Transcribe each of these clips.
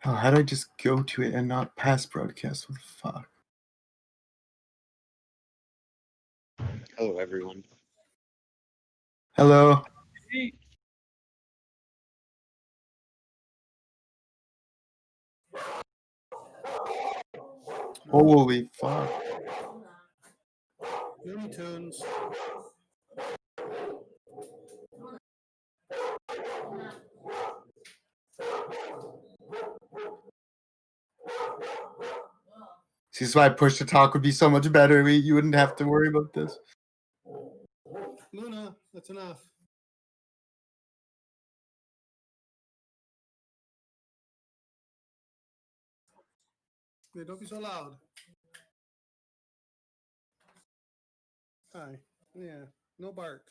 Oh, how did I just go to it and not pass broadcast? What the fuck? Hello, everyone. Hello. Hey. Holy fuck. Looney Tunes. See, this is why push to talk would be so much better. You wouldn't have to worry about this. Luna, that's enough. Hey, don't be so loud. Hi. Yeah, no bark.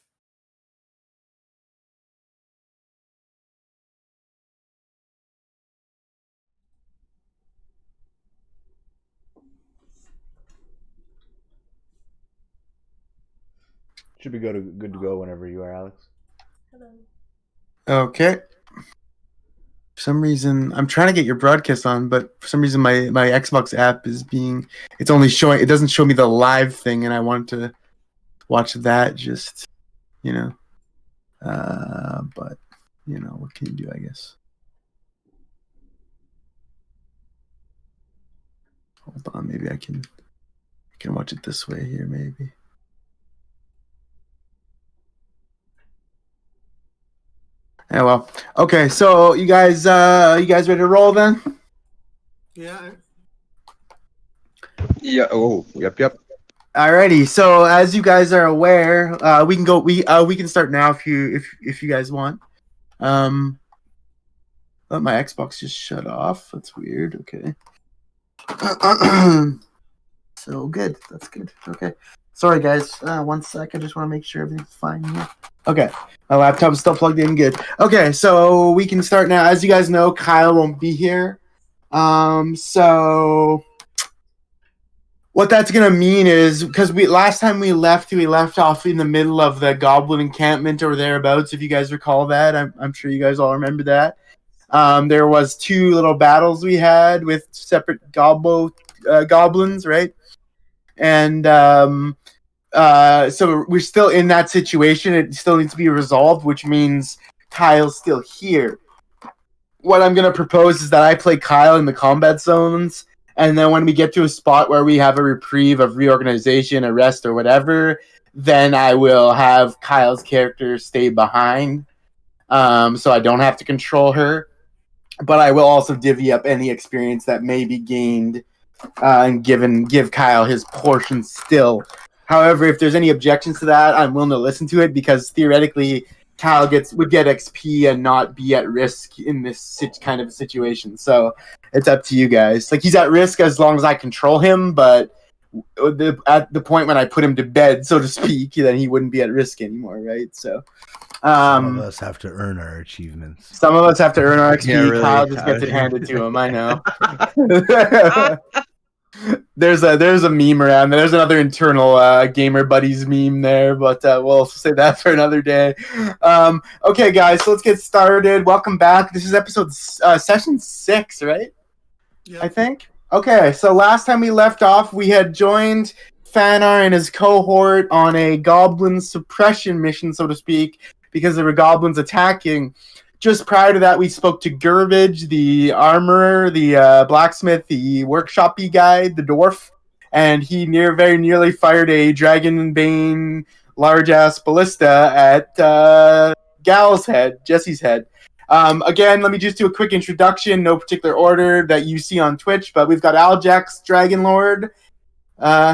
Should be good to go whenever you are, Alex. Hello. Okay. For some reason, I'm trying to get your broadcast on, but for some reason, my Xbox app is it's only showing. It doesn't show me the live thing, and I want to watch that. Just but what can you do? I guess. Hold on, maybe I can watch it this way here, maybe. Yeah, well, okay. So you guys ready to roll then? Yeah. Yeah. Oh. Yep. Alrighty. So as you guys are aware, we can go. We can start now if you guys want. Oh, my Xbox just shut off. That's weird. Okay. So good. That's good. Okay. Sorry, guys. 1 sec. I just want to make sure everything's fine here. Okay. My laptop's still plugged in. Good. Okay. So we can start now. As you guys know, Kyle won't be here. So what that's gonna mean is because last time we left off in the middle of the goblin encampment or thereabouts. If you guys recall that, I'm sure you guys all remember that. There was 2 little battles we had with separate goblins, right? And so we're still in that situation. It still needs to be resolved, which means Kyle's still here. What I'm going to propose is that I play Kyle in the combat zones, and then when we get to a spot where we have a reprieve of reorganization, a rest, or whatever, then I will have Kyle's character stay behind, so I don't have to control her. But I will also divvy up any experience that may be gained and give Kyle his portion still. However, if there's any objections to that, I'm willing to listen to it because theoretically, Kyle would get XP and not be at risk in this kind of situation. So it's up to you guys. Like, he's at risk as long as I control him, but at the point when I put him to bed, so to speak, then he wouldn't be at risk anymore, right? So some of us have to earn our achievements. Some of us have to earn our XP. Yeah, really. Kyle just gets it handed to him. I know. There's a meme around. There's another internal gamer buddies meme there, but we'll say that for another day. Okay, guys, so let's get started. Welcome back. This is episode session 6, right? Yeah. I think. Okay, so last time we left off, we had joined Fanar and his cohort on a goblin suppression mission, so to speak, because there were goblins attacking. Just prior to that, we spoke to Gurbage, the armorer, the blacksmith, the workshop-y guy, the dwarf, and he very nearly fired a Dragonbane large-ass ballista at Gal's head, Jesse's head. Again, let me just do a quick introduction, no particular order that you see on Twitch, but we've got Aljax, Dragonlord,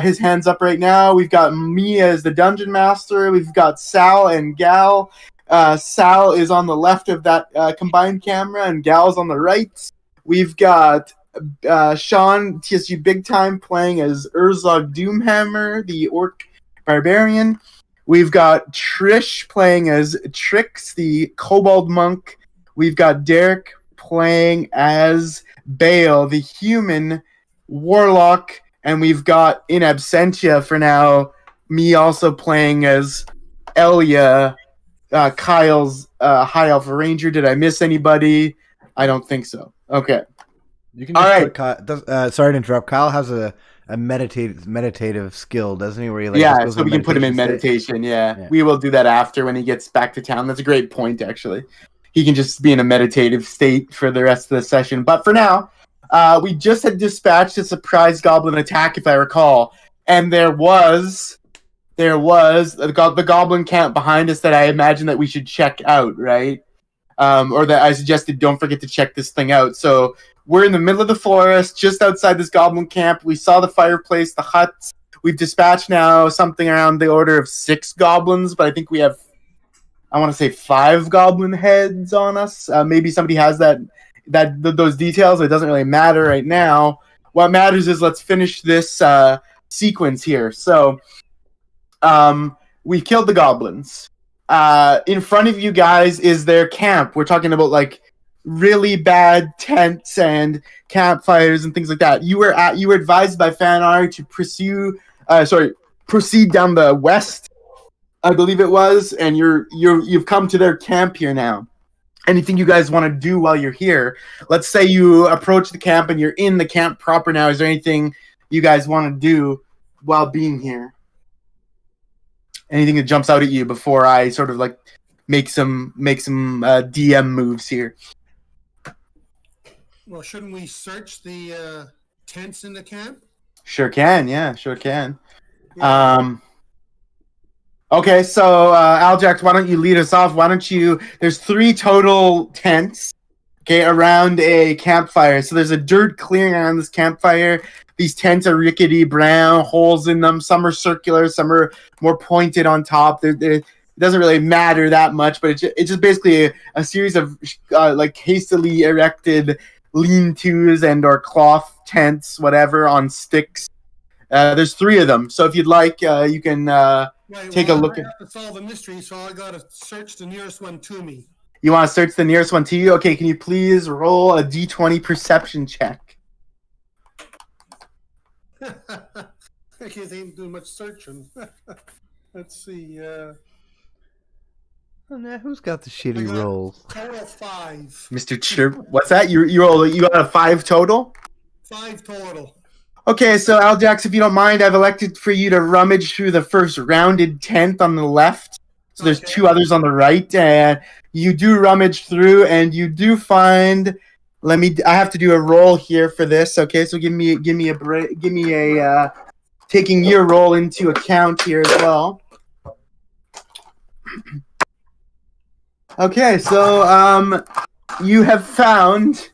his hand's up right now. We've got me as the Dungeon Master. We've got Sal and Gal. Sal is on the left of that combined camera, and Gal's on the right. We've got Sean, TSG Big Time, playing as Urzog Doomhammer, the Orc Barbarian. We've got Trish playing as Trix, the Kobold Monk. We've got Derek playing as Bale, the Human Warlock. And we've got, in absentia for now, me also playing as Elia, Kyle's High Elf Ranger. Did I miss anybody? I don't think so. Okay. You can All just right. put sorry to interrupt. Kyle has a meditative skill, doesn't he? Where he Yeah, goes so we can put him in state? meditation. Yeah. Yeah. We will do that after when he gets back to town. That's a great point, actually. He can just be in a meditative state for the rest of the session. But for now, we just had dispatched a surprise goblin attack, if I recall, and there was the goblin camp behind us that I imagine that we should check out, right? Or that I suggested don't forget to check this thing out. So we're in the middle of the forest, just outside this goblin camp. We saw the fireplace, the huts. We've dispatched now something around the order of 6 goblins, but I think we have, I want to say 5 goblin heads on us. Maybe somebody has those details. It doesn't really matter right now. What matters is let's finish this sequence here. So we killed the goblins. In front of you guys is their camp. We're talking about like really bad tents and campfires and things like that. You were advised by Fanar to proceed down the west, I believe it was, and you've come to their camp here now. Anything you guys want to do while you're here? Let's say you approach the camp and you're in the camp proper now. Is there anything you guys want to do while being here? Anything that jumps out at you before I sort of like make some DM moves here? Well, shouldn't we search the tents in the camp? Sure can, yeah, sure can. Yeah. Okay, so Aljax, why don't you lead us off? Why don't you? There's 3 total tents, okay, around a campfire. So there's a dirt clearing around this campfire. These tents are rickety brown, holes in them. Some are circular, some are more pointed on top. It doesn't really matter that much, but it's just basically a series of like hastily erected lean-tos and or cloth tents, whatever, on sticks. There's 3 of them, so if you'd like, you can take a look I at. have to solve the mystery, so I gotta search the nearest one to me. You want to search the nearest one to you? Okay, can you please roll a d20 perception check? I can't even do much searching. Let's see. Oh, no, who's got the shitty I got rolls? Total 5. Mr. Chirp, what's that? You got a 5 total? 5 total. Okay, so Aljax, if you don't mind, I've elected for you to rummage through the first rounded tent on the left. So there's Okay. 2 others on the right, and you do rummage through, and you do find. I have to do a roll here for this. Okay, so give me a break. Give me a taking your roll into account here as well. Okay, so you have found.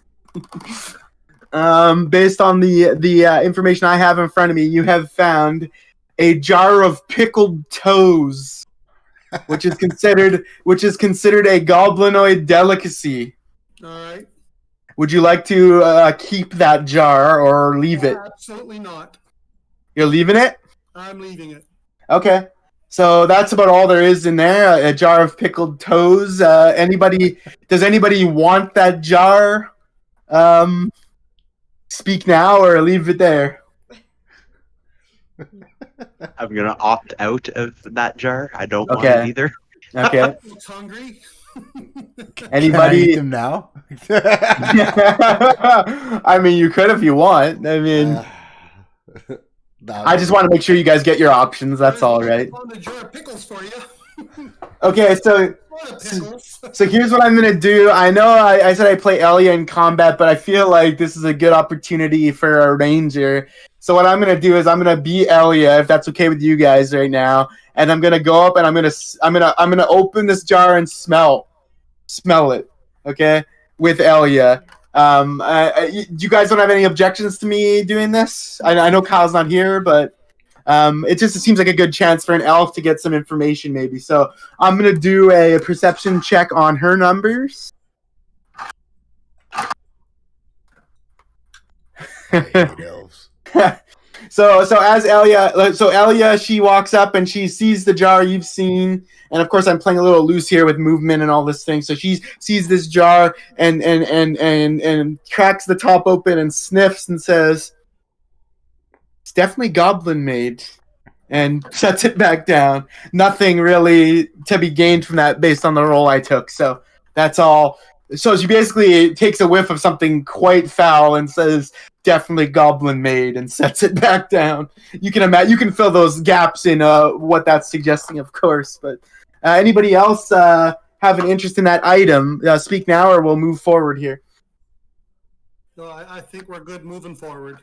Based on the information I have in front of me, you have found a jar of pickled toes, which is considered a goblinoid delicacy. All right. Would you like to keep that jar or leave it? Absolutely not. You're leaving it? I'm leaving it. Okay. So that's about all there is in there. A jar of pickled toes. Does anybody want that jar? Speak now or leave it there. I'm gonna opt out of that jar. I don't want Okay. it either. Okay. Looks hungry. Can I eat Anybody? them now? I mean, you could if you want. I mean, I just want to make sure you guys get your options. That's all, right? I found a jar of pickles for you. Okay, so What a pickles. So here's what I'm gonna do. I know I said I play Elia in combat, but I feel like this is a good opportunity for a ranger. So what I'm gonna do is I'm gonna be Elia, if that's okay with you guys right now, and I'm gonna go up and I'm gonna open this jar and smell it, okay, with Elia. You guys don't have any objections to me doing this? I know Kyle's not here, but it seems like a good chance for an elf to get some information, maybe. So I'm gonna do a perception check on her numbers. I hate elves. So as Elia, she walks up and she sees the jar you've seen, and of course I'm playing a little loose here with movement and all this thing. So she sees this jar and cracks the top open and sniffs and says, "It's definitely goblin made," and sets it back down. Nothing really to be gained from that based on the roll I took. So that's all So she basically takes a whiff of something quite foul and says, "Definitely goblin made," and sets it back down. You can imagine. You can fill those gaps in what that's suggesting, of course. But anybody else have an interest in that item? Speak now, or we'll move forward here. No, I think we're good moving forward.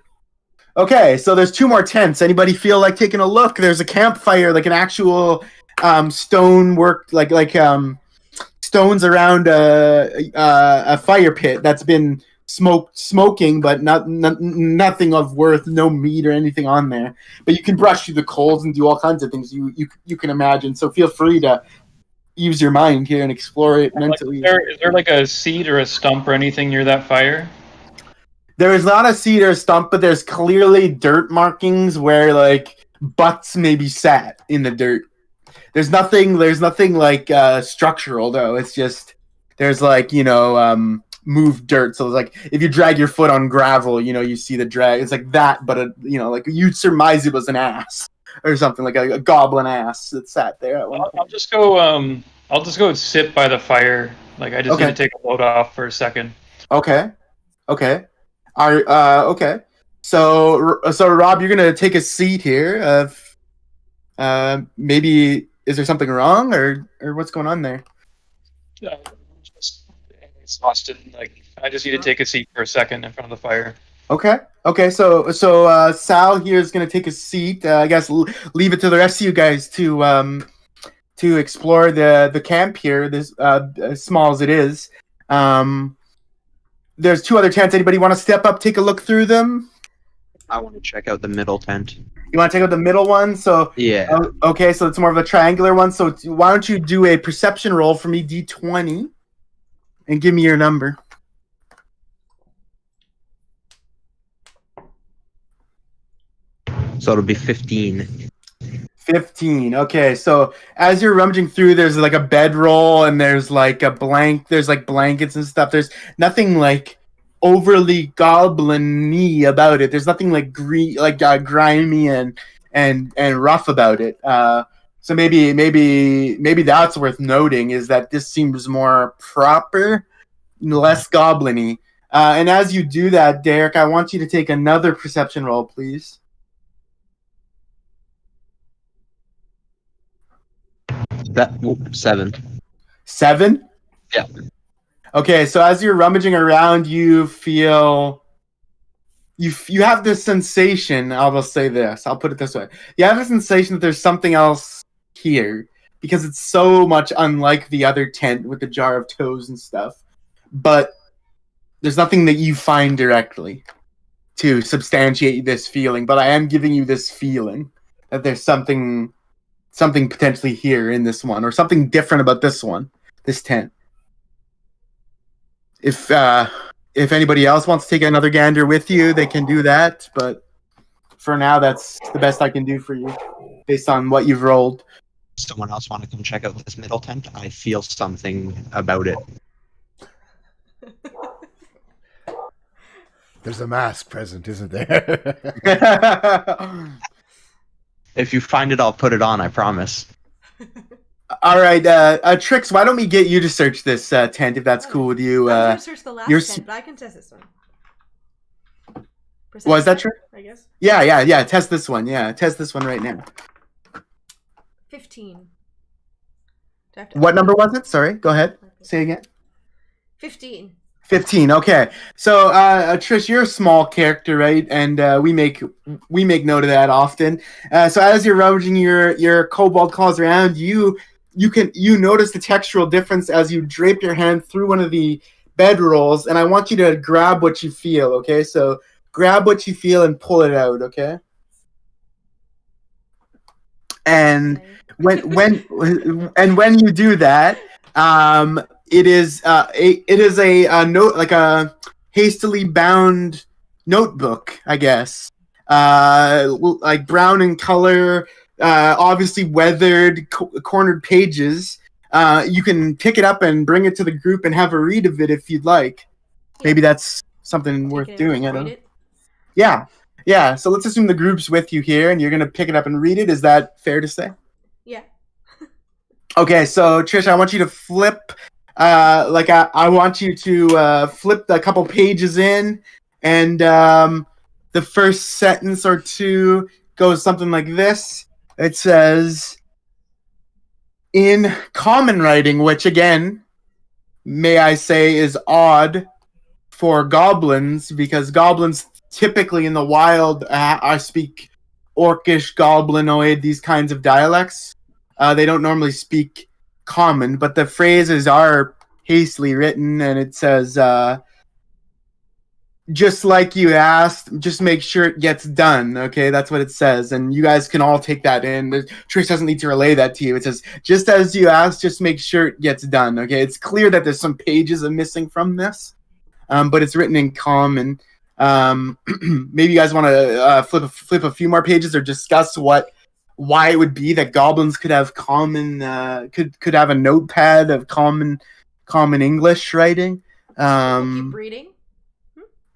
Okay, so there's 2 more tents. Anybody feel like taking a look? There's a campfire, like an actual stone work, like stones around a fire pit that's been smoking, but nothing of worth, no meat or anything on there. But you can brush through the coals and do all kinds of things you can imagine. So feel free to use your mind here and explore it mentally. Is there like a seat or a stump or anything near that fire? There is not a seat or a stump, but there's clearly dirt markings where like butts maybe sat in the dirt. There's nothing like structural though. It's just there's like moved dirt. So it's like if you drag your foot on gravel, you see the drag. It's like that, but like you'd surmise it was an ass or something, like a goblin ass that sat there. I'll just go. I'll just go sit by the fire. Like I just need to take a load off for a second. Okay. Okay. So Rob, you're gonna take a seat here. Maybe is there something wrong or what's going on there? Just exhausted. Like I just need to take a seat for a second in front of the fire. Okay. So Sal here is gonna take a seat. I guess leave it to the rest of you guys to explore the camp here. This as small as it is. There's 2 other tents. Anybody want to step up, take a look through them? I want to check out the middle tent. You want to check out the middle one? So Yeah. Okay, so it's more of a triangular one. So why don't you do a perception roll for me, D20, and give me your number. So it'll be 15. 15. Okay, so as you're rummaging through, there's like a bedroll and there's like there's like blankets and stuff. There's nothing like overly goblin-y about it. There's nothing like grimy and rough about it. So maybe that's worth noting, is that this seems more proper, less goblin-y. And as you do that, Derek, I want you to take another perception roll, please. That 7. 7? Yeah. Okay, so as you're rummaging around, you feel you have this sensation. I'll say this. I'll put it this way: you have a sensation that there's something else here, because it's so much unlike the other tent with the jar of toes and stuff. But there's nothing that you find directly to substantiate this feeling. But I am giving you this feeling that there's something potentially here in this one, or something different about this tent. If anybody else wants to take another gander with you, they can do that. But for now, that's the best I can do for you, based on what you've rolled. Someone else want to come check out this middle tent? I feel something about it. There's a mask present, isn't there? If you find it, I'll put it on, I promise. All right, Trix, why don't we get you to search this tent, if that's cool with you? I'm gonna search the last tent, but I can test this one. Was that true? I guess. Yeah. Test this one. Yeah, test this one right now. 15. What number was it? Sorry, go ahead. Say again. 15. 15. Okay. So, Trish, you're a small character, right? And we make note of that often. So as you're rummaging your kobold claws around, you notice the textural difference as you drape your hand through one of the bedrolls, and I want you to grab what you feel. Okay. So grab what you feel and pull it out. Okay. And when you do that, it is a note, like a hastily bound notebook, I guess. Like brown in color, obviously weathered, cornered pages. You can pick it up and bring it to the group and have a read of it if you'd like. Maybe that's something worth doing. I don't know. Yeah. So let's assume the group's with you here, and you're gonna pick it up and read it. Is that fair to say? Yeah. Okay, so Trish, I want you to flip I want you to flip a couple pages in, and the first sentence or two goes something like this. It says, in common writing, which again, may I say, is odd for goblins, because goblins typically in the wild speak Orcish, Goblinoid, these kinds of dialects. They don't normally speak common, but the phrases are hastily written, and it says, just like you asked, just make sure it gets done. Okay, that's what it says, and you guys can all take that in. Trish doesn't need to relay that to you. It says, just as you asked, just make sure it gets done. Okay, it's clear that there's some pages are missing from this, but it's written in common. Maybe you guys want to flip a few more pages or discuss why it would be that goblins could have common could have a notepad of common English writing. Keep reading.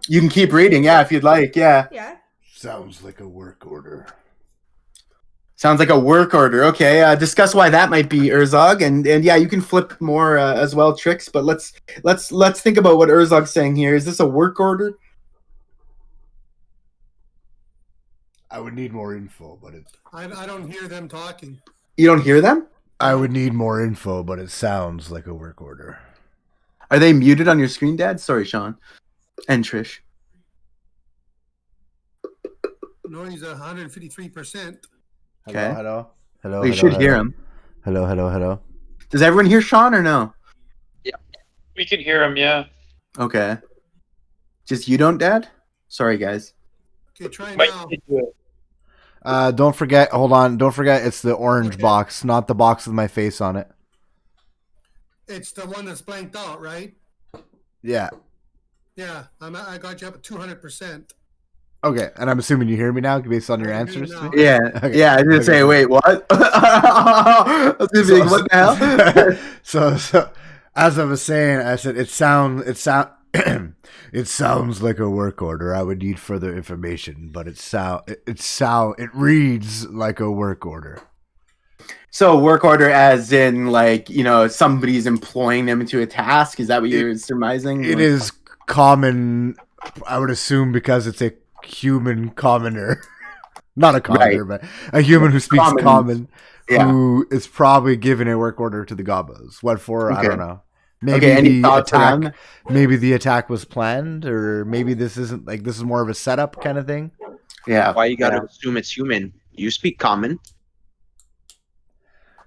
You can keep reading, yeah, if you'd like, yeah. Yeah. Sounds like a work order. Sounds like a work order. Okay, discuss why that might be, Urzog, and yeah, you can flip more as well, Tricks. But let's think about what Urzog's saying here. Is this a work order? I would need more info, but it. I don't hear them talking. You don't hear them? I would need more info, but it sounds like a work order. Are they muted on your screen, Dad? Sorry, Sean and Trish. No, he's 153%. Okay. Hello. Well, you should hear him. Hello. Does everyone hear Sean or no? We can hear him, yeah. Okay. Just you don't, Dad? Sorry, guys. Okay, try Might now. need to- Don't forget. Hold on. Don't forget. It's the orange box, not the box with my face on it. It's the one that's blanked out, right? Yeah. Yeah, I got you up at 200%. Okay, and I'm assuming you hear me now based on your I hear you answers to now. me. Yeah, Okay. yeah. I didn't say. Wait, what? I was gonna be like, what the hell? So as I was saying, I said it sounds like a work order. I would need further information, but it reads like a work order. So work order, as in like somebody's employing them into a task. Is that what you're surmising? It is common, I would assume, because it's a human commoner, not a commoner, but a human who speaks common, Yeah. who is probably giving a work order to the gobos. What for? I Okay. don't know. Maybe Okay, any the thoughts around attack. Maybe the attack was planned, or maybe this isn't like this is more of a setup kind of thing. Yeah. Why you gotta assume it's human? You speak common.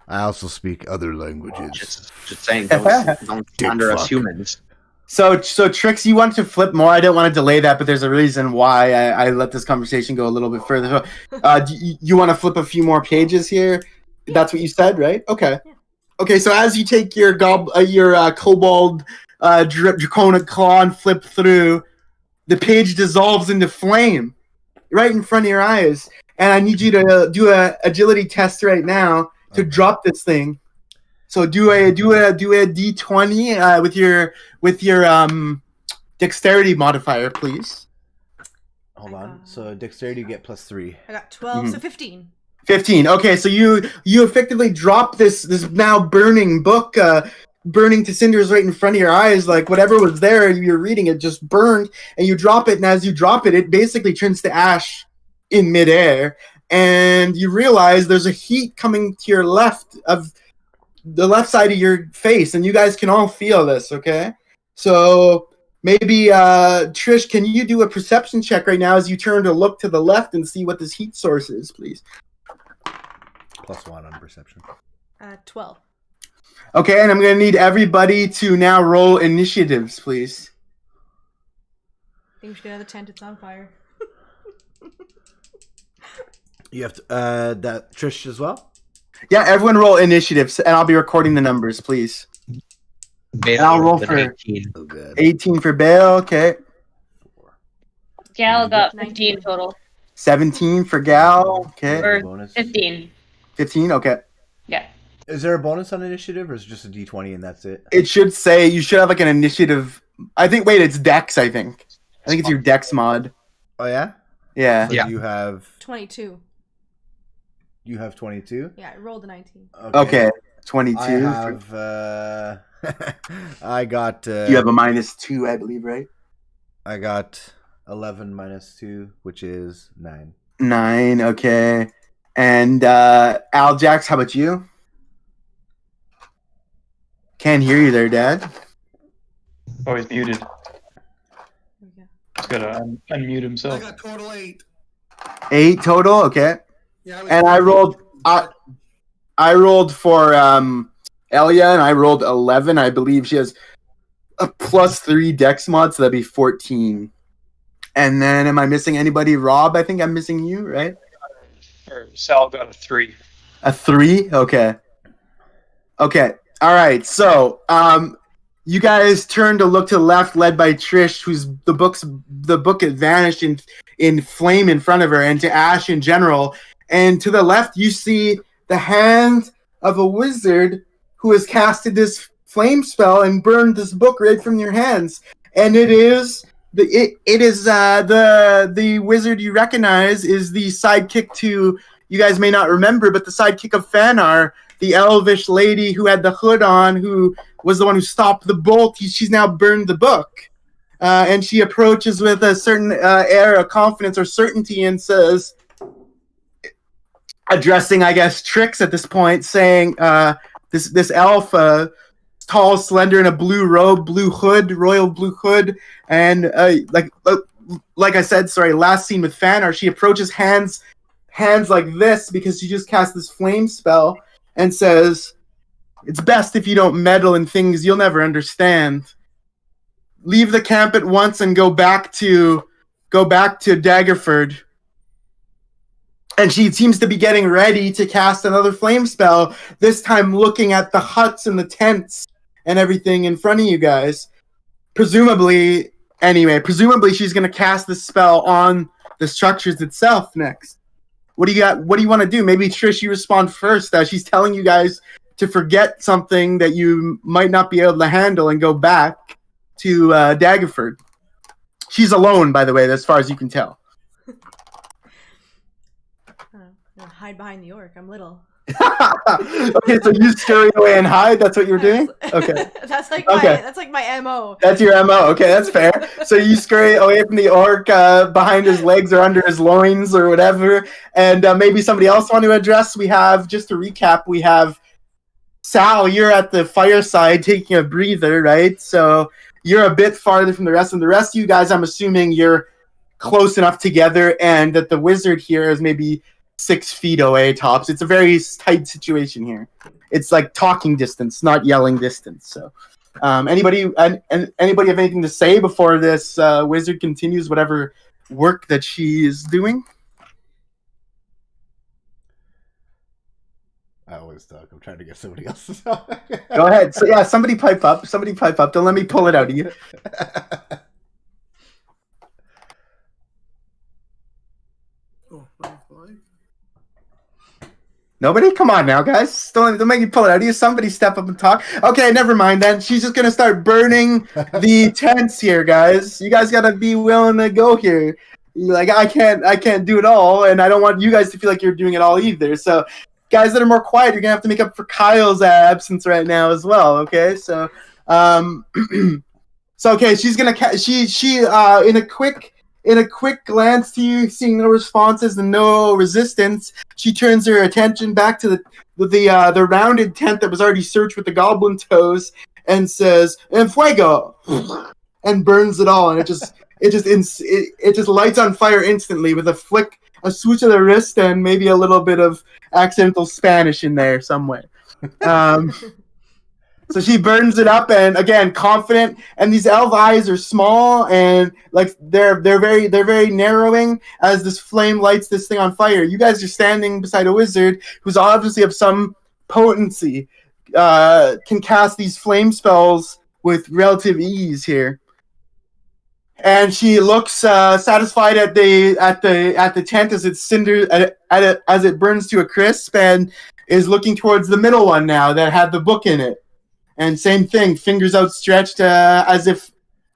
I also speak other languages. Just saying, don't Dick under us fuck. humans. So Trix, you want to flip more? I don't want to delay that, but there's a reason why I let this conversation go a little bit further. So, you want to flip a few more pages here? That's what you said, right? Okay. Yeah. Okay. So as you take your kobold draconic claw and flip through, the page dissolves into flame right in front of your eyes, and I need you to do a agility test right now to drop this thing. So do a D20 with your dexterity modifier, please. Hold on. So dexterity you get +3. I got 12, so 15. 15. Okay, so you effectively drop this now burning book, burning to cinders right in front of your eyes. Like whatever was there, you're reading it just burned, and you drop it. And as you drop it, it basically turns to ash in midair. And you realize there's a heat coming to your left of the left side of your face, and you guys can all feel this. Okay, so maybe Trish, can you do a perception check right now as you turn to look to the left and see what this heat source is, please? +1 on perception. 12. Okay, and I'm going to need everybody to now roll initiatives, please. I think we should get out of the tent. It's on fire. You have to that Trish as well. Yeah, everyone roll initiatives, and I'll be recording the numbers, please. Bale I'll roll with for- 18. Oh, good. 18 for Bale, okay. Gal got 19. 15 total. 17 for Gal, okay. Or Bonus. 15. 15, okay. Yeah. Is there a bonus on initiative, or is it just a D20 and that's it? It should say you should have like an initiative. I think. Wait, it's Dex. I think it's your Dex mod. Oh yeah. Yeah. So Yeah. You have 22. 22. Yeah, I rolled a 19. Okay. 22. I have I got. You have a -2, I believe, right? I got 11 minus 2, which is 9. 9. Okay. And Aljax, how about you? Can't hear you there, Dad. Oh, he's muted. There we go. He's gotta unmute I himself. got total 8. 8 total. Okay. Yeah, And I rolled. I rolled for Elia, and I rolled 11. I believe she has a +3 Dex mod, so that'd be 14. And then, am I missing anybody? Rob, I think I'm missing you, right? Or Sal got a 3. A 3? Okay. Okay. All right. So, you guys turn to look to the left, led by Trish, whose the book had vanished in flame in front of her, and to Ash in general. And to the left, you see the hand of a wizard who has casted this flame spell and burned this book right from your hands. And it is the wizard you recognize is the sidekick to, you guys may not remember, but the sidekick of Fanar, the elvish lady who had the hood on, who was the one who stopped the bolt. She's now burned the book. And she approaches with a certain air of confidence or certainty and says, addressing, I guess, Trix at this point, saying, this elf, tall, slender, in a blue robe, blue hood, royal blue hood, and like I said, sorry, last scene with Fanar, she approaches hands like this because she just cast this flame spell and says, "It's best if you don't meddle in things you'll never understand. Leave the camp at once and go back to Daggerford." And she seems to be getting ready to cast another flame spell, this time looking at the huts and the tents and everything in front of you guys. Presumably she's going to cast this spell on the structures itself next. What do you got? What do you want to do? Maybe Trish, you respond first. She's telling you guys to forget something that you might not be able to handle and go back to Daggerford. She's alone, by the way, as far as you can tell. Hide behind the orc. I'm little. Okay, so you scurry away and hide. That's what you're doing. Okay. That's like my MO. That's your MO. Okay, that's fair. So you scurry away from the orc behind his legs or under his loins or whatever. And maybe somebody else want to address. We have, just to recap, we have Sal, you're at the fireside taking a breather, right? So you're a bit farther from the rest. And the rest of you guys, I'm assuming you're close enough together and that the wizard here is maybe 6 feet away tops. It's a very tight situation here. It's like talking distance, not yelling distance. So, anybody have anything to say before this wizard continues whatever work that she is doing? I always talk. I'm trying to get somebody else to talk. Go ahead. So yeah, somebody pipe up. Don't let me pull it out of you. Oh, 95. Nobody? Come on now, guys. Don't make me pull it out of you. Somebody step up and talk. Okay, never mind then. She's just going to start burning the tents here, guys. You guys got to be willing to go here. Like, I can't do it all, and I don't want you guys to feel like you're doing it all either. So, guys that are more quiet, you're going to have to make up for Kyle's absence right now as well, okay? So, okay, she's going to, in a quick glance to you, seeing no responses and no resistance, she turns her attention back to the rounded tent that was already searched with the goblin toes and says, "En fuego," and burns it all, and it just lights on fire instantly with a switch of the wrist, and maybe a little bit of accidental Spanish in there somewhere. So she burns it up, and again, confident. And these elf eyes are small, and like they're very narrowing as this flame lights this thing on fire. You guys are standing beside a wizard who's obviously of some potency, can cast these flame spells with relative ease here. And she looks satisfied at the tent as it cinders as it burns to a crisp, and is looking towards the middle one now that had the book in it. And same thing, fingers outstretched, as if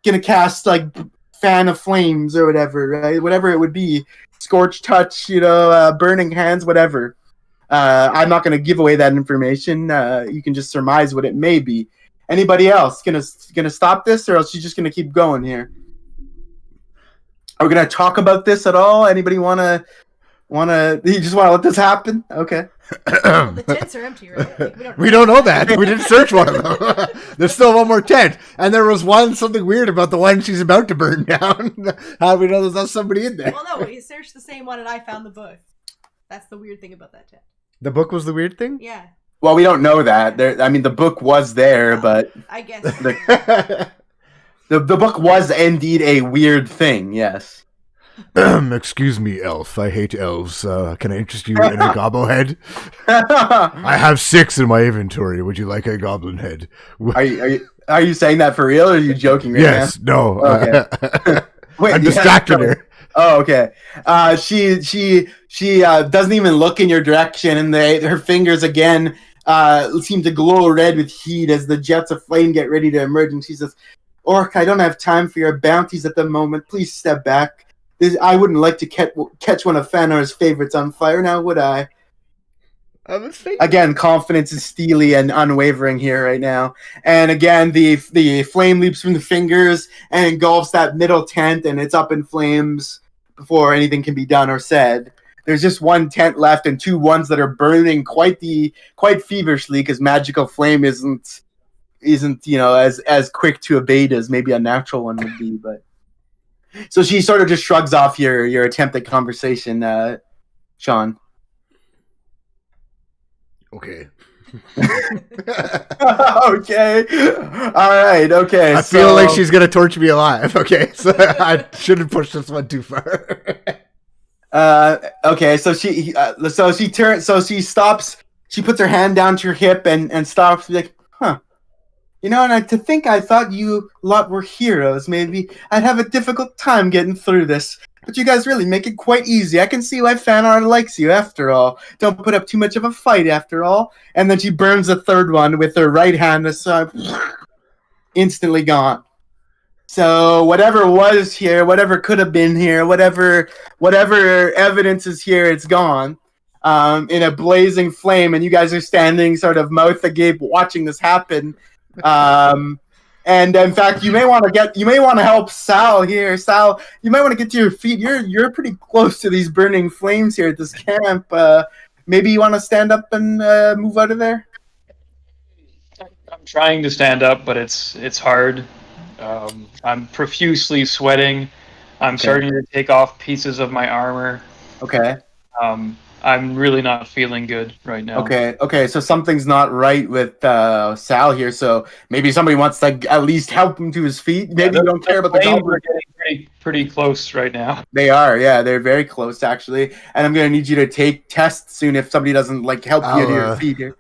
gonna cast like fan of flames or whatever, right? Whatever it would be, scorched touch, burning hands, whatever. I'm not gonna give away that information. You can just surmise what it may be. Anybody else gonna stop this, or else you just gonna keep going here? Are we gonna talk about this at all? Anybody wanna? You just wanna let this happen? Okay. Well, the tents are empty, right? Like, We don't know that. We didn't search one of them. There's still one more tent. And there was something weird about the one she's about to burn down. How do we know there's not somebody in there? Well, no, we searched the same one and I found the book. That's the weird thing about that tent. The book was the weird thing? Yeah, Well, we don't know that. The book was there, but I guess. the book was indeed a weird thing. Yes. Excuse me, elf. I hate elves. Can I interest you in a gobble head? I have 6 in my inventory. Would you like a goblin head? Are you saying that for real, or are you joking right Yes. No. Okay. Wait, I'm distracting her. Oh, okay. She doesn't even look in your direction, and her fingers again seem to glow red with heat as the jets of flame get ready to emerge. And she says, "Orc, I don't have time for your bounties at the moment. Please step back. I wouldn't like to catch one of Fanar's favorites on fire, now would I?" Again, confidence is steely and unwavering here right now. And again, the flame leaps from the fingers and engulfs that middle tent, and it's up in flames before anything can be done or said. There's just one tent left and 2 ones that are burning quite feverishly, because magical flame isn't as quick to abate as maybe a natural one would be. But so she sort of just shrugs off your attempt at conversation, Sean. Okay. Okay. All right. Okay. I feel like she's gonna torture me alive. Okay, so I shouldn't push this one too far. Okay. So she stops. She puts her hand down to her hip and stops. She's like, huh. And to think I thought you lot were heroes. Maybe I'd have a difficult time getting through this. But you guys really make it quite easy. I can see why Fanar likes you, after all. Don't put up too much of a fight, after all. And then she burns the third one with her right hand aside. Instantly gone. So whatever was here, whatever could have been here, whatever evidence is here, it's gone. In a blazing flame, and you guys are standing sort of mouth agape watching this happen. And in fact, you may want to help Sal here. Sal, you might want to get to your feet. You're pretty close to these burning flames here at this camp. Maybe you want to stand up and move out of there. I'm trying to stand up, but it's hard. I'm profusely sweating. I'm starting to take off pieces of my armor. Okay. I'm really not feeling good right now. Okay. So something's not right with Sal here. So maybe somebody wants to at least help him to his feet. Maybe you don't care about the flames goblin. are getting pretty close right now. They are, yeah. They're very close, actually. And I'm gonna need you to take tests soon if somebody doesn't help you to your feet here.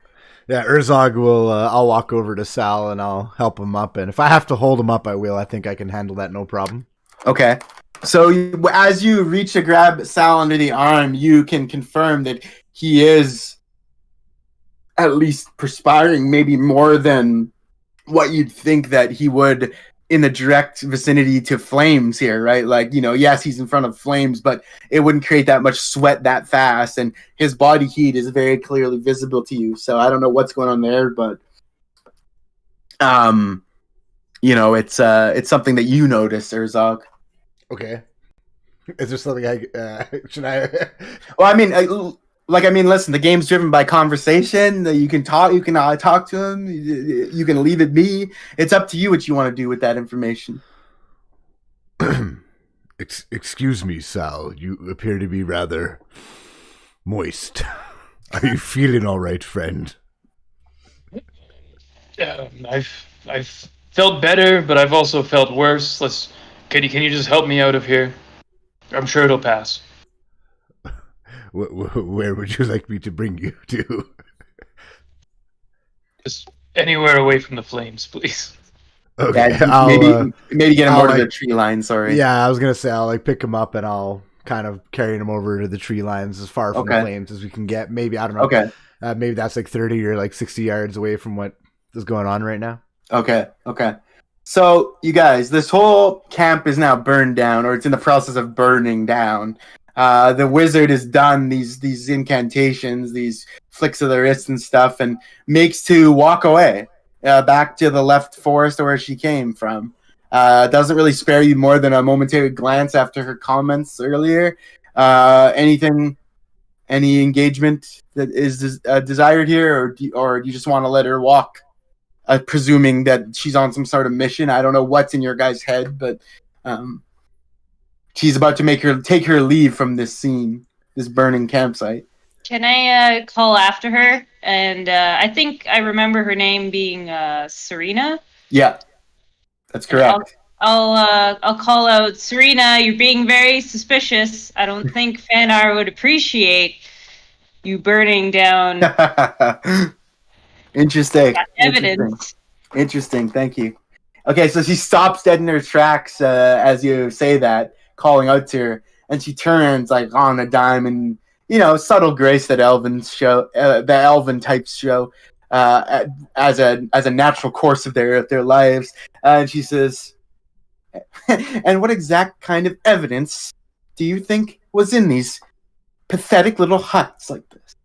Yeah, Urzog will. I'll walk over to Sal and I'll help him up. And if I have to hold him up, I will. I think I can handle that, no problem. Okay. So as you reach to grab Sal under the arm, you can confirm that he is at least perspiring, maybe more than what you'd think that he would in the direct vicinity to flames here, right? Yes, he's in front of flames, but it wouldn't create that much sweat that fast, and his body heat is very clearly visible to you. So I don't know what's going on there, but it's something that you notice, Urzog. Okay. Is there something should I? Well, listen. The game's driven by conversation. You can talk. You can talk to him. You can leave it be. It's up to you what you want to do with that information. Excuse me, Sal. You appear to be rather moist. Are you feeling all right, friend? I've felt better, but I've also felt worse. Can you just help me out of here? I'm sure it'll pass. Where would you like me to bring you to? Just anywhere away from the flames, please. Okay, maybe get him over to the tree line. Sorry. Yeah, I was gonna say I'll pick him up and I'll kind of carry him over to the tree lines as far from the flames as we can get. Maybe I don't know. Okay. Maybe that's 30 or 60 yards away from what is going on right now. Okay. So, you guys, this whole camp is now burned down, or it's in the process of burning down. The wizard has done these incantations, these flicks of the wrist and stuff, and makes to walk away. back to the left forest where she came from. Doesn't really spare you more than a momentary glance after her comments earlier. Any engagement that is desired here, or do you just want to let her walk, presuming that she's on some sort of mission? I don't know what's in your guys' head, but she's about to take her leave from this scene, this burning campsite. Can I call after her? And I think I remember her name being Serena. Yeah, that's correct. I'll call out, Serena, you're being very suspicious. I don't think Fanar would appreciate you burning down Interesting. evidence. Interesting. Thank you. Okay, so she stops dead in her tracks as you say that, calling out to her, and she turns like on a dime and subtle grace that the elven types show as a natural course of their lives, and she says, "And what exact kind of evidence do you think was in these pathetic little huts like this?"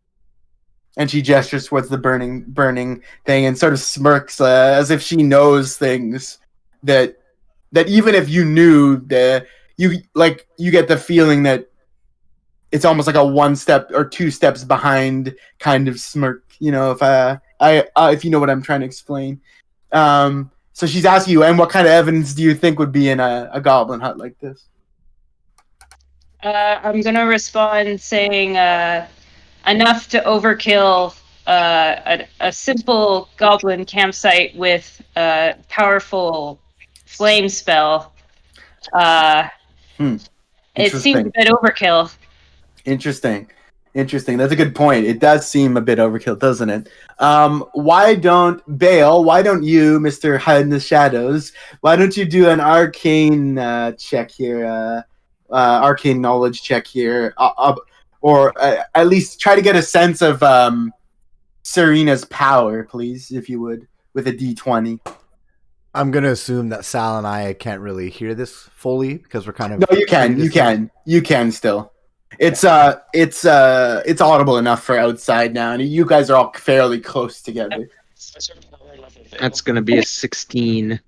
And she gestures towards the burning thing and sort of smirks as if she knows things that even if you knew, you get the feeling that it's almost like a one step or two steps behind kind of smirk. If you know what I'm trying to explain. So she's asking you, and what kind of evidence do you think would be in a goblin hut like this? I'm going to respond saying enough to overkill a simple goblin campsite with a powerful flame spell. It seems a bit overkill. Interesting. That's a good point. It does seem a bit overkill, doesn't it? Why don't you, Mr. Hide in the Shadows, why don't you do an arcane check here, arcane knowledge check here, or at least try to get a sense of Serena's power, please, if you would, with a D20. I'm gonna assume that Sal and I can't really hear this fully because we're kind of. No, you can still. It's audible enough for outside now, and you guys are all fairly close together. That's going to be a 16.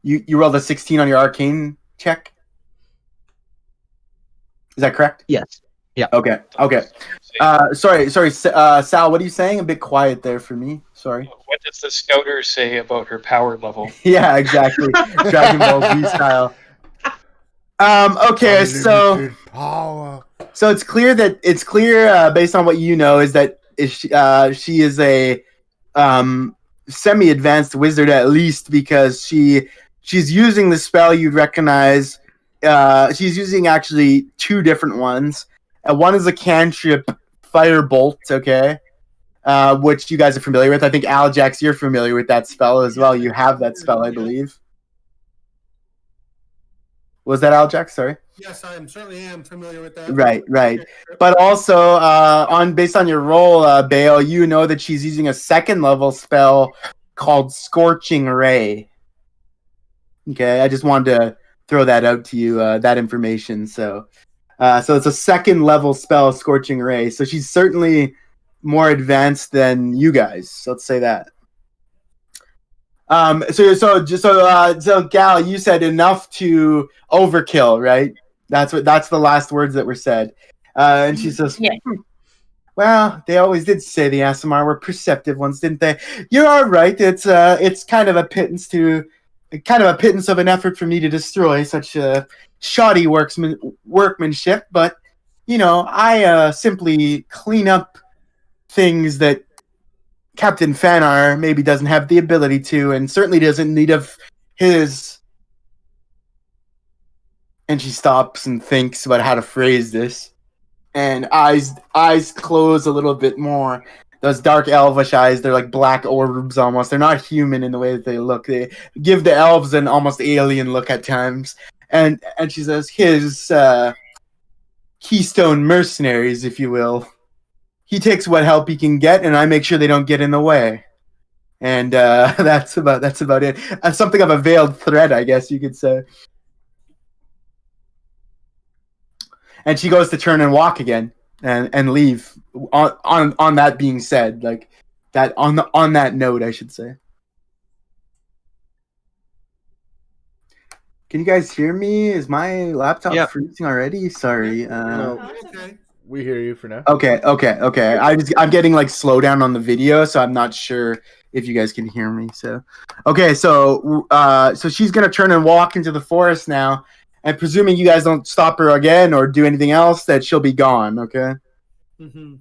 You rolled a 16 on your arcane check? Is that correct? Yes. Yeah. Okay. Sorry, Sal, what are you saying? A bit quiet there for me. Sorry. What does the scouter say about her power level? Yeah, exactly. Dragon Ball Z style. Okay, so it's clear based on what you know is that she is a semi-advanced wizard, at least, because she's using the spell you'd recognize. She's using actually two different ones. One is a cantrip, Firebolt, okay, which you guys are familiar with. I think Aljax, you're familiar with that spell as well. You have that spell, I believe. Was that Aljax? Sorry. Yes, I certainly am familiar with that. Right. But also, based on your roll, Bale, you know that she's using a second level spell called Scorching Ray. Okay, I just wanted to throw that out to you, that information. So it's a second level spell, Scorching Ray. So she's certainly more advanced than you guys. Let's say that. So Gal, you said enough to overkill, right? That's the last words that were said. And she says, yeah. Well, they always did say the ASMR were perceptive ones, didn't they? You're all right. It's kind of a pittance of an effort for me to destroy such shoddy workmanship, but I simply clean up things that Captain Fanar maybe doesn't have the ability to, and certainly doesn't need of his. And she stops and thinks about how to phrase this, and eyes close a little bit more. Those dark elvish eyes, they're like black orbs almost. They're not human in the way that they look. They give the elves an almost alien look at times. And she says, his keystone mercenaries, if you will. He takes what help he can get, and I make sure they don't get in the way. And that's about it. Something of a veiled threat, I guess you could say. And she goes to turn and walk again and leave. On that being said, like that on that note, I should say. Can you guys hear me? Is my laptop Yep. freezing already? Sorry. No. Okay. We hear you for now. Okay. I'm getting like slowdown on the video, so I'm not sure if you guys can hear me. So, okay, so she's gonna turn and walk into the forest now, and presuming you guys don't stop her again or do anything else, that she'll be gone. Okay. Mm-hmm.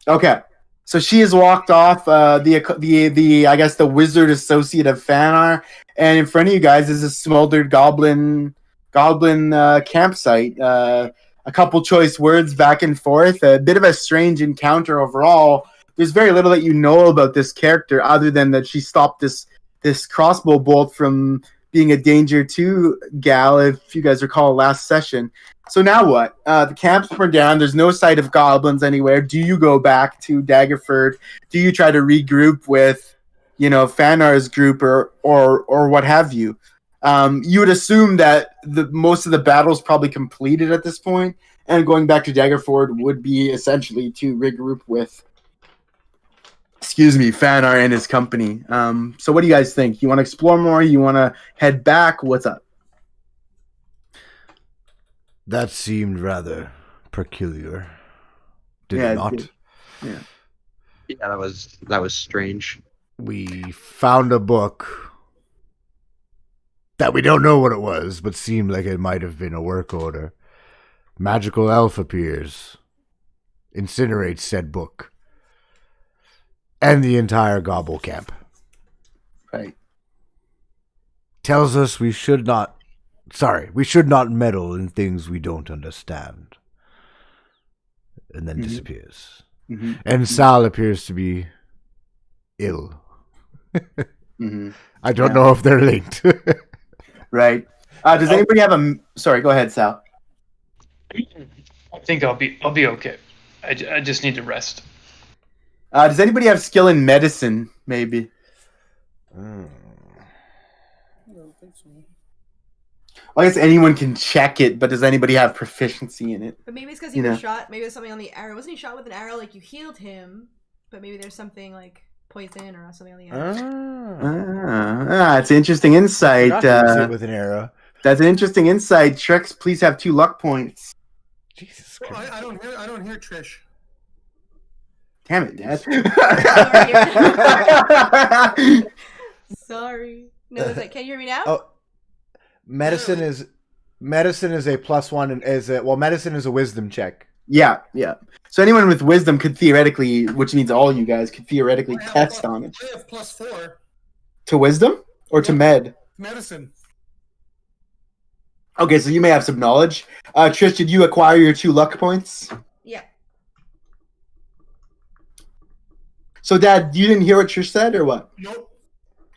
Okay. So she has walked off. The I guess the wizard associate of Fanar, and in front of you guys is a smoldered goblin campsite. A couple choice words back and forth. A bit of a strange encounter overall. There's very little that you know about this character other than that she stopped this crossbow bolt from being a danger to Gal, if you guys recall last session. So now what? The camp's burned down. There's no sight of goblins anywhere. Do you go back to Daggerford? Do you try to regroup with, Fanar's group or what have you? You would assume that most of the battle's probably completed at this point, and going back to Daggerford would be essentially to regroup with, Fanar and his company. So what do you guys think? You want to explore more? You want to head back? What's up? That seemed rather peculiar. Did Yeah, it it not? did. Yeah, that was strange. We found a book that we don't know what it was, but seemed like it might have been a work order. Magical elf appears, incinerates said book, and the entire gobble camp. Right. Tells us we should not meddle in things we don't understand. And then disappears. Mm-hmm. And Sal appears to be ill. Mm-hmm. I don't know if they're linked. Right. Does anybody have a? Sorry, go ahead, Sal. I think I'll be okay. I just need to rest. Does anybody have skill in medicine? Maybe. I don't think so. Well, I guess anyone can check it, but does anybody have proficiency in it? But maybe it's because he was shot. Maybe there's something on the arrow. Wasn't he shot with an arrow? Like you healed him, but maybe there's something like poison or something on the arrow. It's interesting insight. With an arrow. That's an interesting insight. Trix, please have 2 luck points. Jesus Well, Christ. I don't hear Trish. Damn it, Dad. Sorry. No, it's like, can you hear me now? Oh, medicine is a +1 and medicine is a wisdom check. Yeah. So anyone with wisdom could theoretically, which means all you guys, could theoretically I have test plus- on it. I have +4 To wisdom or to med? medicine. Okay, so you may have some knowledge. Trish, did you acquire your 2 luck points? Yeah. So, Dad, you didn't hear what Trish said, or what? Nope.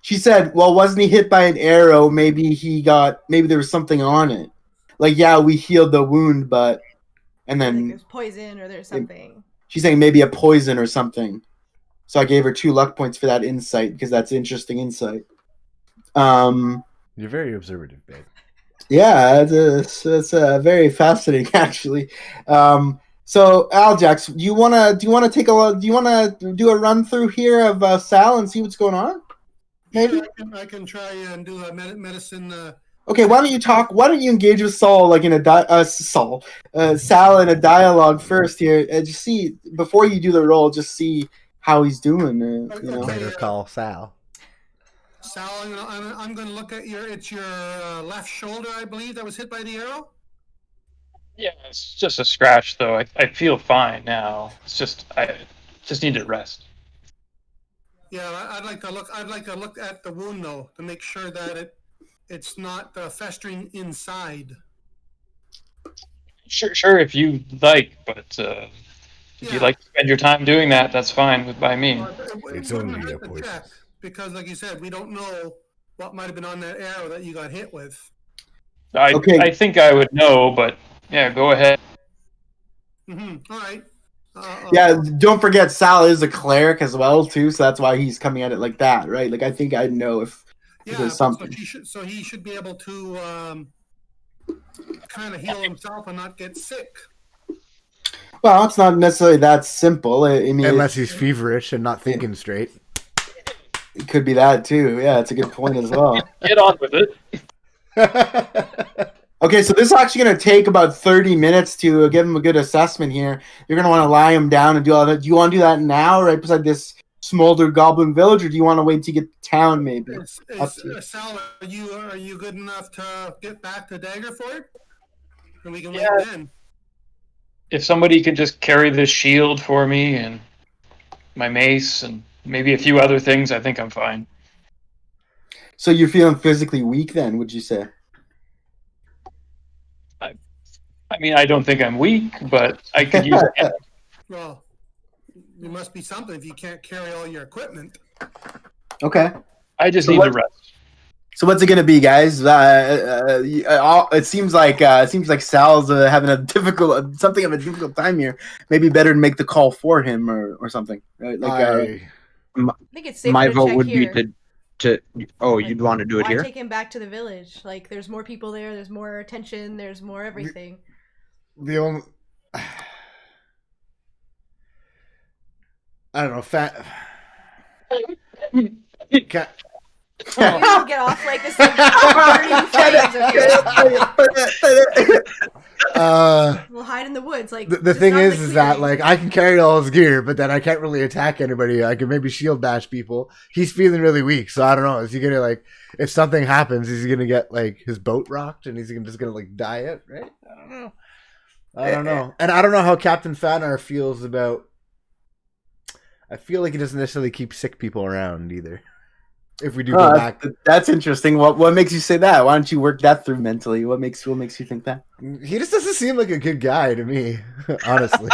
She said, well, wasn't he hit by an arrow? Maybe there was something on it. Like, yeah, we healed the wound, but... And Like then there's poison or there's something. she's saying maybe a poison or something. So I gave her 2 luck points for that insight, because that's interesting insight. You're very observative, babe. Yeah, it's very fascinating, actually. So, Aljax, do you wanna do a run through here of Sal and see what's going on? Maybe. Yeah, I can try and do a medicine. Okay, why don't you engage with Saul like in Sal in a dialogue first here, and just see before you do the roll, just see how he's doing. Okay. Call Sal. Sal, I'm going to look at your left shoulder, I believe, that was hit by the arrow. Yeah, it's just a scratch though. I feel fine now. It's just I just need to rest. Yeah, I'd like to look at the wound though to make sure that it's not festering inside. Sure, if you like, but if you'd like to spend your time doing that, that's fine by me. It's We only have a to poison. check, because, like you said, we don't know what might have been on that arrow that you got hit with. Okay. I think I would know, but yeah, go ahead. All right. Yeah, don't forget Sal is a cleric as well too, so that's why he's coming at it like that, right? Like I think I'd know if there's something. So he should be able to kind of heal himself and not get sick. Well, it's not necessarily that simple. I mean, Unless he's feverish and not thinking straight. it could be that too. Yeah, it's a good point as well. Get on with it. Okay, so this is actually going to take about 30 minutes to give him a good assessment here. You're going to want to lie him down and do all that. Do you want to do that now, right beside this smolder goblin village, or do you want to wait to get to town, maybe? Sal, are you good enough to get back to Daggerford? And we can Yeah. wait then. If somebody could just carry this shield for me and my mace and maybe a few other things, I think I'm fine. So you're feeling physically weak then, would you say? I mean, I don't think I'm weak, but I could use it. Well, you must be something if you can't carry all your equipment. Okay. I just So need what- to rest. So what's it gonna be, guys? It seems like Sal's having something of a difficult time here. Maybe better to make the call for him or something. Right? I think it's safer My to vote check would here. be to. Oh, Like, you'd want to do it why here? take him back to the village? Like, there's more people there. There's more attention. There's more everything. the only I don't know. Can, We all get off like this. Like, burning flames over here. We'll hide in the woods. Like the it's thing not is the that clearing. like I can carry all his gear, but then I can't really attack anybody. I can maybe shield bash people. He's feeling really weak, so I don't know. Is he gonna like if something happens? Is he gonna get like his boat rocked and just gonna like die it? Right? I don't know. I don't know, and I don't know how Captain Fanar feels about. I feel like he doesn't necessarily keep sick people around either. If we do go back, that's interesting. What makes you say that? Why don't you work that through mentally? What makes you think that? he just doesn't seem like a good guy to me, honestly.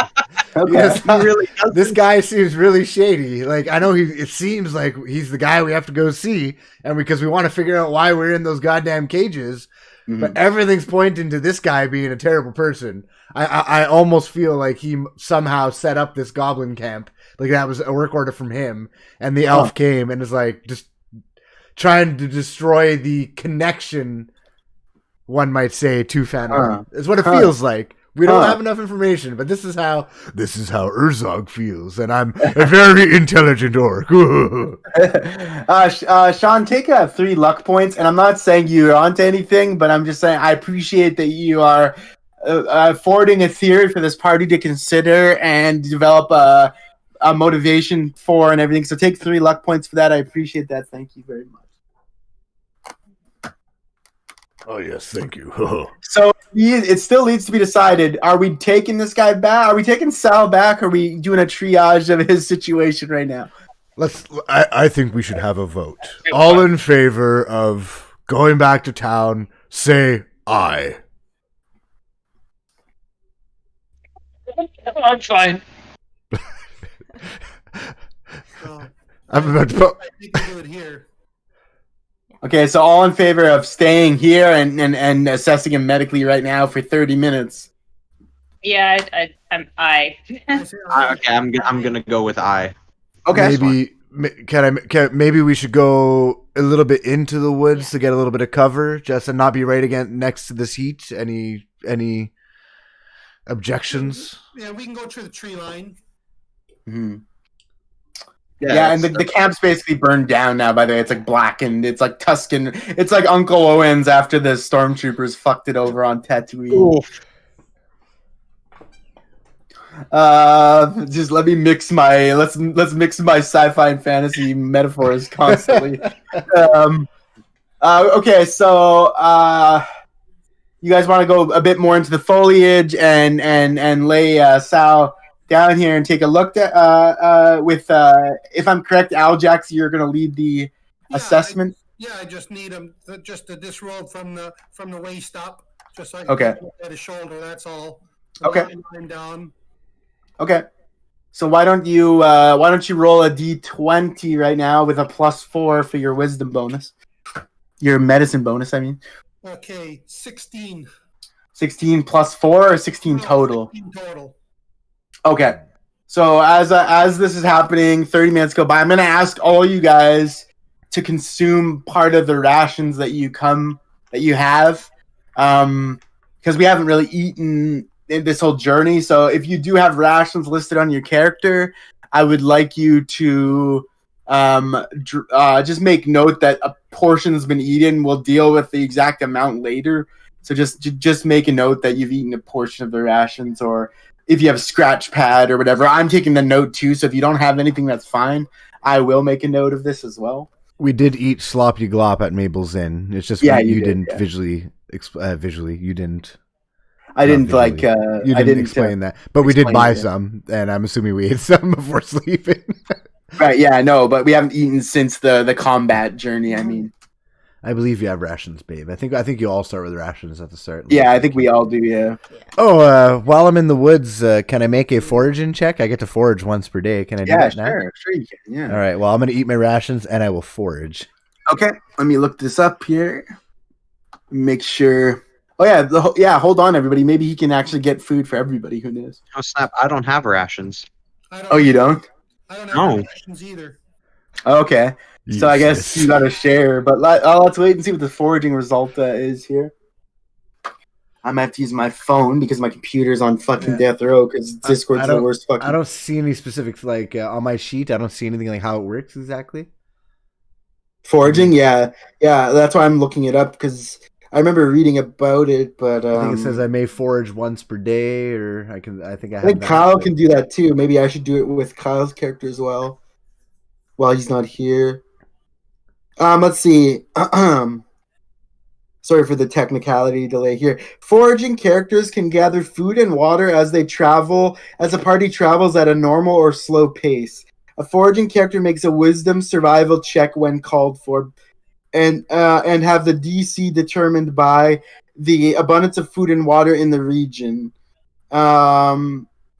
Okay, Yes, he really doesn't. This guy seems really shady. Like I know it seems like he's the guy we have to go see, and because we want to figure out why we're in those goddamn cages. Mhm. But everything's pointing to this guy being a terrible person. I almost feel like he somehow set up this goblin camp. Like that was a work order from him, and the elf came and is like just trying to destroy the connection. One might say to Fanar. Is what it feels like. We don't have enough information, but this is how Urzog feels, and I'm a very intelligent orc. Sean, take 3 luck points, and I'm not saying you're onto anything, but I'm just saying I appreciate that you are forwarding a theory for this party to consider and develop a motivation for and everything. So take 3 luck points for that. I appreciate that. Thank you very much. Oh yes, thank you. So it still needs to be decided. Are we taking this guy back? Are we taking Sal back? Or are we doing a triage of his situation right now? I think we should have a vote. All in favor of going back to town, say aye. I'm fine. So, I'm about to I think we do it here. Okay, so all in favor of staying here and assessing him medically right now for 30 minutes. Yeah, I'm I. I say aye. Okay, I'm gonna go with I. Okay. Maybe we should go a little bit into the woods to get a little bit of cover, just and not be right again next to this heat. Any objections? Yeah, we can go through the tree line. Mhm. Yeah, and the camp's basically burned down now, by the way. It's like blackened. It's like Tuscan. It's like Uncle Owen's after the stormtroopers fucked it over on Tatooine. Just let me mix my let's mix my sci-fi and fantasy metaphors constantly. Okay, so you guys want to go a bit more into the foliage and lay Sal down here and take a look at with if I'm correct, Aljax, you're gonna lead the assessment. I just need him just to disrobe from the waist up, just so I can Okay. look at his shoulder. That's all. Okay. Line him down. Okay. So why don't you roll a d20 right now with a +4 for your wisdom bonus, your medicine bonus? I mean, Okay, 16. 16 +4 or 16 No, total. 16 total. Okay. So as this is happening, 30 minutes go by. I'm gonna ask all you guys to consume part of the rations that you have, because we haven't really eaten in this whole journey. So if you do have rations listed on your character, I would like you to just make note that a portion's been eaten. We'll deal with the exact amount later. So just make a note that you've eaten a portion of the rations, or if you have a scratch pad or whatever. I'm taking the note too, so if you don't have anything, that's fine. I will make a note of this as well. We did eat sloppy glop at Mabel's Inn. It's just you didn't visually. You didn't. I didn't visually. like. You I didn't explain that, but we did buy it. some, and I'm assuming we ate some before sleeping. Right? Yeah, no, but we haven't eaten since the combat journey. I mean, I believe you have rations, babe. I think you all start with rations at the start. yeah, I think we all do. Yeah. Oh, while I'm in the woods, can I make a foraging check? I get to forage once per day. Can I do that now? Sure you can. Yeah. All right. Well, I'm gonna eat my rations and I will forage. Okay, let me look this up here. Make sure. Oh yeah, hold on, everybody. Maybe he can actually get food for everybody. Who knows? Oh snap! I don't have rations. Oh, you don't? I don't have No. rations either. Okay. So I guess Useless. you got to share. But let's wait and see what the foraging result is here. I might have to use my phone because my computer's on fucking death row because Discord's the worst fucking. I don't see any specifics like on my sheet. I don't see anything like how it works exactly. Foraging, yeah. That's why I'm looking it up because I remember reading about it. But I think it says I may forage once per day, or I can. I think I. I think Kyle can do that too. Maybe I should do it with Kyle's character as well, while he's not here. Let's see. Sorry for the technicality delay here. Foraging characters can gather food and water as they travel, as the party travels at a normal or slow pace. A foraging character makes a wisdom survival check when called for, and have the DC determined by the abundance of food and water in the region.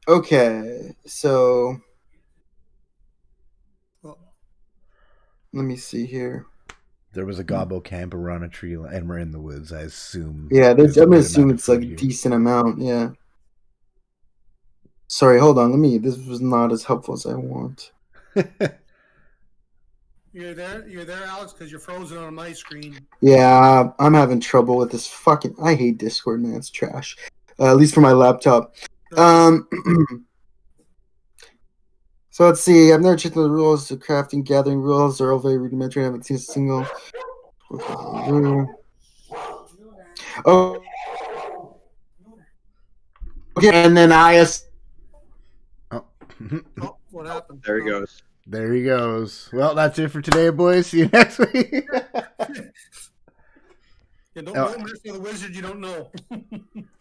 Okay, so let me see here. There was a gobbo camp around a tree, and we're in the woods. I assume. Yeah, there's a I'm gonna good assume amount of it's like a food here. decent amount. Yeah. Sorry, hold on. This was not as helpful as I want. You're there, Alex, because you're frozen on my screen. Yeah, I'm having trouble with this fucking. I hate Discord, man. It's trash. At least for my laptop. So let's see. I've never checked the rules. The crafting, gathering rules are all very rudimentary. I haven't seen a single. Oh. Okay, and then Oh, what happened? There he goes. There he goes. Well, that's it for today, boys. See you next week. Yeah, don't mess with a wizard you don't know.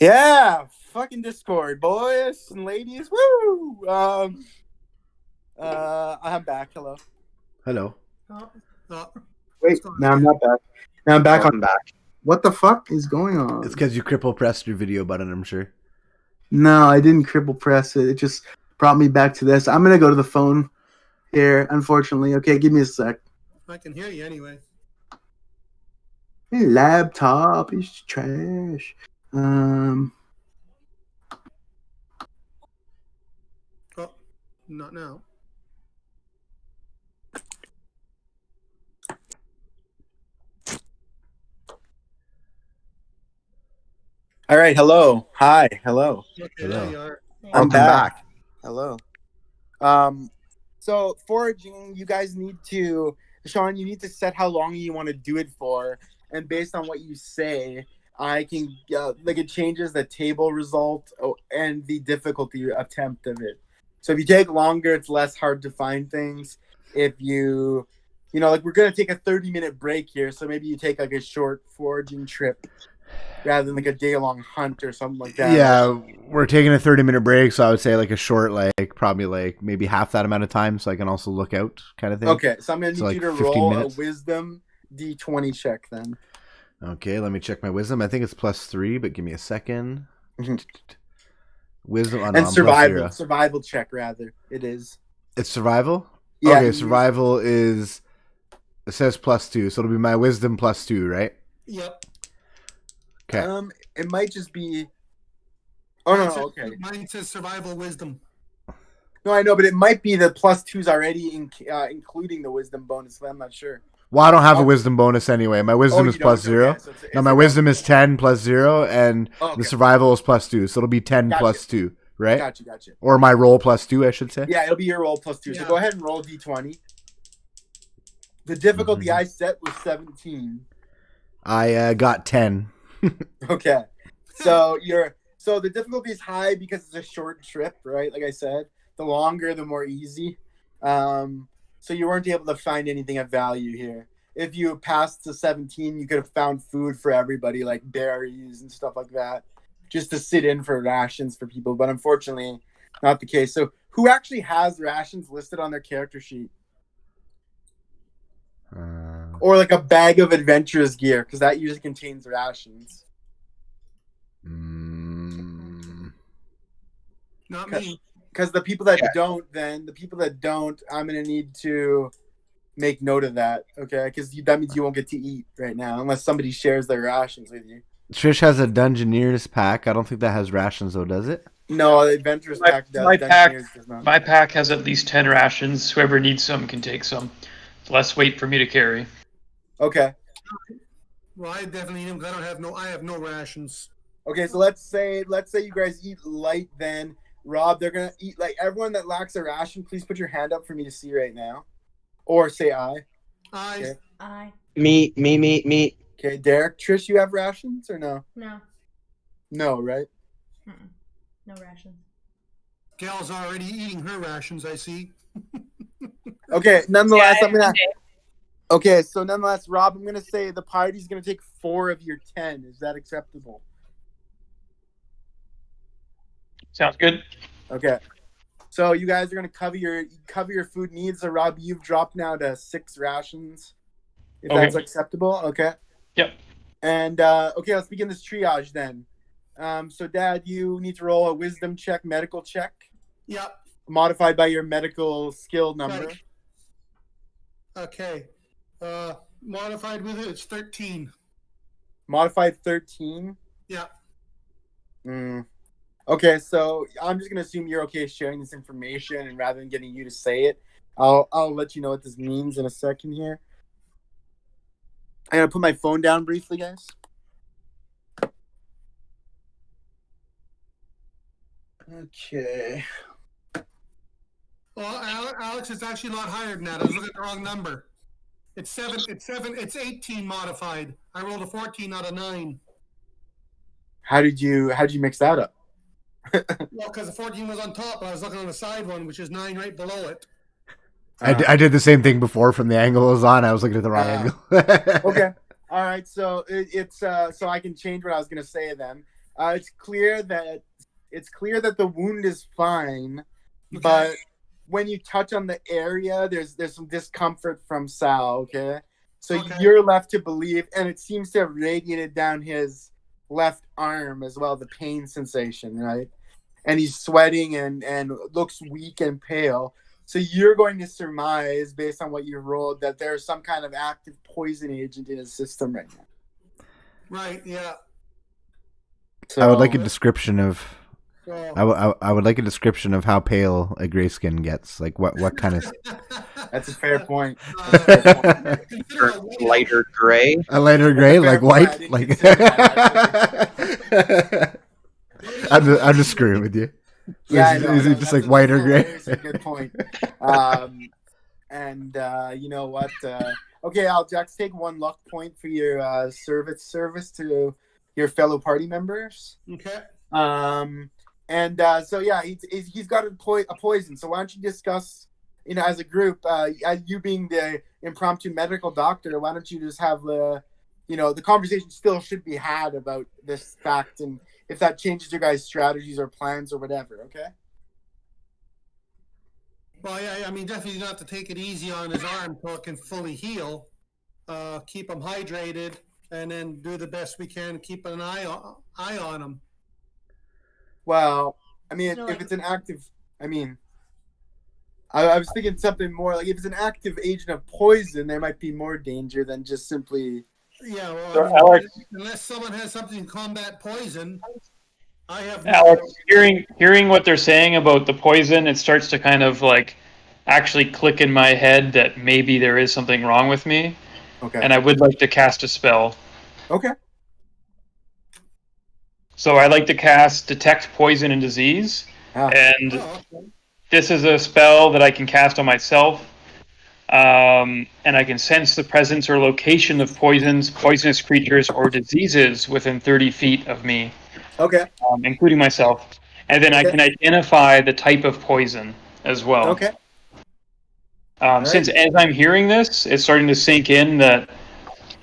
Yeah, fucking Discord, boys and ladies. Woo! I'm back. Hello. Hello. Oh, Wait, now I'm not back. Now I'm back Welcome on. back. What the fuck is going on? It's because you cripple pressed your video button, I'm sure. No, I didn't cripple press it. It just brought me back to this. I'm gonna go to the phone here, unfortunately. Okay, give me a sec. I can hear you anyway. My laptop is trash. Oh, not now. All right. Hello. Hi. Hello. Okay, Hello. there you are. I'm Welcome back. back. Hello. So foraging, you guys need to, Sean, you need to set how long you want to do it for, and based on what you say, I can it changes the table result and the difficulty attempt of it. So if you take longer, it's less hard to find things. If we're gonna take a 30-minute break here, so maybe you take like a short foraging trip rather than like a day-long hunt or something like that. Yeah, we're taking a 30-minute break, so I would say like a short, probably maybe half that amount of time, so I can also look out kind of thing. Okay, so I'm gonna need So, you to 15 roll minutes? a wisdom D20 check then. Okay, let me check my wisdom. I think it's +3, but give me a second. Mhm. Wisdom on And survival check rather. It is. It's survival. Yeah. Okay, survival is. It says +2, so it'll be my wisdom +2, right? Yep. Okay. It might just be. Oh no, okay. Mine says survival wisdom. No, I know, but it might be the +2s already, including the wisdom bonus. But I'm not sure. Well, I don't have a wisdom bonus anyway. My wisdom is you don't? +0. Okay, so it's No, my wisdom is 10 +0, and Oh, okay. the survival is +2, so it'll be 10 Gotcha. +2, right? Gotcha. Or my roll +2, I should say. Yeah, it'll be your roll +2. So Yeah. go ahead and roll D20. The difficulty I set was 17. I got 10. Okay. So the difficulty is high because it's a short trip, right? Like I said, the longer, the more easy. So you weren't able to find anything of value here. If you passed to 17, you could have found food for everybody, like berries and stuff like that, just to sit in for rations for people. But unfortunately, not the case. So who actually has rations listed on their character sheet? Or like a bag of adventurous gear, because that usually contains rations. Not me. Because the people that don't, I'm going to need to make note of that, okay? Because that means you won't get to eat right now, unless somebody shares their rations with you. Trish has a Dungeoneer's pack. I don't think that has rations, though, does it? No, the Adventurous pack does. Does not. My pack has at least 10 rations. Whoever needs some can take some. It's less weight for me to carry. Okay. Well, I definitely am. I have no rations. Okay, so let's say you guys eat light then. Rob, they're gonna eat like everyone that lacks a ration, please put your hand up for me to see right now. Or say I. I. I. Me. Okay, Derek, Trish, you have rations or no? No. No, right? Mm-mm. No rations. Gal's already eating her rations, I see. Okay, nonetheless, Yeah, Okay, so nonetheless, Rob, I'm gonna say the party's gonna take 4 of your 10. Is that acceptable? Sounds good. Okay. So you guys are gonna cover your food needs. So Rob, you've dropped now to 6 rations. If that's acceptable, okay. Yep. And okay, let's begin this triage then. So Dad, you need to roll a wisdom check, medical check. Yep. Modified by your medical skill number. Right. Okay. Modified with it's 13. Modified 13. Yeah. Okay, so I'm just gonna assume you're okay sharing this information, and rather than getting you to say it, I'll let you know what this means in a second here. I gotta put my phone down briefly, guys. Okay. Well, Alex, it's actually a lot higher than that. I was looking at the wrong number. It's 18 modified. I rolled a 14 out of 9. How did you mix that up? Well, because the 14 was on top, but I was looking on the side one, which is 9 right below it. I did the same thing before from the angle it was on. I was looking at the wrong angle. Okay. All right. So it's so I can change what I was going to say then. It's clear that the wound is fine, Okay. but when you touch on the area, there's some discomfort from Sal. Okay. So Okay. you're left to believe, and it seems to have radiated down his left arm as well, the pain sensation, right? And he's sweating and looks weak and pale. So you're going to surmise, based on what you rolled, that there's some kind of active poison agent in his system right now. Right, yeah. So, I would like a description of. So, I would like a description of how pale a grayskin gets. Like what kind of That's a fair point. consider a white Lighter gray. a lighter gray, Fair like point, I white, didn't like. consider I'm just screwing with you. Yeah, Is it just like white or gray? That's a good point. And you know what? Okay, I'll just take 1 luck point for your service to your fellow party members. Okay. And so yeah, he's got a poison. So why don't you discuss, as a group, you being the impromptu medical doctor, why don't you just have the conversation still should be had about this fact, and if that changes your guys' strategies or plans or whatever, okay? Well, yeah, I mean, definitely not to take it easy on his arm until it can fully heal. Keep him hydrated, and then do the best we can to keep an eye on him. Well, I mean, So, if like- it's an active, I was thinking something more like if it's an active agent of poison, there might be more danger than just simply. Yeah, well, So, I mean, Alex- unless someone has something to combat poison, I have Alex, hearing what they're saying about the poison, it starts to kind of like actually click in my head that maybe there is something wrong with me, Okay. and I would like to cast a spell. Okay. So I like to cast Detect Poison and Disease, Ah. and Oh, okay. this is a spell that I can cast on myself. and I can sense the presence or location of poisons, poisonous creatures, or diseases within 30 feet of me, Okay. including myself. And then I Okay. can identify the type of poison as well. Okay. Since as I'm hearing this, it's starting to sink in that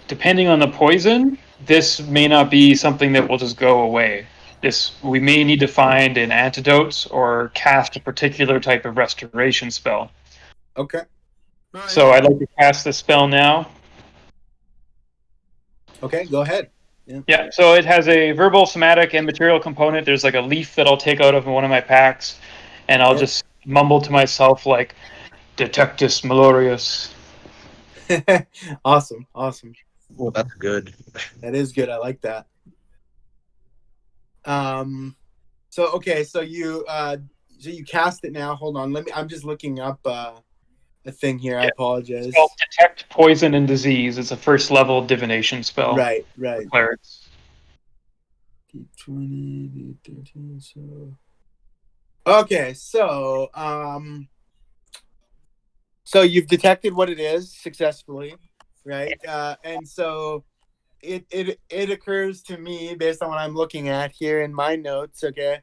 depending on the poison, this may not be something that will just go away. We may need to find an antidote or cast a particular type of restoration spell. Okay. All right. So I'd like to cast the spell now. Okay. Go ahead. Yeah, so it has a verbal, somatic, and material component. There's like a leaf that I'll take out of one of my packs, and I'll just mumble to myself like, Detectus Malorius. Awesome. Awesome. Well, that's good. That is good. I like that. So okay, so you cast it now. Hold on. I'm just looking up a thing here. I apologize. It's called Detect Poison and Disease. It's a first level divination spell. Right. For clerics. D20, D13, so okay, so you've detected what it is successfully, right? And so it occurs to me based on what I'm looking at here in my notes. Okay,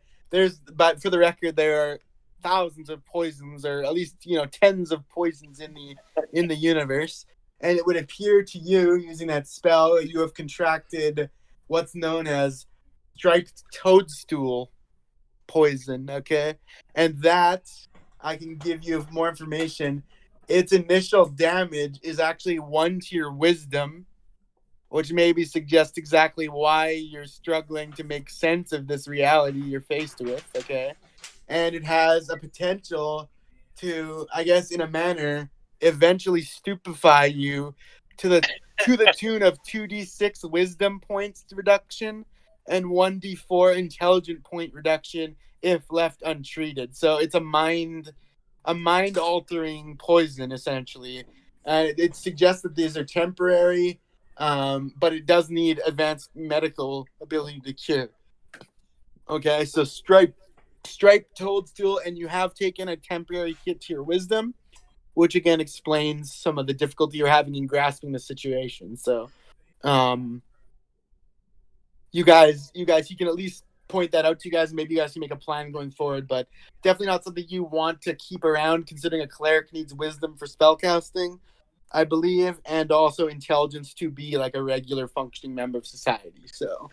but for the record, there are thousands of poisons, or at least tens of poisons in the universe, and it would appear to you, using that spell, you have contracted what's known as striped toadstool poison. Okay, and that I can give you more information. Its initial damage is actually 1 to your wisdom, which maybe suggests exactly why you're struggling to make sense of this reality you're faced with, okay? And it has a potential to, I guess, in a manner, eventually stupefy you to the tune of 2d6 wisdom points reduction and 1d4 intelligent point reduction if left untreated. So it's a mind-altering poison, essentially. It suggests that these are temporary, but it does need advanced medical ability to cure. Okay, so striped toadstool, and you have taken a temporary hit to your wisdom, which again explains some of the difficulty you're having in grasping the situation. So, you guys, he can at least point that out to you guys, and maybe you guys can make a plan going forward, but definitely not something you want to keep around, considering a cleric needs wisdom for spellcasting, I believe, and also intelligence to be like a regular functioning member of society. So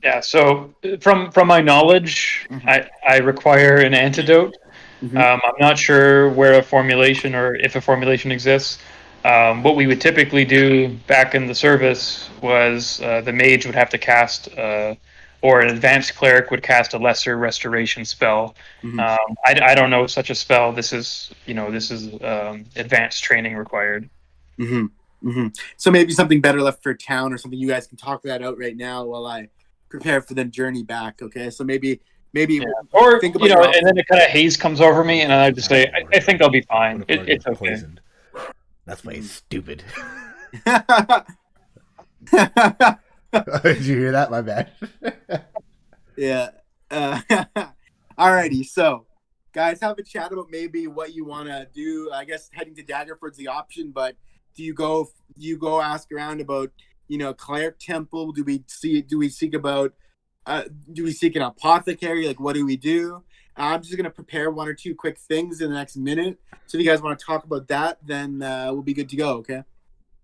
yeah, so from my knowledge, I require an antidote. I'm not sure where a formulation, or if a formulation exists. What we would typically do back in the service was the mage would have to cast, or an advanced cleric would cast a lesser restoration spell. I don't know such a spell. This is advanced training required. So maybe something better left for town, or something. You guys can talk that out right now while I prepare for the journey back. Okay, so maybe or think about and then a kind of haze comes over me, and I just say, I think I'll be fine. It's okay. Poisoned. That's why he's stupid. Did you hear that? My bad. Yeah. Alrighty, so guys, have a chat about maybe what you want to do. I guess heading to Daggerford's the option, but do you go ask around about cleric temple? Do we seek an apothecary? Like, what do we do? I'm just gonna prepare 1 or 2 quick things in the next minute. So if you guys want to talk about that, then we'll be good to go. Okay.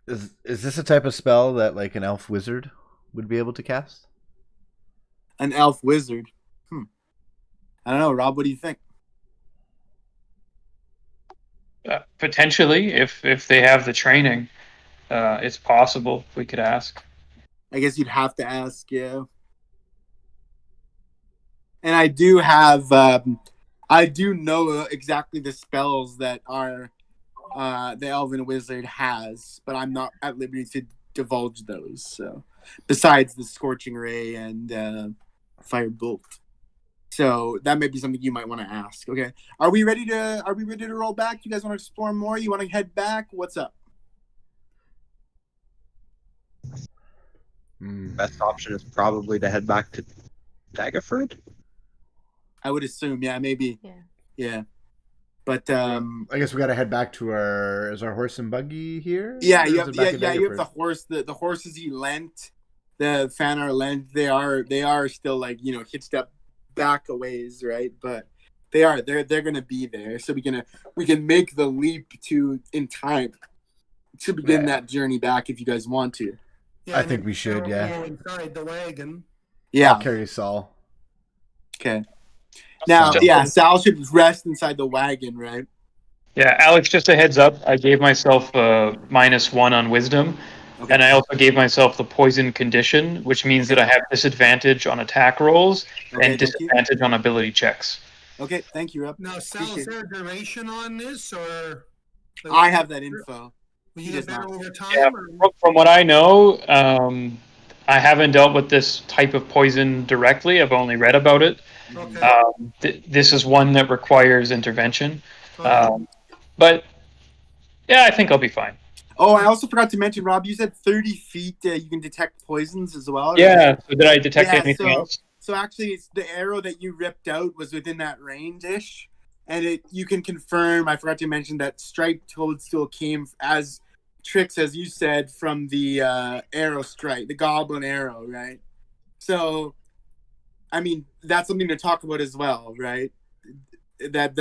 Is this a type of spell that like an elf wizard would be able to cast? An elf wizard. I don't know, Rob. What do you think? Potentially, if they have the training, it's possible. We could ask. I guess you'd have to ask. Yeah. And I do have, I do know exactly the spells that are the Elven Wizard has, but I'm not at liberty to divulge those. So, besides the Scorching Ray and Firebolt, so that may be something you might want to ask. Okay, are we ready to roll back? You guys want to explore more? You want to head back? What's up? Best option is probably to head back to Daggerford. I would assume, yeah, maybe. Yeah. Yeah. But I guess we gotta head back to our. Is our horse and buggy here? yeah, Or you is have it back in you have the Vegaport? horse. The horses he lent, the Fanar lent. They are still like hitched up back a ways, right? But they're gonna be there, so we can make the leap in time to begin that journey back if you guys want to. Yeah, I and think then we should, yeah. go inside the wagon. Yeah. I'll carry Saul. Okay. Now, Sal. yeah, Sal should rest inside the wagon, right? Yeah, Alex, just a heads up. I gave myself a -1 on wisdom, Okay. and I also gave myself the poison condition, which means that I have disadvantage on attack rolls Okay, and thank you. disadvantage on ability checks. Okay, thank you, Rob. Now, Sal, is Appreciate there a duration on this, or I have that info. will he you does get better not. over time? Yeah, Or? from what I know, I haven't dealt with this type of poison directly. I've only read about it. Okay. This is one that requires intervention. Okay. But yeah, I think I'll be fine. Oh, I also forgot to mention, Rob, you said 30 feet you can detect poisons as well. Right? Yeah. So did I detect Yeah, anything else? So actually, it's the arrow that you ripped out was within that range-ish. And you can confirm, I forgot to mention, that striped toadstool came as Trix, as you said, from the arrow strike, the goblin arrow, right? So, I mean, that's something to talk about as well, right? That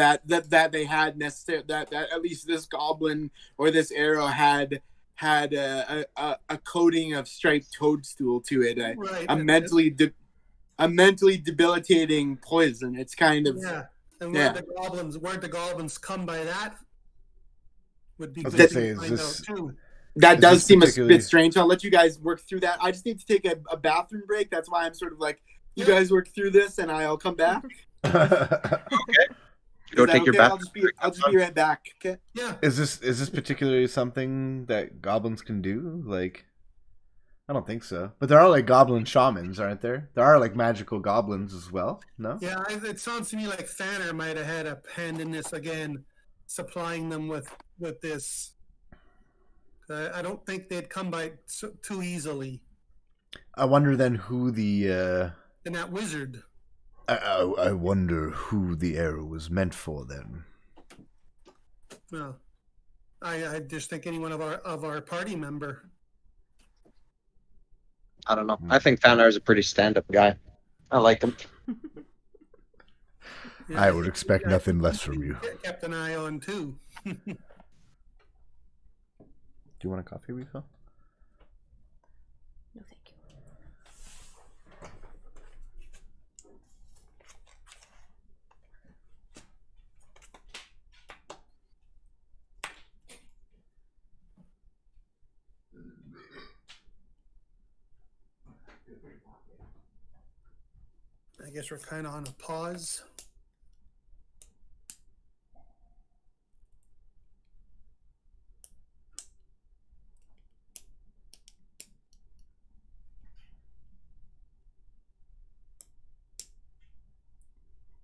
they had that at least this goblin or this arrow had a coating of striped toadstool to it, Right. a mentally debilitating poison. It's kind of Yeah. And Yeah. where'd the goblins come by that? Would be I was good gonna say, to is find this- out too. that Is does this seem particularly- a bit strange. I'll let you guys work through that. I just need to take a bathroom break. That's why I'm sort of like, you Yeah. guys work through this, and I'll come back. Go Is that take your okay? bath. I'll just be right back. Okay. Yeah. Is this particularly something that goblins can do? Like, I don't think so. But there are like goblin shamans, aren't there? There are like magical goblins as well. No. Yeah, it sounds to me like Fanner might have had a hand in this again, supplying them with this. I don't think they'd come by too easily. I wonder then who the. And that wizard. I wonder who the arrow was meant for then. No, I just think any one of our party member. I don't know. I think Fanar is a pretty stand-up guy. I like him. Yeah, I would expect nothing less from you. Kept an eye on too. Do you want a coffee refill? No, thank you. I guess we're kind of on a pause.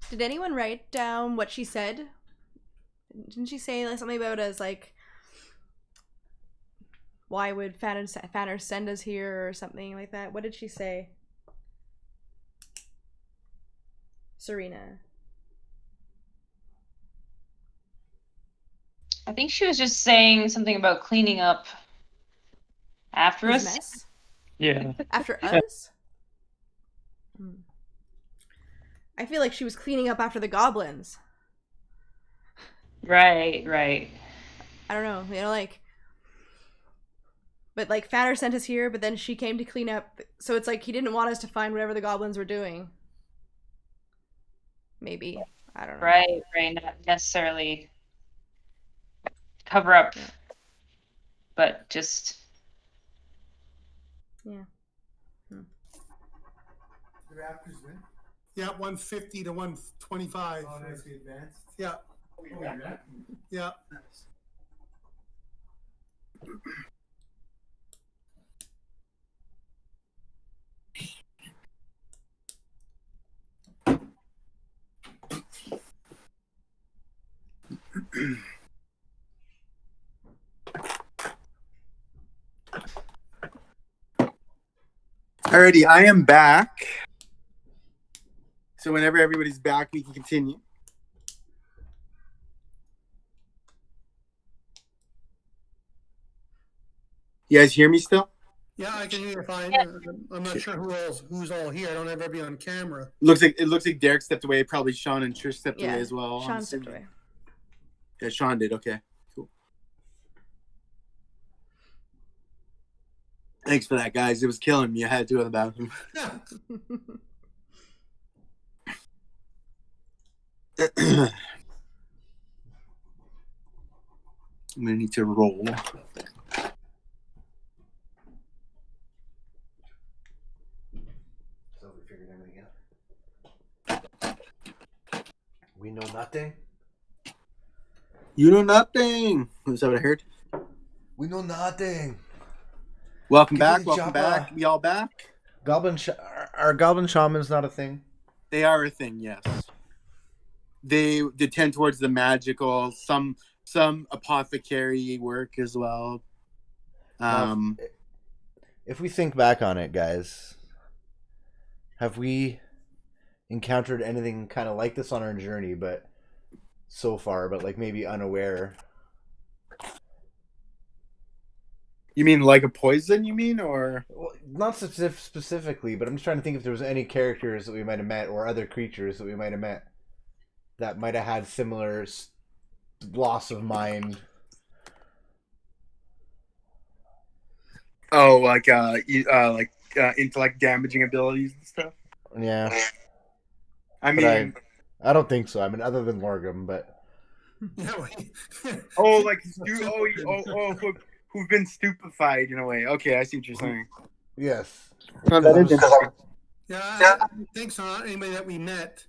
Did anyone write down what she said? Didn't she say like, something about us like, why would Fanner send us here or something like that? What did she say? Serena. I think she was just saying something about cleaning up after His us. mess? Yeah. After us? I feel like she was cleaning up after the goblins. Right, right. I don't know, like... But, like, Fanner sent us here, but then she came to clean up... So it's like he didn't want us to find whatever the goblins were doing. Maybe. I don't know. Right, not necessarily cover up, Yeah. but just Yeah. The Raptors win. Yeah, 150 to 125. Oh, nicely advanced. Yeah, yeah. Alrighty, I am back. So whenever everybody's back, we can continue. You guys hear me still? Yeah, I can hear you fine. I'm not sure who's all here. I don't have everybody on camera. It looks like Derek stepped away. Probably Sean and Trish stepped Yeah, away as well. Sean stepped away. Yeah, Sean did. Okay, cool. Thanks for that, guys. It was killing me. I had to go to the bathroom. I'm gonna need to roll. So we figured everything out. We know nothing. You know nothing. Is that what I heard? We know nothing. Welcome Give back. me the Welcome chopper. back. We all back? Are goblin shamans not a thing? They are a thing, yes. They tend towards the magical, some apothecary work as well. If we think back on it, guys, have we encountered anything kind of like this on our journey, but so far, but like maybe unaware? You mean like a poison, you mean? Or Well, not specifically, but I'm just trying to think if there was any characters that we might have met or other creatures that we might have met that might have had similar loss of mind. oh, like intellect damaging abilities and stuff. Yeah, I but mean, I don't think so. I mean, other than Lorgum, but Yeah, oh, like who've been stupefied in a way. Okay, I see what you're saying. yes. That is interesting. yeah, I don't think so. Not anybody that we met.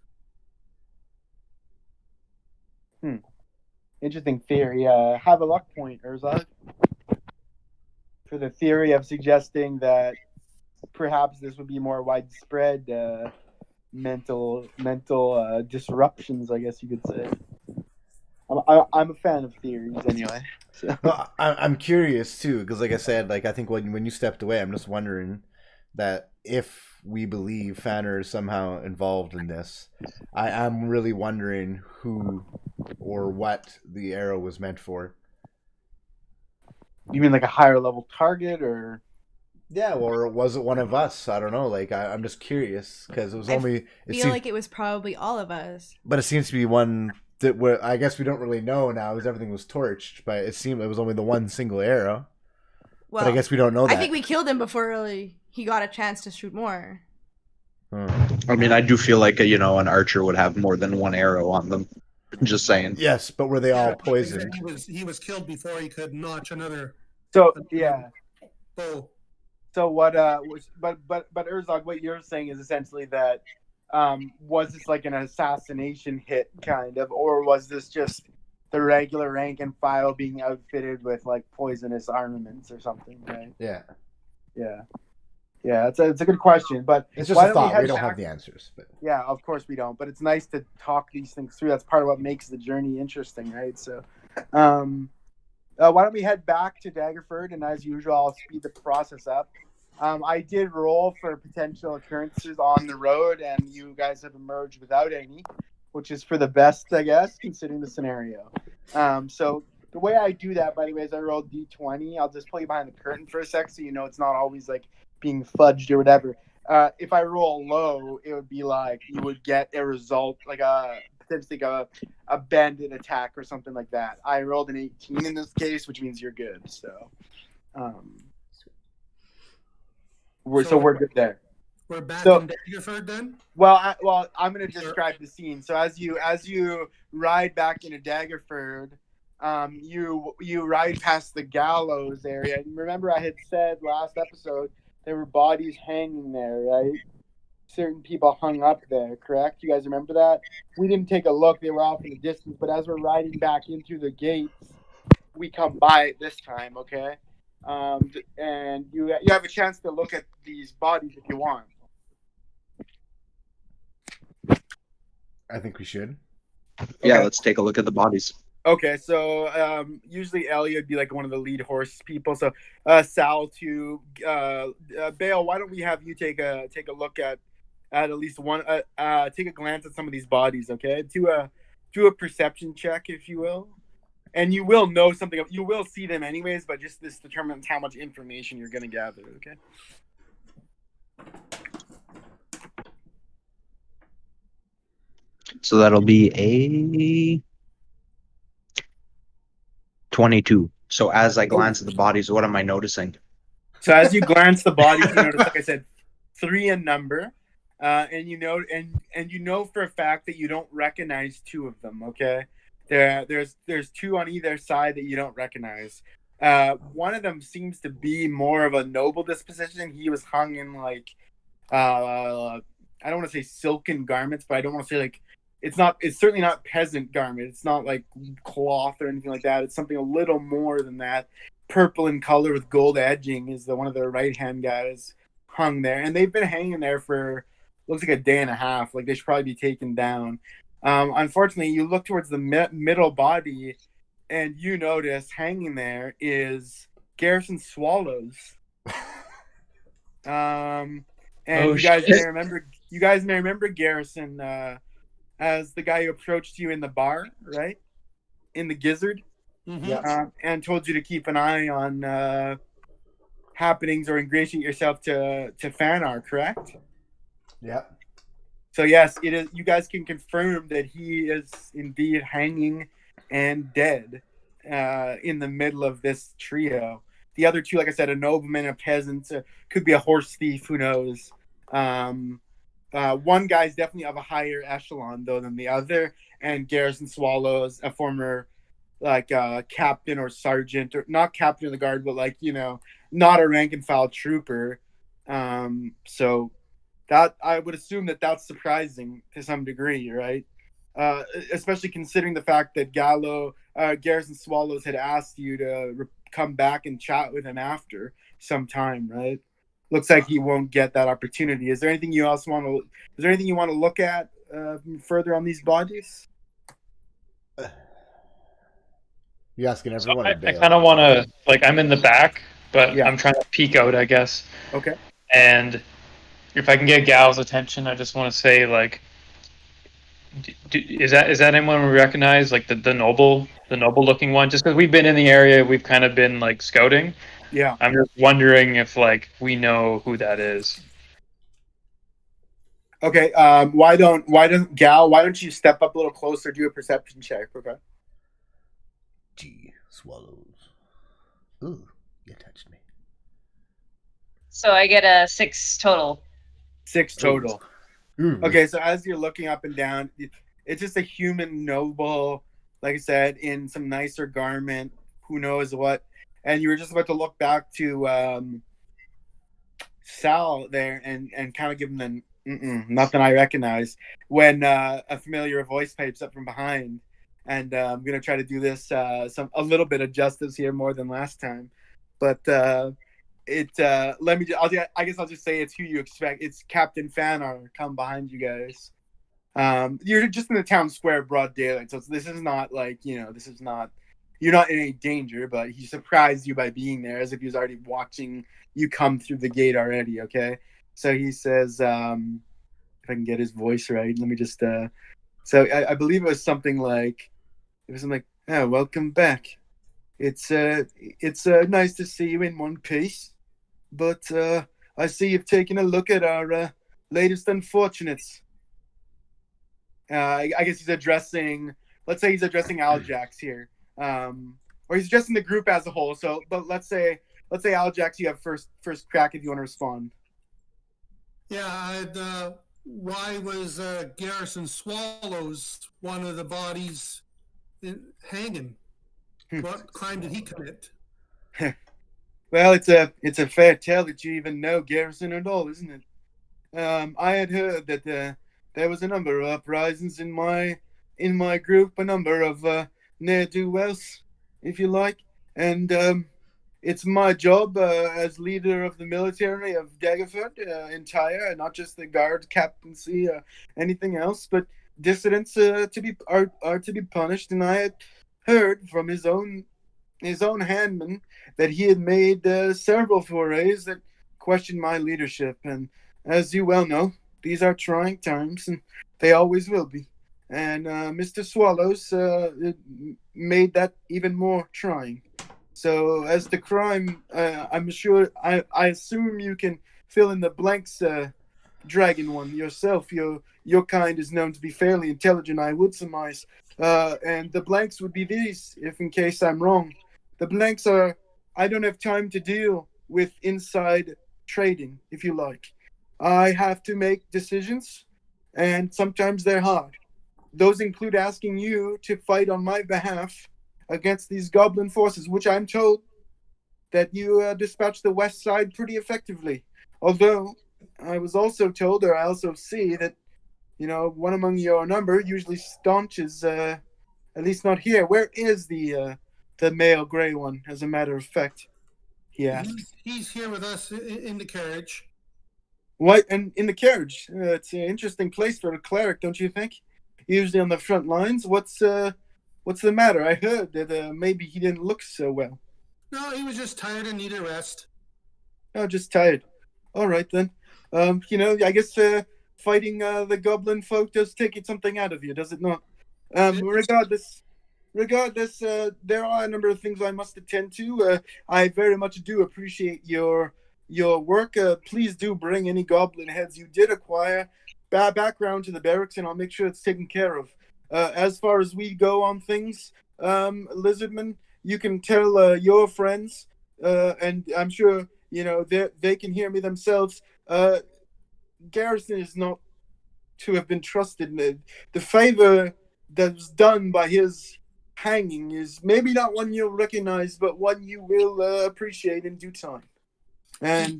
Interesting theory. Have a luck point, Urzog, for the theory of suggesting that perhaps this would be more widespread mental disruptions, I guess you could say. I'm a fan of theories anyway. So. Well, I'm curious too, because like I said, like I think when you stepped away, I'm just wondering that if we believe Fanner is somehow involved in this, I'm really wondering who or what the arrow was meant for. You mean like a higher level target, or Yeah, or was it one of us? I don't know. Like I'm just curious because it was only. Like it was probably all of us. But it seems to be one that I guess we don't really know now, because everything was torched. But it seemed it was only the one single arrow. Well, but I guess we don't know that. I think we killed him before really he got a chance to shoot more. I mean, I do feel like an archer would have more than one arrow on them. Just saying. Yes, but were they all poisoned? He was killed before he could notch another so? Yeah. bow. So what? But Urzog, what you're saying is essentially that was this like an assassination hit, kind of, or was this just the regular rank and file being outfitted with like poisonous armaments or something, right? Yeah. It's a good question, but It's just why a don't thought. head We don't back- have the answers. But Yeah, of course we don't, but it's nice to talk these things through. That's part of what makes the journey interesting, right? So, why don't we head back to Daggerford, and as usual, I'll speed the process up. I did roll for potential occurrences on the road, and you guys have emerged without any, which is for the best, I guess, considering the scenario. So the way I do that, by the way, is I roll D20. I'll just pull you behind the curtain for a sec, so you know it's not always like being fudged or whatever. If I roll low, it would be like you would get a result, like potentially a bandit attack or something like that. I rolled an 18 in this case, which means you're good. So, we're good there. We're back So- in Daggerford then? Well, I'm going to describe the scene. So as you ride back into Daggerford, you ride past the gallows area. And remember, I had said last episode there were bodies hanging there, right? Certain people hung up there, correct? You guys remember that? We didn't take a look; they were off in the distance. But as we're riding back in through the gates, we come by it this time, okay? And you have a chance to look at these bodies if you want. I think we should. Yeah, Okay. let's take a look at the bodies. Okay, so usually Ellie would be like one of the lead horse people. So Sal to Bale, why don't we have you take a look at least one, take a glance at some of these bodies, okay? Do a perception check, if you will. and you will know something. You will see them anyways, but just this determines how much information you're going to gather. Okay. So that'll be a 22. So as I glance at the bodies, what am I noticing? So as you glance the bodies, you notice, like I said, 3 in number, and you know for a fact that you don't recognize 2 of them. Okay, there's 2 on either side that you don't recognize. One of them seems to be more of a noble disposition. He was hung in like, I don't want to say silken garments, but I don't want to say like, it's certainly not peasant garment. It's not like cloth or anything like that. It's something a little more than that. Purple in color with gold edging is one of the right-hand guys hung there. And they've been hanging there for, looks like a day and a half. Like they should probably be taken down. Unfortunately, you look towards the middle body and you notice hanging there is Garrison Swallows. And you guys may remember Garrison as the guy who approached you in the bar, right? In the Gizzard. Mhm. And told you to keep an eye on happenings or ingratiate yourself to Fanar, correct? Yep. So yes, it is. You guys can confirm that he is indeed hanging and dead in the middle of this trio. The other 2, like I said, a nobleman, a peasant, could be a horse thief, who knows? One guy's definitely of a higher echelon though than the other, and Garrison Swallows, a former like captain or sergeant, or not captain of the guard, but like, you know, not a rank and file trooper. So that I would assume that that's surprising to some degree, right? Especially considering the fact that Garrison Swallows had asked you to come back and chat with him after some time, right? Looks like he won't get that opportunity. Is there anything you want to look at further on these bodies? You're asking So everyone. I kind of want to, like, I'm in the back, but Yeah. I'm trying to peek out, I guess. Okay. And if I can get Gal's attention, I just want to say, like, is that anyone we recognize, like the noble looking one? Just because we've been in the area, we've kind of been like scouting. Yeah. I'm just wondering if like we know who that is. Okay. Why don't you step up a little closer, do a perception check, okay? G swallows. Ooh, you touched me. So I get a 6 total. 6 total. Ooh. Okay, so as you're looking up and down, it's just a human noble, like I said, in some nicer garment, who knows what. And you were just about to look back to Sal there and kind of give him the nothing I recognize, when a familiar voice pipes up from behind. And I'm gonna try to do this a little bit of justice here, more than last time, but I guess I'll just say it's who you expect. It's Captain Fanar come behind you guys. You're just in the town square, broad daylight, so this is not like, you know, you're not in any danger, but he surprised you by being there, as if he was already watching you come through the gate already. Okay, so he says, if I can get his voice right, let me just. So I believe it was something like, "Oh, welcome back. It's nice to see you in one piece, but I see you've taken a look at our latest unfortunates." I guess he's addressing. Let's say he's addressing Aljax here, or he's addressing the group as a whole. So, but let's say Aljax, you have first crack if you want to respond. Yeah, why was Garrison Swallows one of the bodies hanging? What crime did he commit? Well, it's a fair tale that you even know Garrison at all, isn't it? I had heard that there was a number of uprisings in my group, a number of ne'er-do-wells, if you like, and it's my job as leader of the military of Daggerford entire, not just the guard captaincy, anything else, but dissidents are to be punished. And I had heard from his own handman that he had made several forays that questioned my leadership. And as you well know, these are trying times, and they always will be. and Mr. Swallows made that even more trying. So, as the crime, I'm sure, I assume you can fill in the blanks, Dragon One, yourself. Your kind is known to be fairly intelligent, I would surmise. And the blanks would be these, if in case I'm wrong. The blanks are, I don't have time to deal with inside trading, if you like. I have to make decisions, and sometimes they're hard. Those include asking you to fight on my behalf against these goblin forces, which I'm told that you dispatched the west side pretty effectively. Although, I was also told, or I also see, that, one among your number usually staunches, at least not here. Where is the male gray one, as a matter of fact? He asked. He's here with us in the carriage. What? And in the carriage? It's an interesting place for a cleric, don't you think? Usually on the front lines. What's the matter? I heard that maybe he didn't look so well. No, he was just tired and needed rest. Oh, just tired. All right, then. I guess fighting the goblin folk does take something out of you, does it not? Regardless, there are a number of things I must attend to. I very much do appreciate your work. Please do bring any goblin heads you did acquire background to the barracks, and I'll make sure it's taken care of. As far as we go on things, Lizardman, you can tell your friends, and I'm sure they can hear me themselves. Garrison is not to have been trusted. The favor that was done by his hanging is maybe not one you'll recognize, but one you will appreciate in due time. And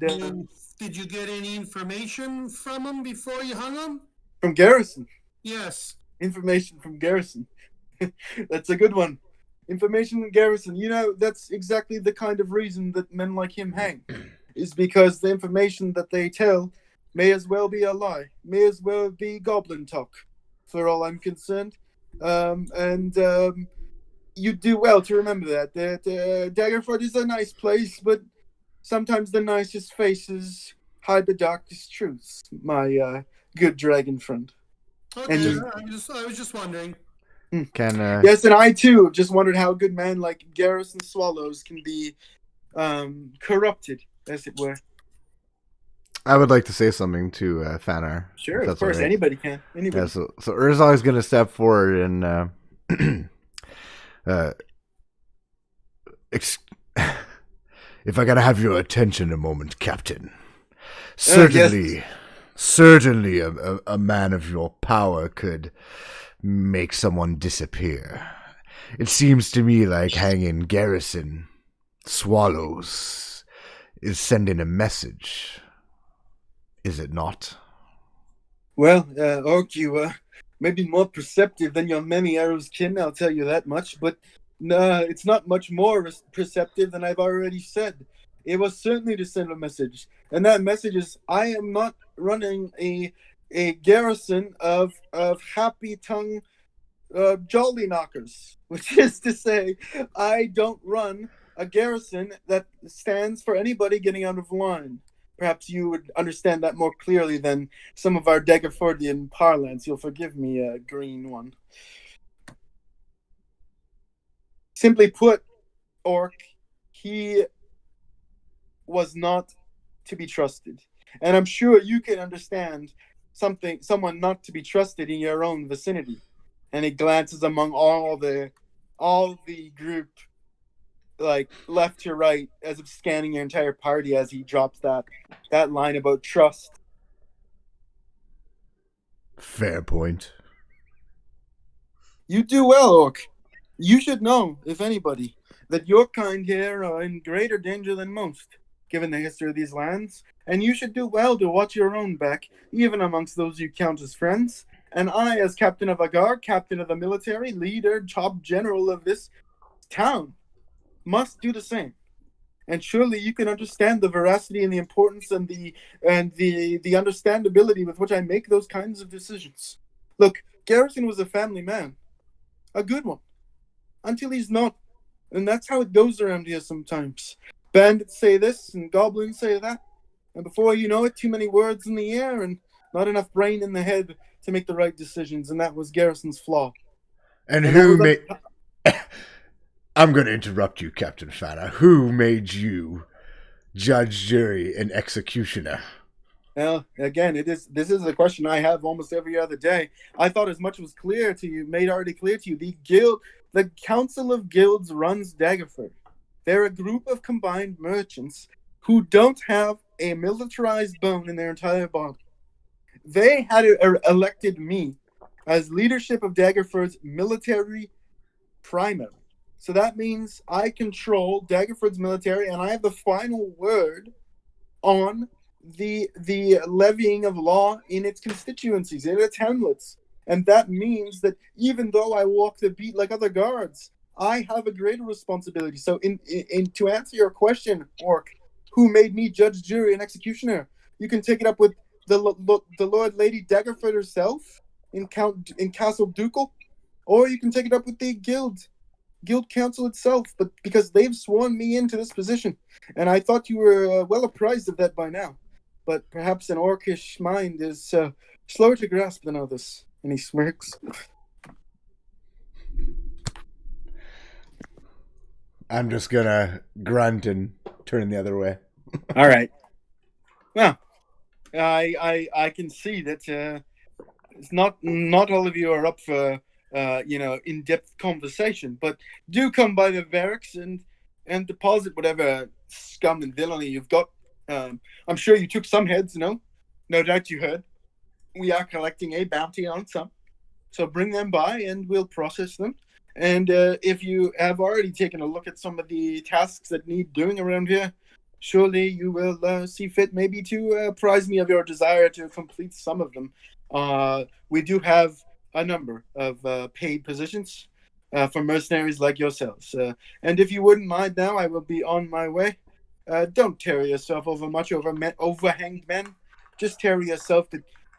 did you get any information from him before you hung him? From Garrison? Yes. Information from Garrison. That's a good one. Information from Garrison. That's exactly the kind of reason that men like him hang, is because the information that they tell may as well be a lie, may as well be goblin talk, for all I'm concerned. You do well to remember that Daggerford is a nice place, but sometimes the nicest faces hide the darkest truths, my good dragon friend. Okay, I was just wondering. Yes, and I too have just wondered how a good man like Garrison Swallows can be corrupted, as it were. I would like to say something to Fanar. Sure, of course, right. Anybody can. Anybody. Yeah, so Urzal is going to step forward and if I gotta have your attention a moment, Captain. Certainly a man of your power could make someone disappear. It seems to me like hanging Garrison Swallows is sending a message. Is it not? Well, Orc, you may be more perceptive than your many arrows kin, I'll tell you that much, but no, it's not much more perceptive than I've already said. It was certainly to send a message, and that message is: I am not running a garrison of happy tongue jolly knockers, which is to say, I don't run a garrison that stands for anybody getting out of line. Perhaps you would understand that more clearly than some of our Daggerfordian parlance. You'll forgive me, green one. Simply put, Orc, he was not to be trusted. And I'm sure you can understand someone not to be trusted in your own vicinity. And he glances among all the group, like left to right, as if scanning your entire party as he drops that line about trust. Fair point. You do well, Orc. You should know, if anybody, that your kind here are in greater danger than most, given the history of these lands, and you should do well to watch your own back, even amongst those you count as friends. And I, as captain of a guard, captain of the military, leader, top general of this town, must do the same. And surely you can understand the veracity and the importance and the understandability with which I make those kinds of decisions. Look, Garrison was a family man, a good one. Until he's not. And that's how it goes around here sometimes. Bandits say this and goblins say that. And before you know it, too many words in the air and not enough brain in the head to make the right decisions, and that was Garrison's flaw. And And who that was made... I'm going to interrupt you, Captain Fana. Who made you judge, jury, and executioner? Well, again, this is a question I have almost every other day. I thought as much was clear to you, made already clear to you. The Council of Guilds runs Daggerford. They're a group of combined merchants who don't have a militarized bone in their entire body. They had elected me as leadership of Daggerford's military primary. So that means I control Daggerford's military, and I have the final word on the levying of law in its constituencies, in its hamlets. And that means that even though I walk the beat like other guards, I have a greater responsibility. So in to answer your question, Orc, who made me judge, jury, and executioner, you can take it up with the Lord Lady Daggerford herself in Castle Ducal, or you can take it up with the Guild Council itself, but because they've sworn me into this position, and I thought you were well apprised of that by now. But perhaps an orcish mind is slower to grasp than others. And he smirks. I'm just gonna grunt and turn the other way. All right. Well, I can see that it's not all of you are up for in-depth conversation, but do come by the barracks and deposit whatever scum and villainy you've got. I'm sure you took some heads, no? No doubt you heard. We are collecting a bounty on some. So bring them by and we'll process them. And if you have already taken a look at some of the tasks that need doing around here, surely you will see fit maybe to apprise me of your desire to complete some of them. We do have a number of paid positions for mercenaries like yourselves. And if you wouldn't mind now, I will be on my way. Don't tarry yourself over overhanged men. Just tarry yourself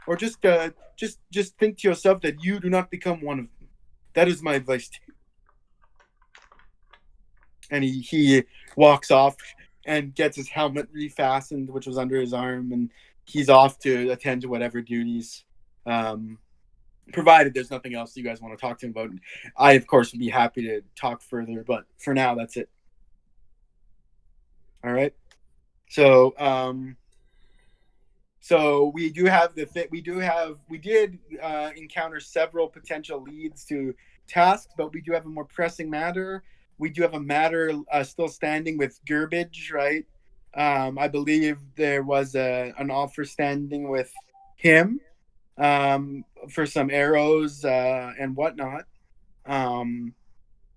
or just think to yourself that you do not become one of them. That is my advice to you. And he walks off and gets his helmet refastened, which was under his arm, and he's off to attend to whatever duties. Provided there's nothing else you guys want to talk to him about. I, of course, would be happy to talk further, but for now, that's it. All right. So we did encounter several potential leads to tasks, but we do have a more pressing matter. We do have a matter still standing with Gerbage, right? I believe there was an offer standing with him for some arrows and whatnot.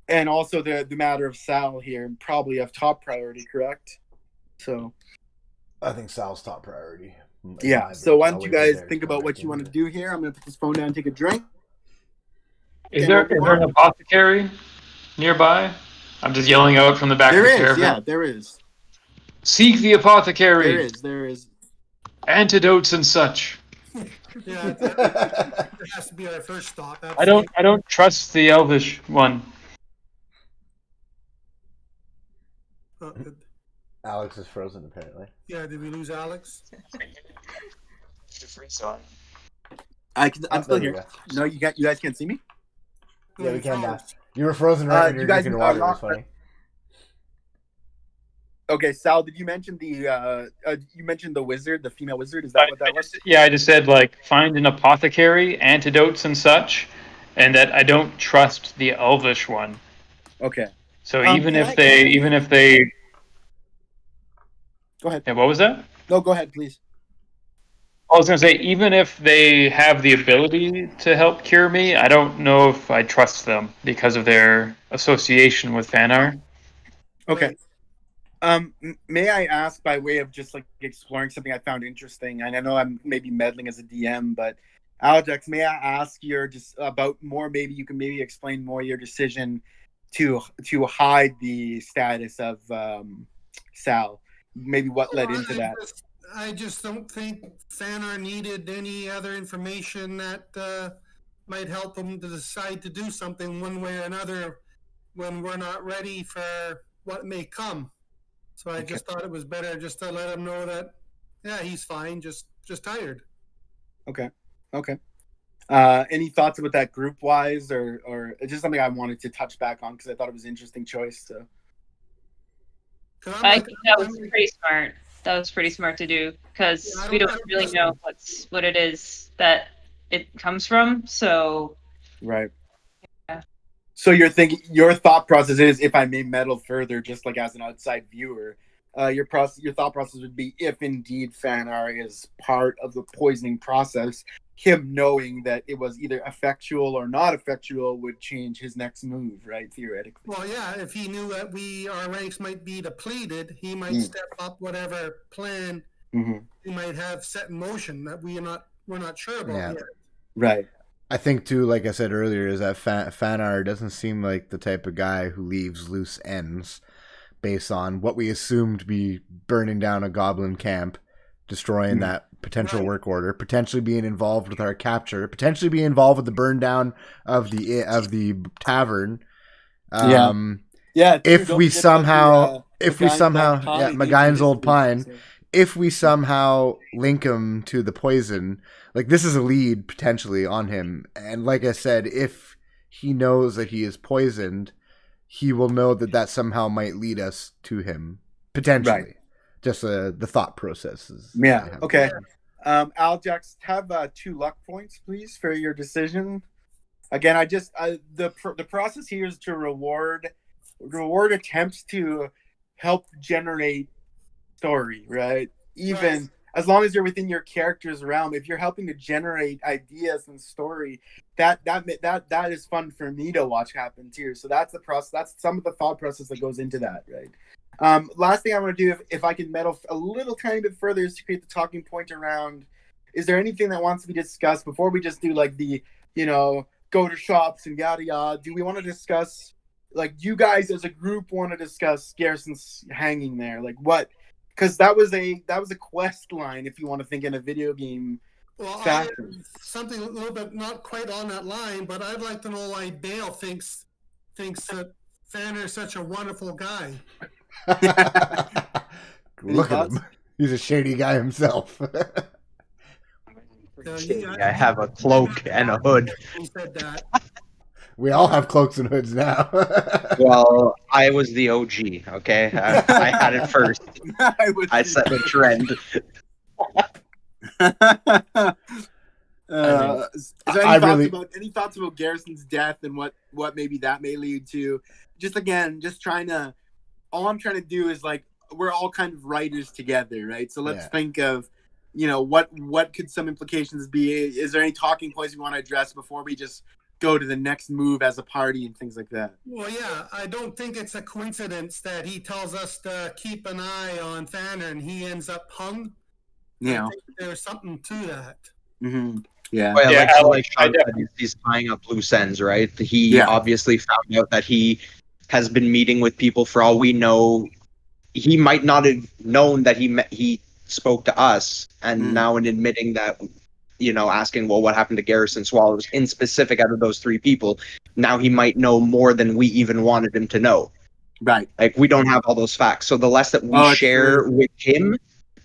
And also the matter of Sal here, probably of top priority, correct? So I think Sal's top priority. Yeah, so why don't you guys think about what you want to do here? I'm going to put this phone down and take a drink. Is there an apothecary nearby? I'm just yelling out from the back of the caravan. Yeah, there is. Seek the apothecary. There is. Antidotes and such. Yeah, that has to be our first stop. I don't trust the Elvish one. Alex is frozen, apparently. Yeah, did we lose Alex? I'm still here. No, you guys can't see me? Yeah, we can now. You were frozen right when you were drinking water. It was funny. Okay, Sal, did you mention the wizard, the female wizard? Is that what that was? I just said find an apothecary, antidotes and such, and that I don't trust the Elvish one. Okay. So even if they Go ahead. Yeah, what was that? No, go ahead, please. I was going to say, even if they have the ability to help cure me, I don't know if I trust them because of their association with Fanar. Okay. May I ask, by way of just exploring something I found interesting, and I know I'm maybe meddling as a DM, but Aldex, may I ask about more? Maybe you can explain more your decision to hide the status of Sal. Maybe what led into that. I just don't think Fanar needed any other information that might help him to decide to do something one way or another when we're not ready for what may come. So I just thought it was better just to let him know that, yeah, he's fine, just tired. Okay. Any thoughts about that group wise, or it's just something I wanted to touch back on because I thought it was an interesting choice. So. 'Cause I think that was pretty smart. That was pretty smart to do because Yeah, I we don't- don't I don't really trust know them. what it is that it comes from. So Right. Yeah. So you're thinking your thought process is, if I may meddle further, just like as an outside viewer, your thought process would be, if indeed Fanar is part of the poisoning process, him knowing that it was either effectual or not effectual would change his next move, right? Theoretically. Well, yeah, if he knew that our ranks might be depleted, he might step up whatever plan Mm-hmm. he might have set in motion that we're not sure about Yeah. yet. Right. I think too, like I said earlier, is that Fanar doesn't seem like the type of guy who leaves loose ends based on what we assumed to be burning down a goblin camp, destroying that potential Right. work order, potentially being involved with our capture, potentially being involved with the burn down of the tavern. Yeah. Yeah. If don't we forget somehow, about Magain's Old Pine, So- if we somehow link him to the poison, like this is a lead potentially on him. And like I said, if he knows that he is poisoned, he will know that somehow might lead us to him potentially. Right. Just the thought processes. Yeah. Okay. Aljax, have 2 luck points, please, for your decision. Again, the process here is to reward attempts to help generate story, right? Even Right. as long as you're within your character's realm, if you're helping to generate ideas and story, that is fun for me to watch happen too. So that's the process. That's some of the thought process that goes into that, right? Last thing I want to do, if I can meddle a little tiny bit further, is to create the talking point around. Is there anything that wants to be discussed before we just do like the, go to shops and yada yada? Do we want to discuss, like, you guys as a group want to discuss Garrison's hanging there? Like what? Because that was a quest line, if you want to think in a video game. Well, Fashion. something a little bit not quite on that line, but I'd like to know why Dale thinks that Fanner is such a wonderful guy. Look at him. He's a shady guy himself. I have a cloak and a hood. He said that. We all have cloaks and hoods now. Well, I was the OG, okay? I had it first. I set the trend. Is there any thoughts about Garrison's death and what maybe that may lead to? Just again, all I'm trying to do is, like, we're all kind of writers together, right? So let's think of, what could some implications be? Is there any talking points we want to address before we just go to the next move as a party and things like that? Well, yeah, I don't think it's a coincidence that he tells us to keep an eye on Fanner and he ends up hung. Yeah. I think there's something to that. Mm-hmm. Yeah. Well, Yeah, like I Sean said, he's tying up loose ends, right? He obviously found out that he has been meeting with people. For all we know, he might not have known that he spoke to us, and now in admitting that, asking, well, what happened to Garrison Swallows in specific out of those 3 people, now he might know more than we even wanted him to know. Right. Like, we don't have all those facts. So the less that we share with him,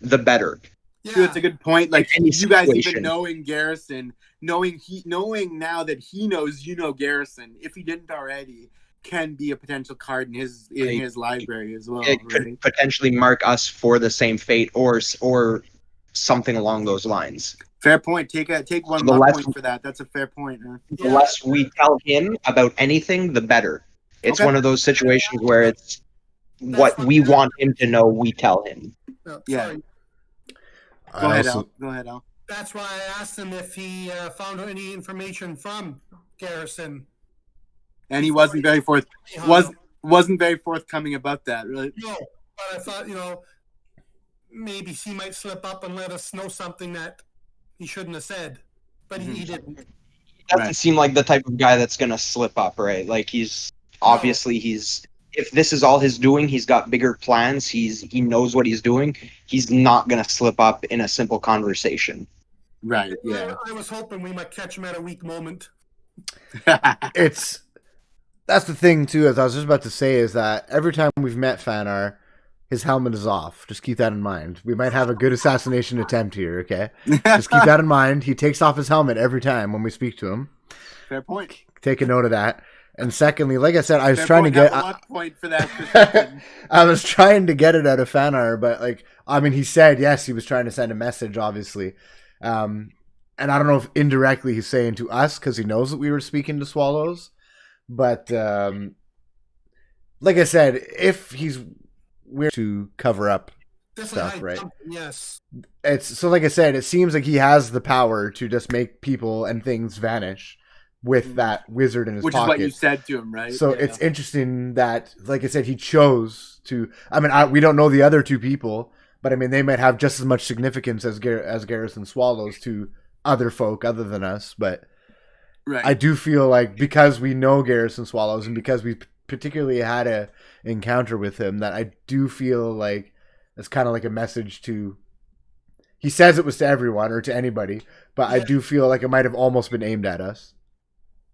the better. Yeah. Dude, it's a good point. Like, Any you guys even situation. knowing Garrison, knowing now that he knows Garrison, if he didn't already, can be a potential card in his library as well. It could potentially mark us for the same fate or something along those lines. Fair point. Take one The luck less- point for that. That's a fair point. Huh? The less we tell him about anything, the better. It's one of those situations where it's what we want him to know, we tell him. No, Yeah. sorry. Go ahead, Al. That's why I asked him if he found any information from Garrison. And he wasn't very wasn't very forthcoming about that, right? No, but I thought, maybe he might slip up and let us know something that he shouldn't have said, but he didn't. He doesn't seem like the type of guy that's going to slip up, right? Like, he's obviously if this is all his doing, he's got bigger plans. He knows what he's doing. He's not going to slip up in a simple conversation. Right. Yeah. I was hoping we might catch him at a weak moment. That's the thing too, as I was just about to say, is that every time we've met Fanar, his helmet is off. Just keep that in mind. We might have a good assassination attempt here, okay? Just keep that in mind. He takes off his helmet every time when we speak to him. Fair point. Take a note of that. And secondly, like I said, I was Fair trying to get... point for that. I was trying to get it out of Fanar, but like, I mean, he said, yes, he was trying to send a message, obviously. And I don't know if indirectly he's saying to us because he knows that we were speaking to Swallows. But like I said, if he's weird to cover up stuff, right? Yes. It's so like I said, it seems like he has the power to just make people and things vanish with that wizard in his pocket. Which is what you said to him, right? So it's interesting that, like I said, he chose to. I mean, we don't know the other two people, but I mean, they might have just as much significance as Garrison Swallows to other folk other than us. But right. I do feel like because we know Garrison Swallows and because we particularly had a encounter with him, that I do feel like it's kind of like a message to. He says it was to everyone or to anybody, but I do feel like it might have almost been aimed at us.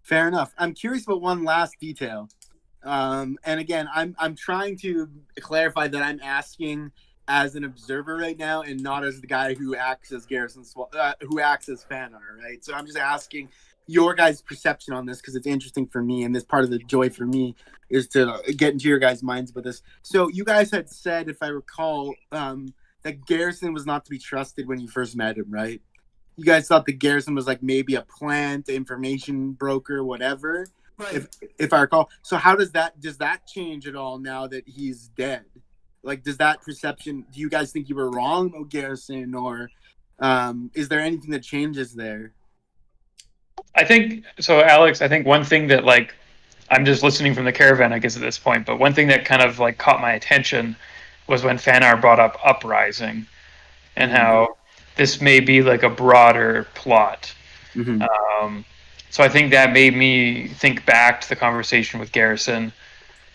Fair enough. I'm curious about one last detail, and again, I'm trying to clarify that I'm asking as an observer right now, and not as the guy who acts as who acts as Fanar, right? So I'm just asking your guys' perception on this because it's interesting for me, and this part of the joy for me is to get into your guys' minds about this. So you guys had said, if I recall, that Garrison was not to be trusted when you first met him, right? You guys thought that Garrison was like maybe a plant, information broker, whatever, Right. if I recall. So how does that change at all now that he's dead? Like, does that perception? Do you guys think you were wrong about Garrison, or is there anything that changes there? I think so, Alex. I think one thing that, like, I'm just listening from the caravan, I guess, at this point. But one thing that kind of like caught my attention was when Fanar brought up Uprising and how this may be like a broader plot. Mm-hmm. So I think that made me think back to the conversation with Garrison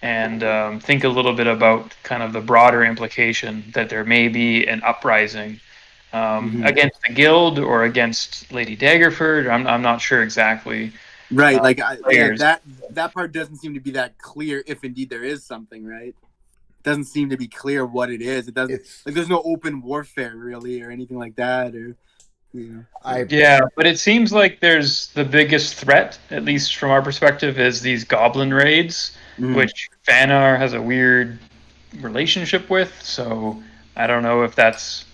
and think a little bit about kind of the broader implication that there may be an uprising against the guild or against Lady Daggerford. I'm not sure exactly. Right, that part doesn't seem to be that clear. If indeed there is something, right? It doesn't seem to be clear what it is. It doesn't like there's no open warfare really or anything like that, or you know. Yeah, but it seems like there's the biggest threat, at least from our perspective, is these goblin raids, which Fanar has a weird relationship with. So I don't know if that's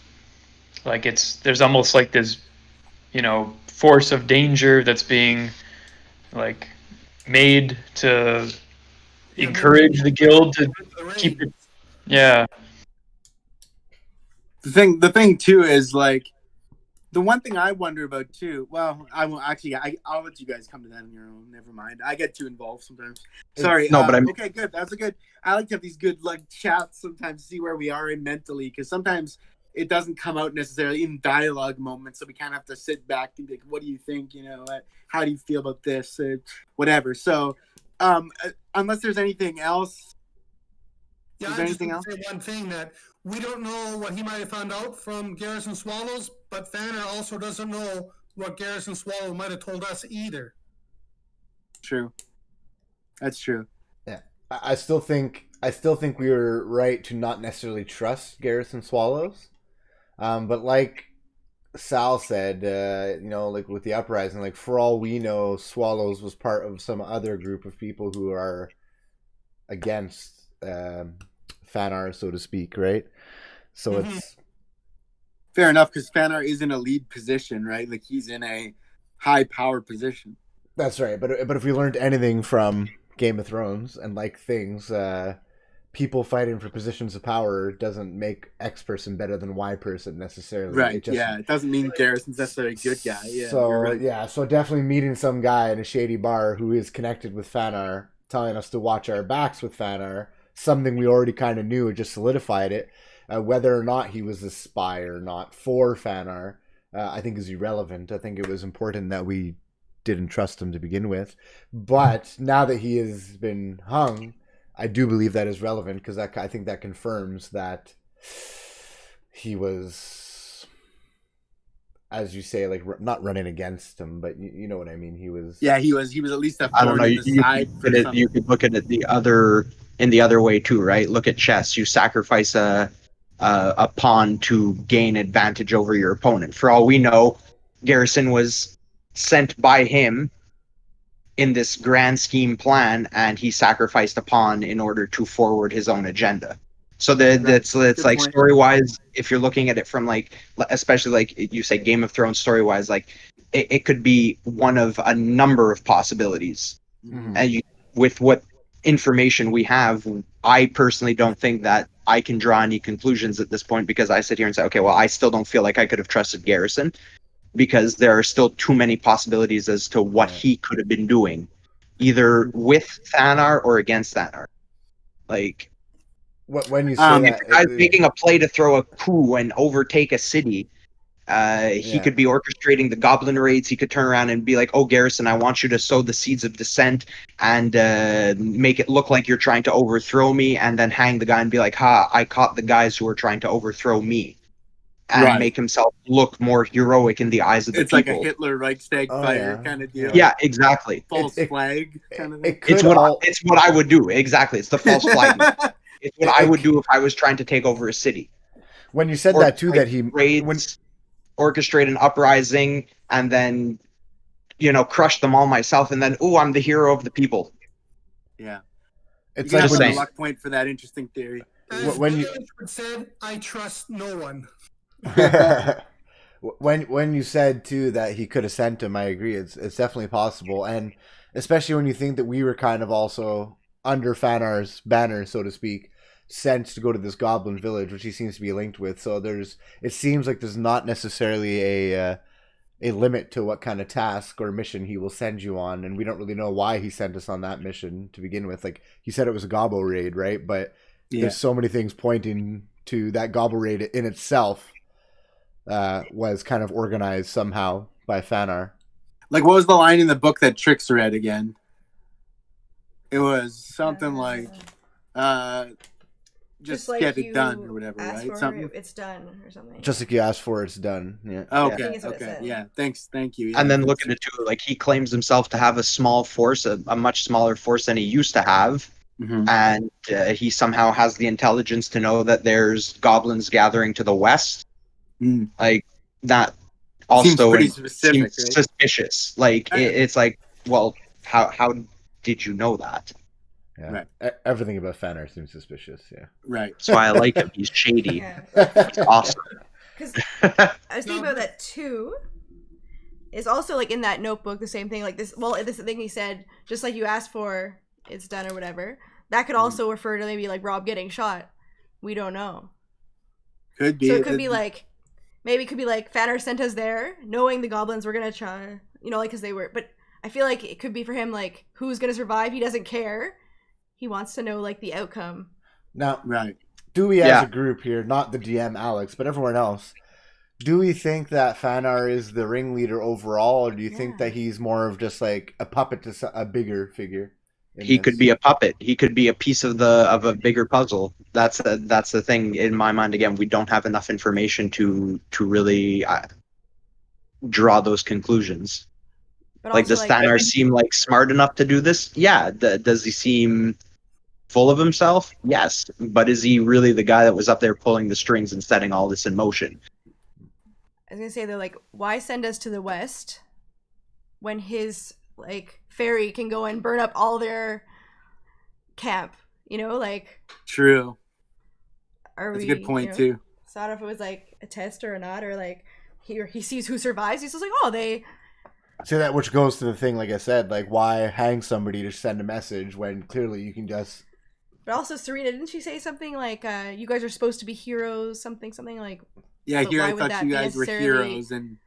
like there's almost like this, force of danger that's being like made to encourage the guild to keep it. Yeah. The thing too is like the one thing I wonder about too. Well, I won't actually. I'll let you guys come to that on your own. Never mind. I get too involved sometimes. Sorry. No, but I'm okay. Good. That's a good. I like to have these good like chats sometimes to see where we are in mentally, because sometimes it doesn't come out necessarily in dialogue moments, so we kind of have to sit back and be like, what do you think? How do you feel about this? Whatever. So, unless there's anything else. Yeah, is there anything else? Say one thing that we don't know what he might have found out from Garrison Swallows, but Fanar also doesn't know what Garrison Swallow might have told us either. True. That's true. Yeah, I still think we were right to not necessarily trust Garrison Swallows, but like Sal said, like with the uprising, like for all we know, Swallows was part of some other group of people who are against Fanar, so to speak, right? So it's fair enough because Fanar is in a lead position, right? Like he's in a high power position. That's right. But if we learned anything from Game of Thrones and like things, people fighting for positions of power doesn't make X person better than Y person necessarily. Right. It doesn't mean Garrison's necessarily a good guy. Yeah. So right. So definitely meeting some guy in a shady bar who is connected with Fanar, telling us to watch our backs with Fanar, something we already kind of knew, it just solidified it. Whether or not he was a spy or not for Fanar, I think is irrelevant. I think it was important that we didn't trust him to begin with. But now that he has been hung, I do believe that is relevant because I think that confirms that he was as you say, like not running against him, but you know what I mean. He was. Yeah, he was at least a I don't thorn know. in the side. You could look at it the other way too, right? Look at chess. You sacrifice a pawn to gain advantage over your opponent. For all we know, Garrison was sent by him in this grand scheme plan, and he sacrificed a pawn in order to forward his own agenda. So it's like story wise, if you're looking at it from like, especially like you say Game of Thrones story wise, like it could be one of a number of possibilities. Mm-hmm. And with what information we have, I personally don't think that I can draw any conclusions at this point, because I sit here and say, okay, well, I still don't feel like I could have trusted Garrison, because there are still too many possibilities as to what he could have been doing, either with Thanar or against Thanar. Like, when you say if the guy's making a play to throw a coup and overtake a city, he could be orchestrating the goblin raids. He could turn around and be like, oh, Garrison, I want you to sow the seeds of dissent and make it look like you're trying to overthrow me, and then hang the guy and be like, ha, I caught the guys who are trying to overthrow me. And make himself look more heroic in the eyes of the people. It's like a Hitler Reichstag fire kind of deal. Yeah, exactly. False flag kind of thing. It's what I would do. Exactly. It's the false flag. It's what I would do if I was trying to take over a city. When you said that too, that he orchestrate an uprising and then, crush them all myself, and then, I'm the hero of the people. Yeah. It's like a luck point for that interesting theory. When you said, I trust no one. when you said too that he could have sent him, I agree. It's definitely possible, and especially when you think that we were kind of also under Fanar's banner, so to speak, sent to go to this goblin village, which he seems to be linked with. So it seems like there's not necessarily a limit to what kind of task or mission he will send you on, and we don't really know why he sent us on that mission to begin with. Like, he said it was a gobbo raid, right? But there's so many things pointing to that gobbo raid in itself was kind of organized somehow by Fanar. Like, what was the line in the book that Trix read again? It was something like, just like get it done or whatever, right? Something. It's done or something. Just like you asked for, it's done. Yeah. Okay. Yeah. Thank you. Yeah, and then look at it too. Like, he claims himself to have a small force, a much smaller force than he used to have. Mm-hmm. And he somehow has the intelligence to know that there's goblins gathering to the west. Like, that also seems suspicious. Like, it's like, well, how did you know that? Yeah. Right. Everything about Fanar seems suspicious. Yeah. Right. That's why I like him. He's shady. He's awesome. Because I was thinking about that too. Is also like in that notebook the same thing. Like this. Well, this thing he said, just like you asked for, it's done or whatever. That could also refer to maybe like Rob getting shot. We don't know. Could be. So it could be like. Maybe it could be like Fanar sent us there, knowing the goblins were gonna try, like, because they were. But I feel like it could be for him, like, who's gonna survive. He doesn't care. He wants to know, like, the outcome. Now, right? Do we, as a group here, not the DM Alex, but everyone else, do we think that Fanar is the ringleader overall, or do you think that he's more of just like a puppet to a bigger figure? He could be a puppet. He could be a piece of a bigger puzzle. That's the thing in my mind. Again, we don't have enough information to really draw those conclusions. But like, does Thanar seem like smart enough to do this? Yeah. Does he seem full of himself? Yes. But is he really the guy that was up there pulling the strings and setting all this in motion? I was gonna say, they're like, why send us to the west when his ferry can go and burn up all their camp, like. True. That's a good point too. So I don't know if it was like a test or not, or like he sees who survives. He's just like, oh, they. So that, which goes to the thing, like I said, like, why hang somebody to send a message when clearly you can just. But also, Serena, didn't she say something like, "You guys are supposed to be heroes"? Something like. Yeah, here I thought you guys were heroes, and.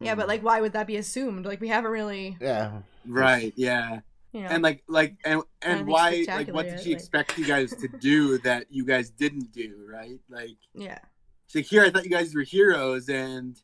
Yeah, but like, why would that be assumed? Like, we haven't really. Yeah. Right. Yeah. And and why? Like, what did she expect you guys to do that you guys didn't do? Right. Like. Yeah. So here, I thought you guys were heroes, and.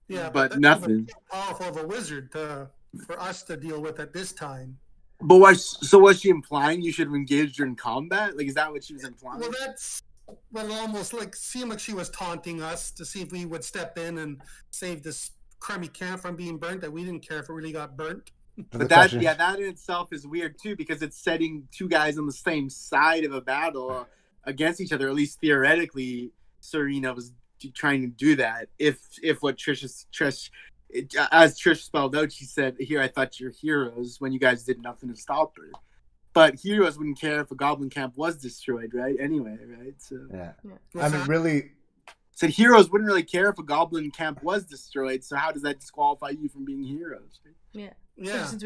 Yeah, but nothing. Powerful of a wizard for us to deal with at this time. But was she implying you should have engaged her in combat? Like, is that what she was implying? Well, that's Well, it almost like seemed like she was taunting us to see if we would step in and save this crummy camp from being burnt. That we didn't care if it really got burnt. But that in itself is weird too, because it's setting two guys on the same side of a battle against each other. At least theoretically, Serena was trying to do that. If what Trish, as Trish spelled out, she said, "Here, I thought you're heroes," when you guys did nothing to stop her. But heroes wouldn't care if a goblin camp was destroyed, right? Anyway, right? So yeah. I mean, really. Said heroes wouldn't really care if a goblin camp was destroyed. So how does that disqualify you from being heroes? Yeah. Yeah. Since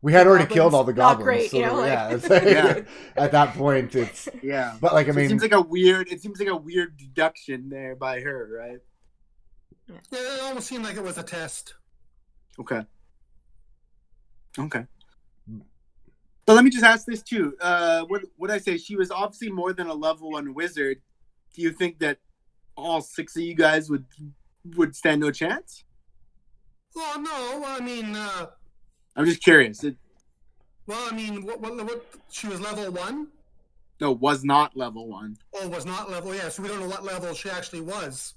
we had already killed all the goblins. Not great, so you know. yeah, it's like, at that point, it's But like, I mean, it seems like a weird deduction there by her, right? Yeah, it almost seemed like it was a test. Okay. But let me just ask this too. What I say? She was obviously more than a level 1 wizard. Do you think that all 6 of you guys would stand no chance? Well, no. I mean, I'm just curious. Well, I mean, what? She was level 1. No, was not level 1. Oh, was not level. Yeah, so we don't know what level she actually was.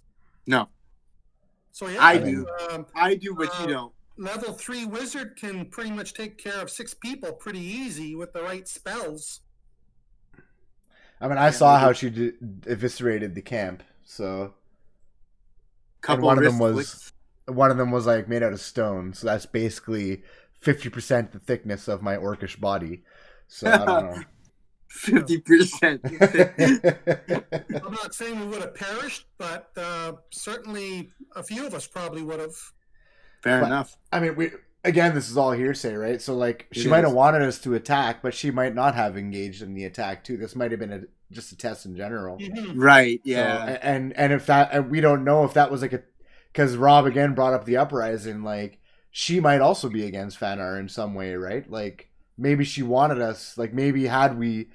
No. So yeah, I do, but you don't. Level 3 wizard can pretty much take care of 6 people pretty easy with the right spells. I mean, I saw how she eviscerated the camp. So, and one of them was like made out of stone. So that's basically 50% the thickness of my orcish body. So I don't know. 50%. I'm not saying we would have perished, but certainly a few of us probably would have. Fair enough. I mean, this is all hearsay, right? So, like, she might have wanted us to attack, but she might not have engaged in the attack too. This might have been just a test in general, right? Yeah. So, and if that, and we don't know if that was like because Rob again brought up the uprising. Like, she might also be against Fanar in some way, right? Like, maybe she wanted us. Like, maybe had we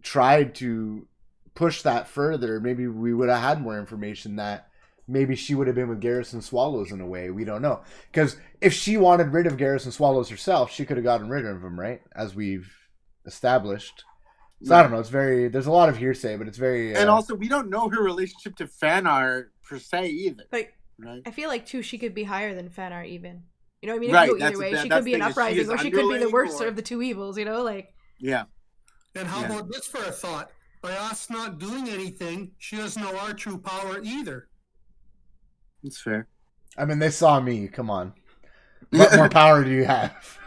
tried to push that further, maybe we would have had more information that. Maybe she would have been with Garrison Swallows in a way. We don't know. Because if she wanted rid of Garrison Swallows herself, she could have gotten rid of him, right? As we've established. So I don't know. It's very... There's a lot of hearsay, but it's very... And also, we don't know her relationship to Fanar per se either. Like, right? I feel like, too, she could be higher than Fanar even. You know what I mean? It right. could go either way. She could be an uprising, or she could be the worst of the 2 evils, you know? Like... Yeah. And how about this for a thought? By us not doing anything, she doesn't know our true power either. That's fair. I mean, they saw me. Come on. What more power do you have?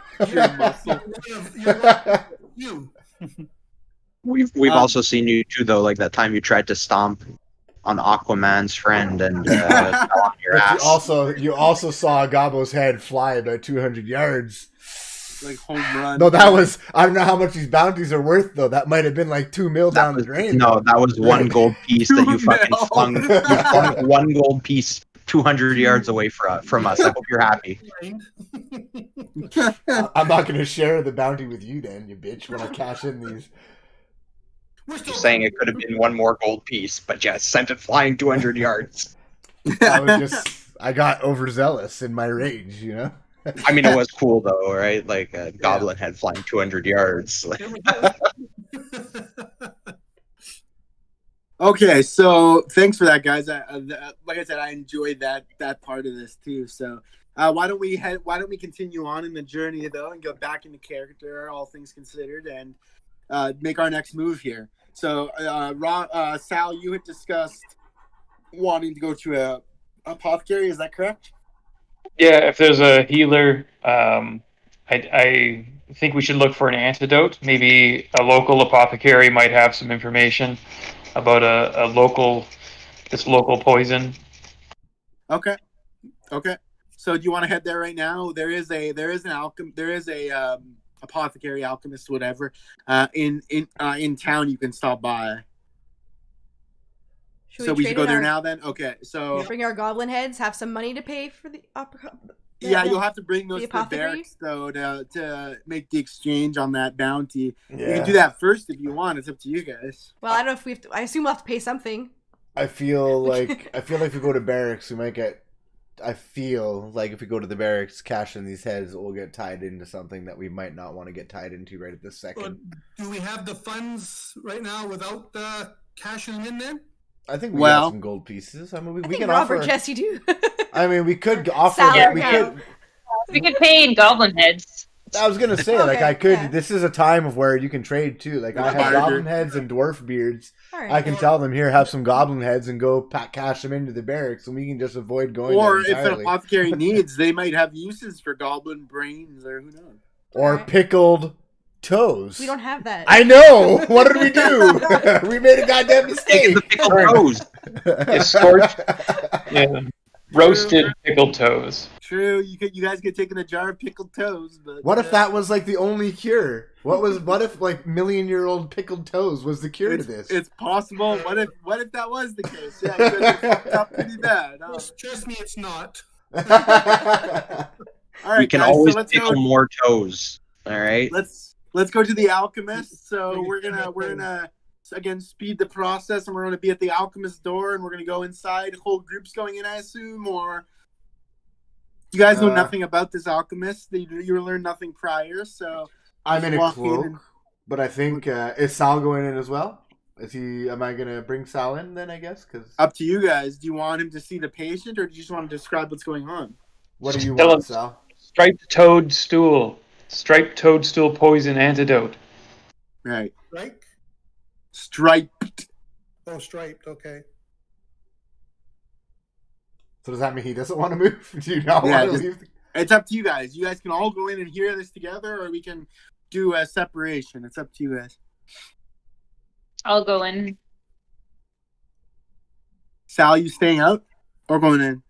You. We've also seen you too, though. Like that time you tried to stomp on Aquaman's friend and fell on your ass. You also saw Gabbo's head fly about 200 yards. Like home run. No, that was... I don't know how much these bounties are worth, though. That might have been like 2 mil down the drain. No, that was 1 gold piece that you fucking flung. You flung 1 gold piece 200 yards away from us. I hope you're happy. I'm not going to share the bounty with you then, you bitch, when I cash in these. Just saying it could have been 1 more gold piece, but yeah, sent it flying 200 yards. I got overzealous in my rage, you know? I mean, it was cool though, right? Like a goblin head flying 200 yards. Okay, so thanks for that, guys. Like I said, I enjoyed that part of this too. So why don't we continue on in the journey though, and go back into character, all things considered, and make our next move here. So Sal, you had discussed wanting to go to a apothecary. Is that correct? Yeah, if there's a healer, I think we should look for an antidote. Maybe a local apothecary might have some information about this local poison. Okay. So do you want to head there right now? There is an apothecary, alchemist, whatever, in town. You can stop by. We should go there now then? Okay, so... Bring our goblin heads, have some money to pay for the yeah, you'll have to bring those to the barracks, though, to make the exchange on that bounty. Yeah. You can do that first if you want. It's up to you guys. Well, I don't know if we have to... I assume we'll have to pay something. I feel like if we go to barracks, we might get... I feel like if we go to the barracks, cash in these heads, we'll get tied into something that we might not want to get tied into right at this second. Do we have the funds right now without cashing them in then? I think we Well- got some gold pieces. I mean, we I think can Robert offer. Jesse do. I mean, we could offer. Salad, We yeah. could. We could pay in goblin heads. I was gonna say, like, Okay, I could. yeah. This is a time of where you can trade too. Like, I have Barter. goblin heads and dwarf beards. All right. I can tell them here, have some goblin heads, and go cash them into the barracks, and we can just avoid going. Or there if an entirely. apothecary needs, they might have uses for goblin brains, or who knows. Or Alright. pickled toes. We don't have that. I know. What did we do? We made a goddamn Taking mistake. the pickled toes. It's scorched. Yeah. Roasted pickled toes. True, you guys could take in a jar of pickled toes, but What if that was like the only cure? What if like million-year-old pickled toes was the cure to this? It's possible. What if that was the case? Yeah, it could have fucked up pretty bad. huh? Trust me, it's not. All right, We can guys, always so let's pickle go. more toes. All right. Let's go to the alchemist. So we're gonna again speed the process, and we're gonna be at the alchemist door, and we're gonna go inside. Whole group's going in, I assume, or you guys know nothing about this alchemist. You learned nothing prior, so I'm in a walk in cloak, and- but I think is Sal going in as well? Am I gonna bring Sal in then? I guess because up to you guys. Do you want him to see the patient, or do you just want to describe what's going on? what do you Tell want, us. Sal? Striped toadstool poison antidote. Right, Right? striped. Oh, striped. Okay. So does that mean he doesn't want to move? Do you not Yeah, want to just- leave? It's up to you guys. You guys can all go in and hear this together, or we can do a separation. It's up to you guys. I'll go in. Sal, you staying out or going in?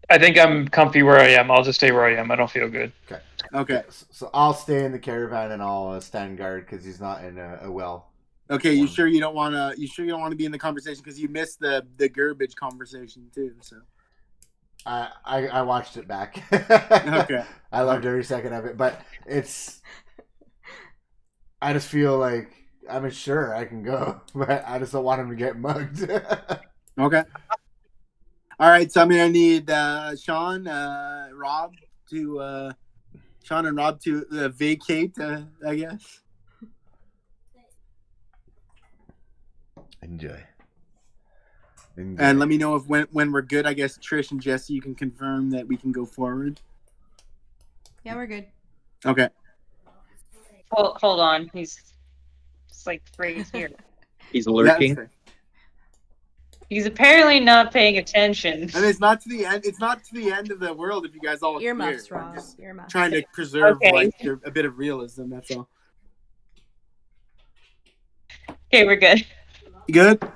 I think I'm comfy where I am. I'll just stay where I am. I don't feel good. Okay. So I'll stay in the caravan and I'll stand guard because he's not in a well. Okay, you sure you don't want to be in the conversation because you missed the garbage conversation too. So I watched it back. Okay. I loved every second of it, but I just feel like I mean, sure I can go, but I just don't want him to get mugged. okay. All right, so I'm gonna need Sean and Rob to vacate. I guess. Enjoy. And let me know if when we're good. I guess Trish and Jesse, you can confirm that we can go forward. Yeah, we're good. Okay. Hold on. He's like right here. He's Yeah, lurking. that's fair. He's apparently not paying attention. I mean, it's not to the end. It's not to the end of the world if you guys all Earmuffs, appear. I'm Rob. just Earmuffs. trying to preserve Okay. a bit of realism. That's all. Okay, we're good. You good?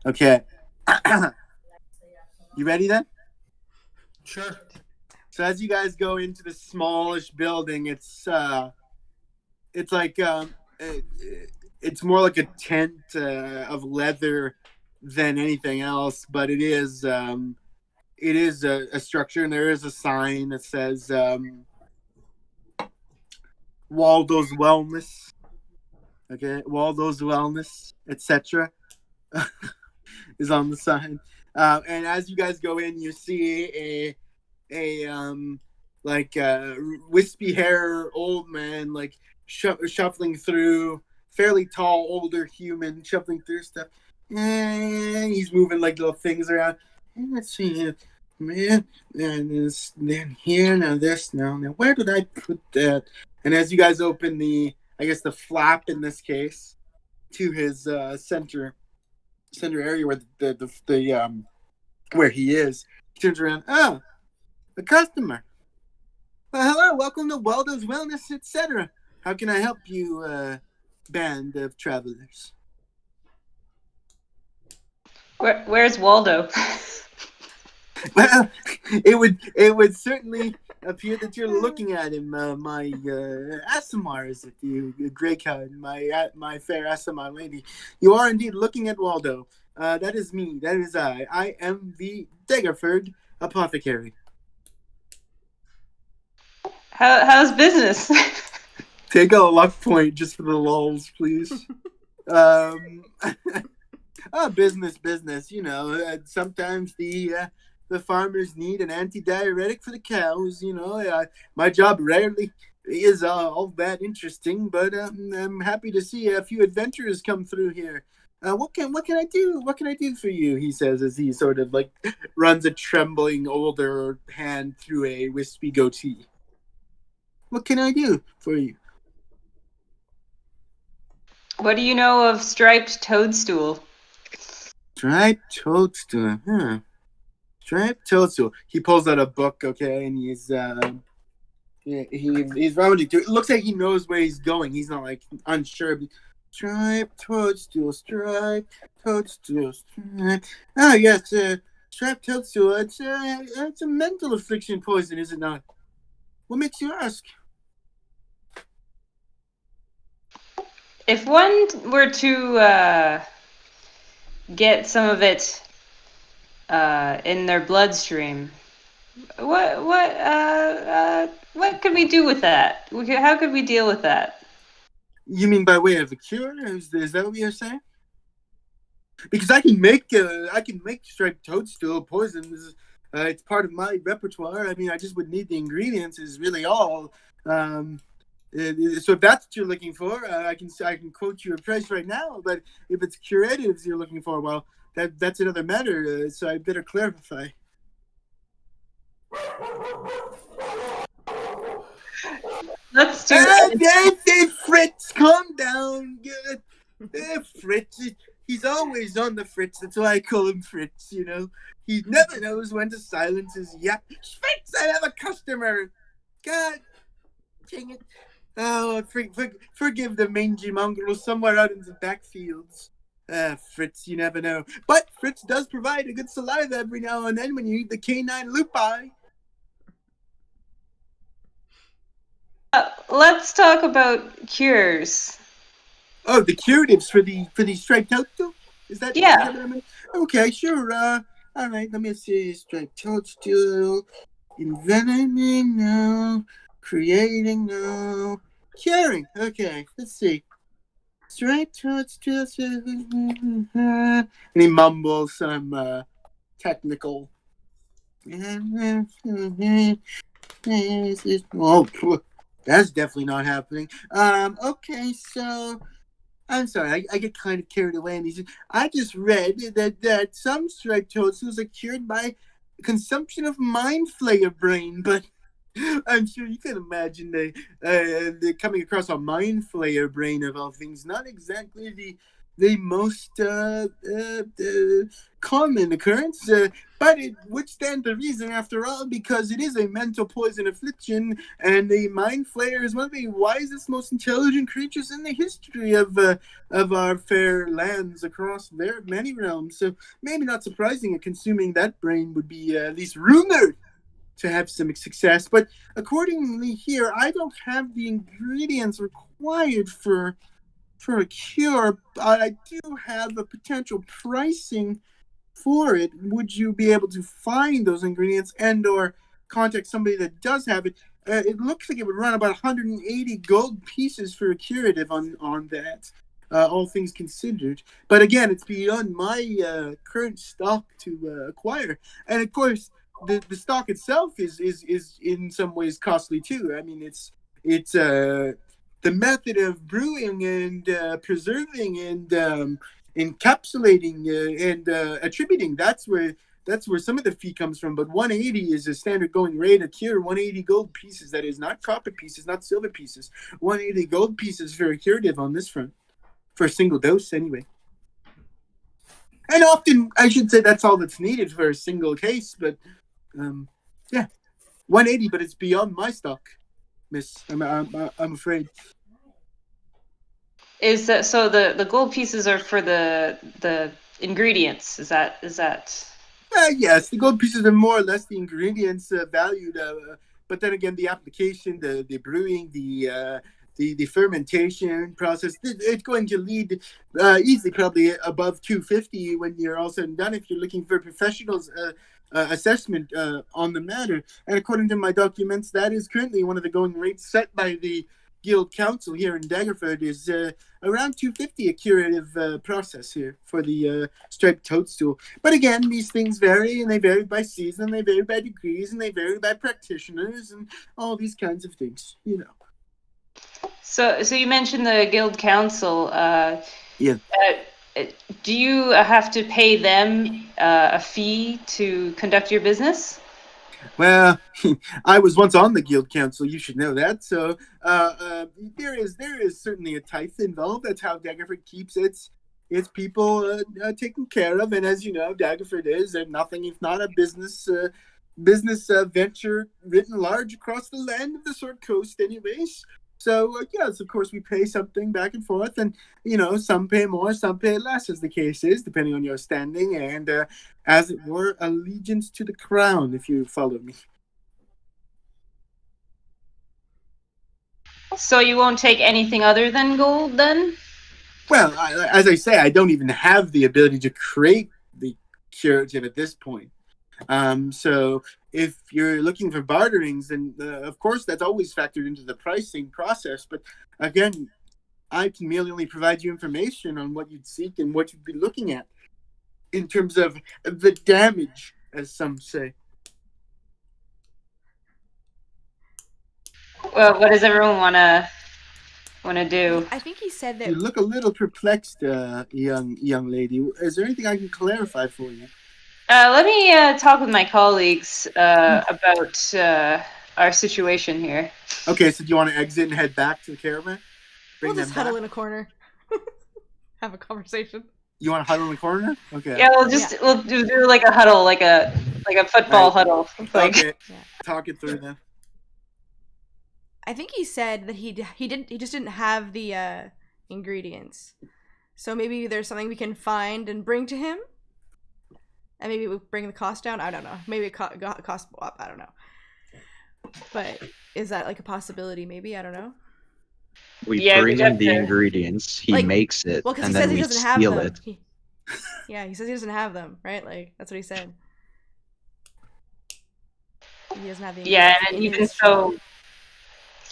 Okay. You ready then? Sure. So as you guys go into the smallish building, it's like it's more like a tent of leather than anything else, but it is a structure, and there is a sign that says Waldo's Wellness. Okay, Waldo's Wellness, etc. is on the sign. And as you guys go in, you see a wispy hair old man like shuffling through, fairly tall older human shuffling through stuff. And he's moving like little things around. And let's see, man, and this, then here, now this, now where did I put that? And as you guys open the flap in this case to his center area where the where he is, he turns around. Oh, a customer. Well, hello, welcome to Waldo's Wellness, etc. How can I help you, band of travelers? Where's Waldo? Well, it would certainly appear that you're looking at him, my Asimar, is it you, Greycard, my fair Asimar lady? You are indeed looking at Waldo. That is me. That is I. I am the Daggerford apothecary. How's business? Take a luck point just for the lulz, please. Business. You know, sometimes the farmers need an anti-diuretic for the cows. You know, my job rarely is all that interesting, but I'm happy to see a few adventurers come through here. What can I do? What can I do for you? He says as he sort of like runs a trembling older hand through a wispy goatee. What can I do for you? What do you know of Striped Toadstool? Striped Toadstool, huh? Striped Toadstool. He pulls out a book, okay, and he's rummaging through. It looks like he knows where he's going. He's not like unsure. Striped Toadstool, Striped Toadstool, Striped. Ah, yes, Striped Toadstool. It's a mental affliction poison, is it not? What makes you ask? If one were to get some of it in their bloodstream, what could we do with that? How could we deal with that? You mean by way of a cure? Is that what you're saying? Because I can make striped toadstool poison. It's part of my repertoire. I mean, I just would need the ingredients. Is really all. So if that's what you're looking for, I can quote you a price right now. But if it's curatives you're looking for, well, that's another matter. So I better clarify. Let's do it. Fritz, calm down. Fritz, he's always on the Fritz. That's why I call him Fritz. You know, he never knows when to silence his yap. Fritz, I have a customer. God, dang it. Oh, forgive the mangy mongrel somewhere out in the backfields. Fritz, you never know. But Fritz does provide a good saliva every now and then when you eat the canine lupi. Let's talk about cures. Oh, the curatives for the striped toadstool? Is that? Yeah. Okay, sure. All right, let me see. Striped toadstool, envenoming now, creating now, curing. Okay, let's see. Striped toadstool, and he mumbles some technical. Oh, that's definitely not happening. Okay, so I'm sorry, I get kind of carried away. And I just read that some striped toadstools are cured by consumption of mind flayer brain, but I'm sure you can imagine they coming across a mind flayer brain of all things. Not exactly the most common occurrence, but it would stand to reason after all, because it is a mental poison affliction, and the mind flayer is one of the wisest, most intelligent creatures in the history of our fair lands across many realms. So maybe not surprising that consuming that brain would be at least rumored to have some success. But accordingly here, I don't have the ingredients required for a cure. I do have a potential pricing for it. Would you be able to find those ingredients and or contact somebody that does have it? It looks like it would run about 180 gold pieces for a curative on that, all things considered. But again, it's beyond my current stock to acquire. And of course, the stock itself is in some ways costly too. I mean, it's the method of brewing and preserving and encapsulating and attributing, that's where some of the fee comes from. But 180 is a standard going rate. A cure, 180 gold pieces. That is not copper pieces, not silver pieces. 180 gold pieces for a curative on this front, for a single dose anyway. And often, I should say, that's all that's needed for a single case. But yeah, 180, but it's beyond my stock, miss. I'm afraid. Is that so? The gold pieces are for the ingredients. Is that? Yes, the gold pieces are more or less the ingredients valued. But then again, the application, the brewing, the fermentation process, it's going to lead easily probably above 250 when you're all said and done, if you're looking for professionals assessment on the matter. And according to my documents, that is currently one of the going rates set by the Guild Council here in Daggerford, is around 250 a curative process here for the striped toadstool. But again, these things vary, and they vary by season, they vary by degrees, and they vary by practitioners, and all these kinds of things, you know. So you mentioned the guild council. Yeah. Do you have to pay them a fee to conduct your business? Well, I was once on the guild council. You should know that. So there is certainly a tithe involved. That's how Daggerford keeps its people taken care of. And as you know, Daggerford is nothing if not a business venture written large across the land of the Sword Coast, anyways. So yes, of course, we pay something back and forth, and some pay more, some pay less, as the case is, depending on your standing and, as it were, allegiance to the crown. If you follow me. So you won't take anything other than gold, then? Well, as I say, I don't even have the ability to create the curative at this point. So if you're looking for barterings, then of course that's always factored into the pricing process. But again, I can merely only provide you information on what you'd seek and what you'd be looking at in terms of the damage, as some say. Well, what does everyone want to do? I think he said that. You look a little perplexed, young lady. Is there anything I can clarify for you? Let me talk with my colleagues about our situation here. Okay, so do you want to exit and head back to the caravan? We'll just huddle in a corner. Have a conversation. You want to huddle in the corner? Okay. Yeah, we'll do like a huddle, like a football huddle. Okay. Talk it through then. I think he said that he just didn't have the ingredients. So maybe there's something we can find and bring to him. And maybe we'll bring the cost down. I don't know. Maybe cost up. I don't know. But is that like a possibility? Maybe, I don't know. We bring him the ingredients. He makes it, well, and then we steal it. He says he doesn't have them, right? Like that's what he said. He doesn't have the ingredients. Yeah, and even so,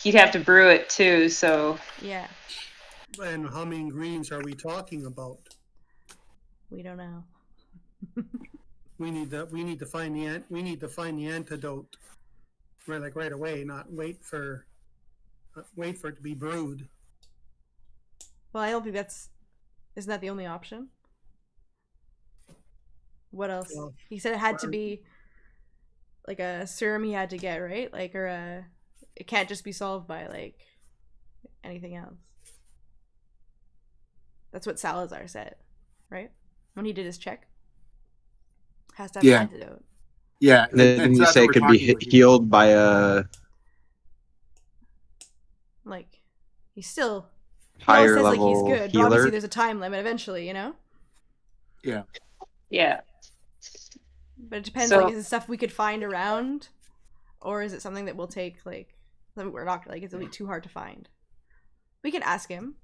he'd have to brew it too. So yeah. And how many ingredients are we talking about? We don't know. We need to find the antidote right away, not wait for it to be brewed. Well, I don't think isn't that the only option? What else? Well, he said it had to be like a serum he had to get, right? Like, or it can't just be solved by like anything else. That's what Salazar said, right? When he did his check. Has to have an antidote. Yeah. Then you say it could be healed by a he's still higher says, level he's good, healer. But obviously there's a time limit eventually, Yeah. Yeah. But it depends. Is it stuff we could find around, or is it something that will take we're not it's really too hard to find? We can ask him.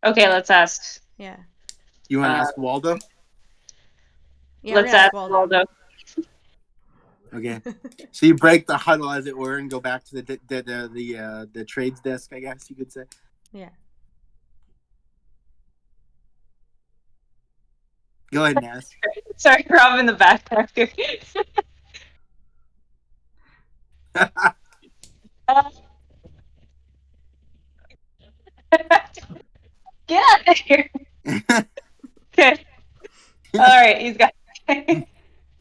Okay, let's ask. Yeah. You want to ask Waldo? Yeah, let's ask Waldo. Okay. So you break the huddle, as it were, and go back to the trades desk, I guess you could say. Yeah. Go ahead and ask. Sorry, Rob in the backpack. Get out of here. Okay. All right, he's got.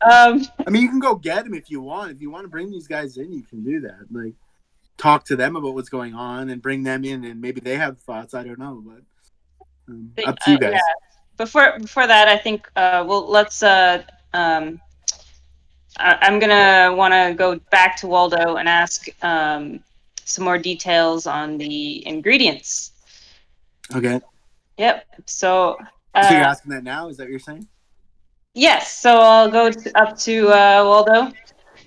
I mean, you can go get him if you want. If you want to bring these guys in, you can do that. Like, talk to them about what's going on and bring them in, and maybe they have thoughts. I don't know, but up to you guys. Yeah. Before that, I think let's. I'm gonna want to go back to Waldo and ask some more details on the ingredients. Okay. Yep. So. So you're asking that now? Is that what you're saying? Yes. So I'll go up to Waldo.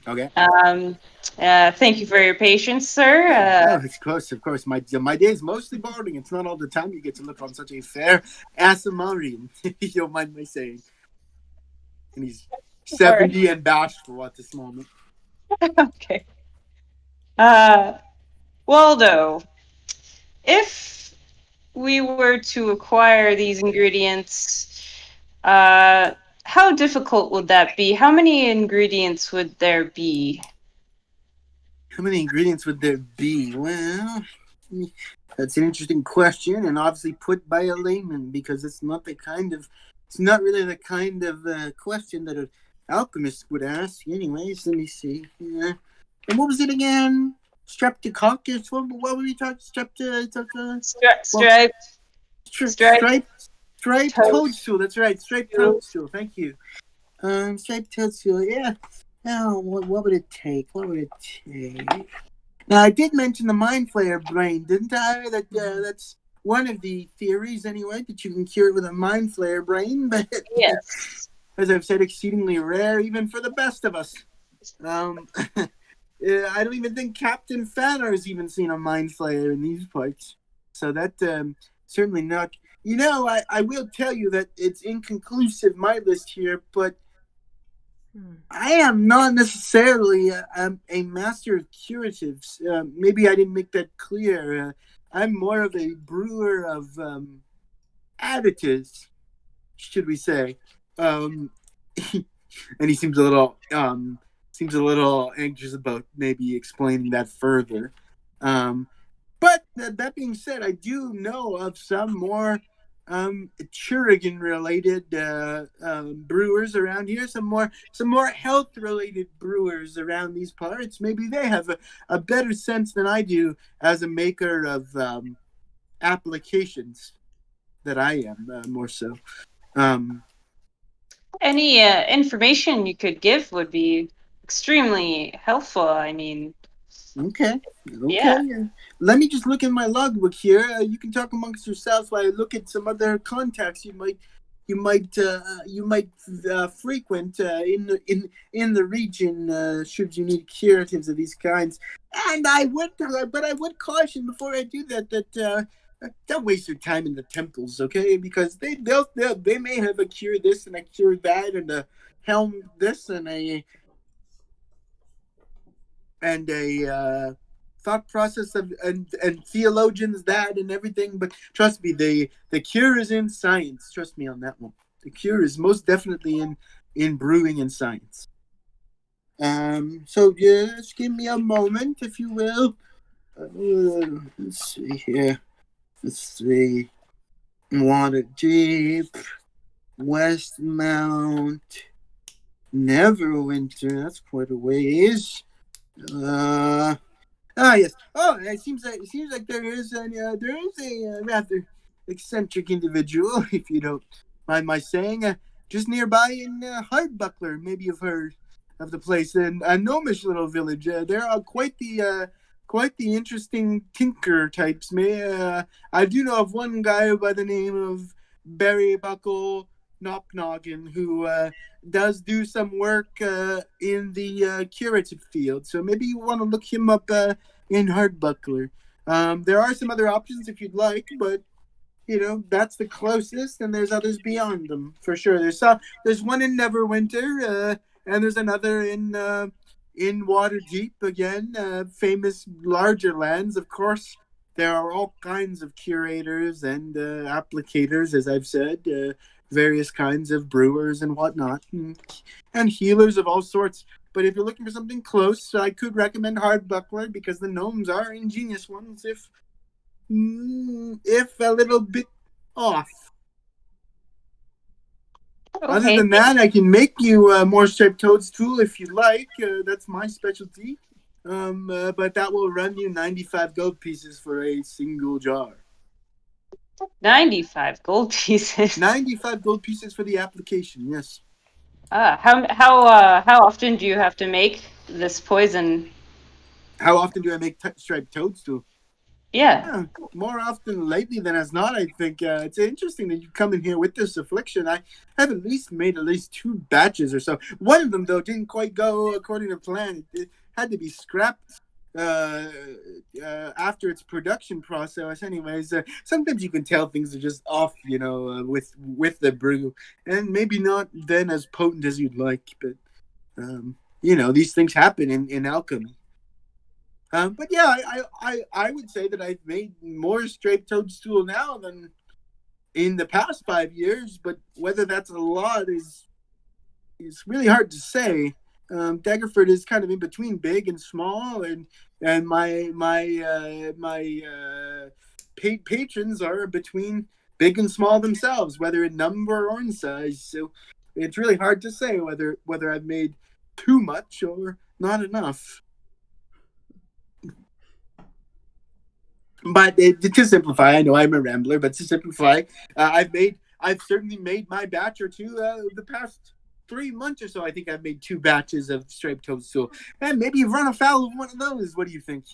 Okay. Thank you for your patience, sir. Of course. My day is mostly boarding. It's not all the time you get to look on such a fair Asimarian, if you don't mind my saying. And he's 70 and bashful at this moment. Okay. Waldo, if we were to acquire these ingredients, how difficult would that be? How many ingredients would there be? How many ingredients would there be? Well, That's an interesting question, and obviously put by a layman, because it's not really the kind of question that an alchemist would ask. Anyways, let me see. Yeah. And what was it again? Streptococcus? What were we talking? Striped toadstool. That's right. Striped toadstool. Thank you. Striped toadstool. Yeah. Now, what would it take? Now, I did mention the mind flayer brain, didn't I? That's one of the theories, anyway, that you can cure it with a mind flayer brain. But yes, as I've said, exceedingly rare, even for the best of us. I don't even think Captain Fanner has even seen a mind flayer in these parts. So that certainly not. I will tell you that it's inconclusive, my list here, but I am not necessarily a master of curatives. Maybe I didn't make that clear. I'm more of a brewer of additives, should we say? And he seems a little anxious about maybe explaining that further. But that being said, I do know of some more Churigan related brewers around here, some more health related brewers around these parts. Maybe they have a better sense than I do as a maker of applications that I am, more so. Any information you could give would be extremely helpful. I mean, okay. Yeah. Let me just look in my logbook here. You can talk amongst yourselves while I look at some other contacts you might frequent in the region, should you need curatives of these kinds. And I would caution before I do that don't waste your time in the temples, okay? Because they may have a cure this and a cure that and a helm this and a thought process of and theologians that and everything, but trust me, the cure is in science. Trust me on that one. The cure is most definitely in brewing and science. So just give me a moment, if you will. Let's see here. Let's see. Waterdeep, Westmount, Neverwinter. That's quite a ways. Yes. Oh, it seems like there is a rather eccentric individual, if you don't mind my saying, just nearby in Hardbuckler. Maybe you've heard of the place, in a gnomish little village. There are quite the interesting tinker types. I do know of one guy by the name of Barry Buckle Knocknoggin, who does do some work in the curative field. So maybe you want to look him up in Hardbuckler. There are some other options if you'd like, but that's the closest, and there's others beyond them for sure. There's one in Neverwinter, and there's another in Waterdeep again, famous larger lands. Of course, there are all kinds of curators and applicators, as I've said. Various kinds of brewers and whatnot, and healers of all sorts. But if you're looking for something close, I could recommend Hardbuckler, because the gnomes are ingenious ones, if a little bit off. Okay. Other than that, I can make you more striped toadstool if you like. That's my specialty. But that will run you 95 gold pieces for a single jar. 95 gold pieces. 95 gold pieces for the application, yes. How often do you have to make this poison? How often do I make striped toadstool? Yeah. More often lately than as not, I think. It's interesting that you come in here with this affliction. I have made at least 2 batches or so. One of them, though, didn't quite go according to plan. It had to be scrapped after its production process. Anyways, sometimes you can tell things are just off, with the brew, and maybe not then as potent as you'd like. But these things happen in alchemy. But yeah, I would say that I've made more striped toadstool now than in the past 5 years. But whether that's a lot is really hard to say. Daggerford is kind of in between big and small, and my patrons are between big and small themselves, whether in number or in size. So it's really hard to say whether I've made too much or not enough. But to simplify, I know I'm a rambler, but to simplify, I've certainly made my batch or two the past 3 months or so. I think I've made 2 batches of striped toadstool, and maybe you've run afoul of one of those. What do you think?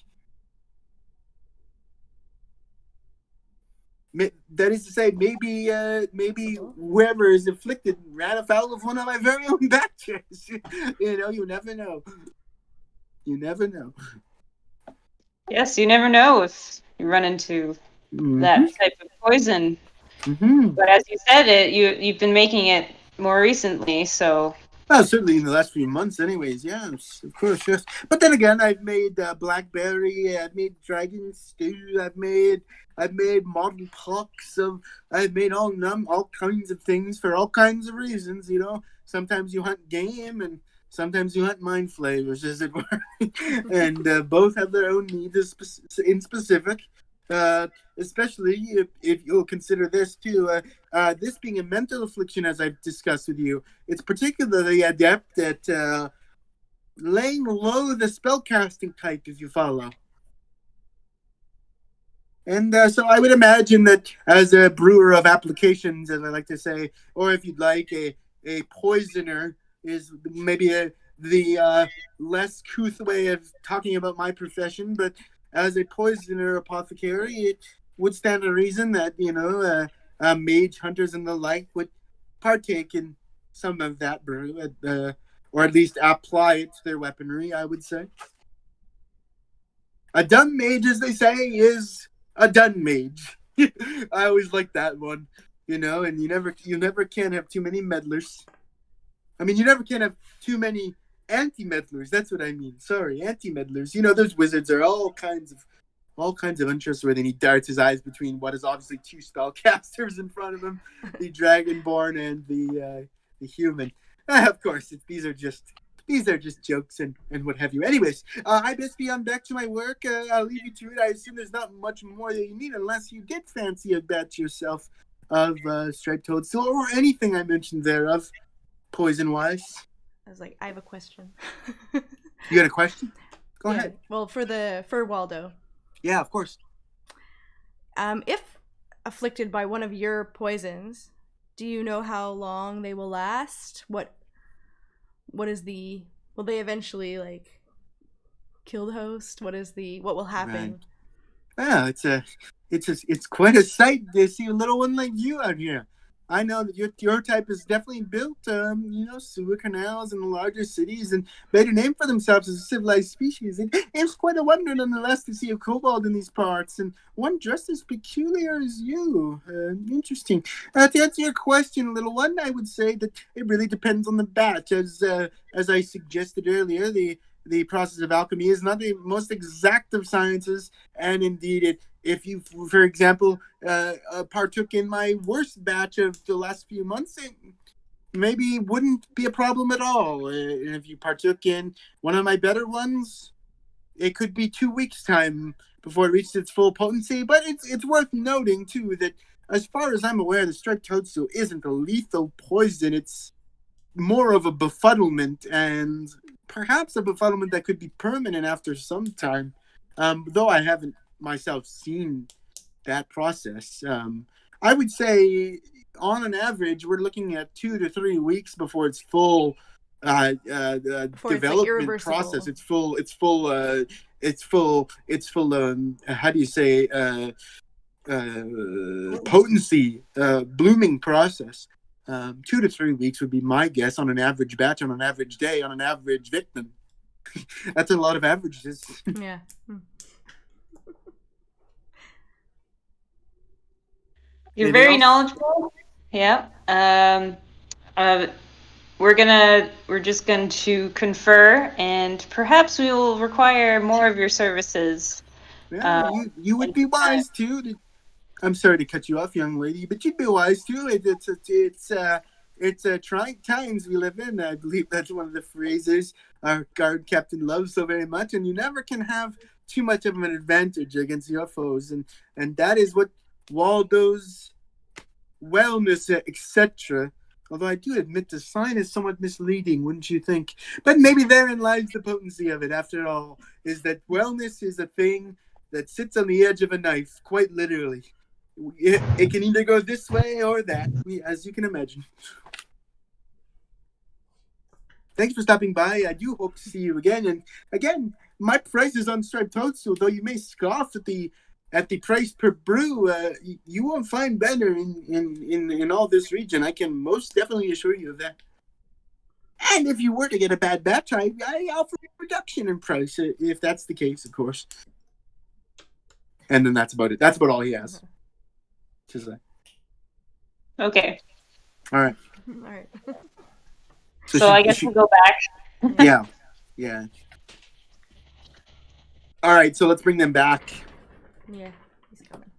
That is to say, maybe whoever is afflicted ran afoul of one of my very own batches. You never know. You never know. Yes, you never know if you run into that type of poison. Mm-hmm. But as you said, you've been making it more recently, so. Well, certainly in the last few months, anyways. Yes, of course, yes. But then again, I've made blackberry. I've made dragon stew. I've made model pucks. I've made all kinds of things for all kinds of reasons. Sometimes you hunt game, and sometimes you hunt mind flavors, as it were. And both have their own needs in specific. Especially if you'll consider this too, this being a mental affliction, as I've discussed with you, it's particularly adept at laying low the spellcasting type, if you follow. And so I would imagine that as a brewer of applications, as I like to say, or if you'd like, a poisoner is maybe the less couth way of talking about my profession, but as a poisoner apothecary, it would stand to reason that, mage hunters and the like would partake in some of that brew, or at least apply it to their weaponry, I would say. A done mage, as they say, is a done mage. I always like that one, and you never can have too many meddlers. I mean, you never can have too many anti-meddlers. That's what I mean. Sorry, anti-meddlers. Those wizards are all kinds of untrustworthy. He darts his eyes between what is obviously 2 spellcasters in front of him, the dragonborn and the human. Of course, these are just jokes and what have you. Anyways, I best be on back to my work. I'll leave you to it. I assume there's not much more that you need unless you did fancy a batch yourself of striped toadstool or anything I mentioned thereof, poison-wise. I was like, I have a question. You got a question? Go ahead. Well, for Waldo. Yeah, of course. If afflicted by one of your poisons, do you know how long they will last? What is the... Will they eventually, kill the host? What will happen? Right. Yeah, it's quite a sight to see a little one like you out here. I know that your type is definitely built, sewer canals in the larger cities and made a name for themselves as a civilized species. It's quite a wonder, nonetheless, to see a kobold in these parts, and one dressed as peculiar as you. Interesting. To answer your question, little one, I would say that it really depends on the batch. As I suggested earlier, the process of alchemy is not the most exact of sciences, and indeed if you, for example, partook in my worst batch of the last few months, it maybe wouldn't be a problem at all. And if you partook in one of my better ones, it could be 2 weeks' time before it reached its full potency. But it's worth noting, too, that as far as I'm aware, the striped toadstool isn't a lethal poison. It's more of a befuddlement, and perhaps a befuddlement that could be permanent after some time, though I haven't myself seen that process. I would say on an average we're looking at 2 to 3 weeks before its full development process. It's full how do you say potency, blooming process. 2 to 3 weeks would be my guess on an average batch, on an average day, on an average victim. That's a lot of averages. Yeah. You're very knowledgeable. Yeah. We're just going to confer, and perhaps we will require more of your services. Yeah, you would be wise too. I'm sorry to cut you off, young lady, but you'd be wise too. it's trying times we live in. I believe that's one of the phrases our guard captain loves so very much. And you never can have too much of an advantage against your foes. And that is what Waldo's wellness, etc. Although I do admit the sign is somewhat misleading, wouldn't you think? But maybe therein lies the potency of it, after all, is that wellness is a thing that sits on the edge of a knife, quite literally. It can either go this way or that, as you can imagine. Thanks for stopping by. I do hope to see you again. And again, my price is on Striped Toadstool, though you may scoff at the price per brew. You won't find better in all this region. I can most definitely assure you of that. And if you were to get a bad batch, I offer a reduction in price, if that's the case, of course. And then that's about it. That's about all he has to say. Okay. All right. All right. So I guess we'll go back. Yeah. All right, so let's bring them back. Yeah, he's coming.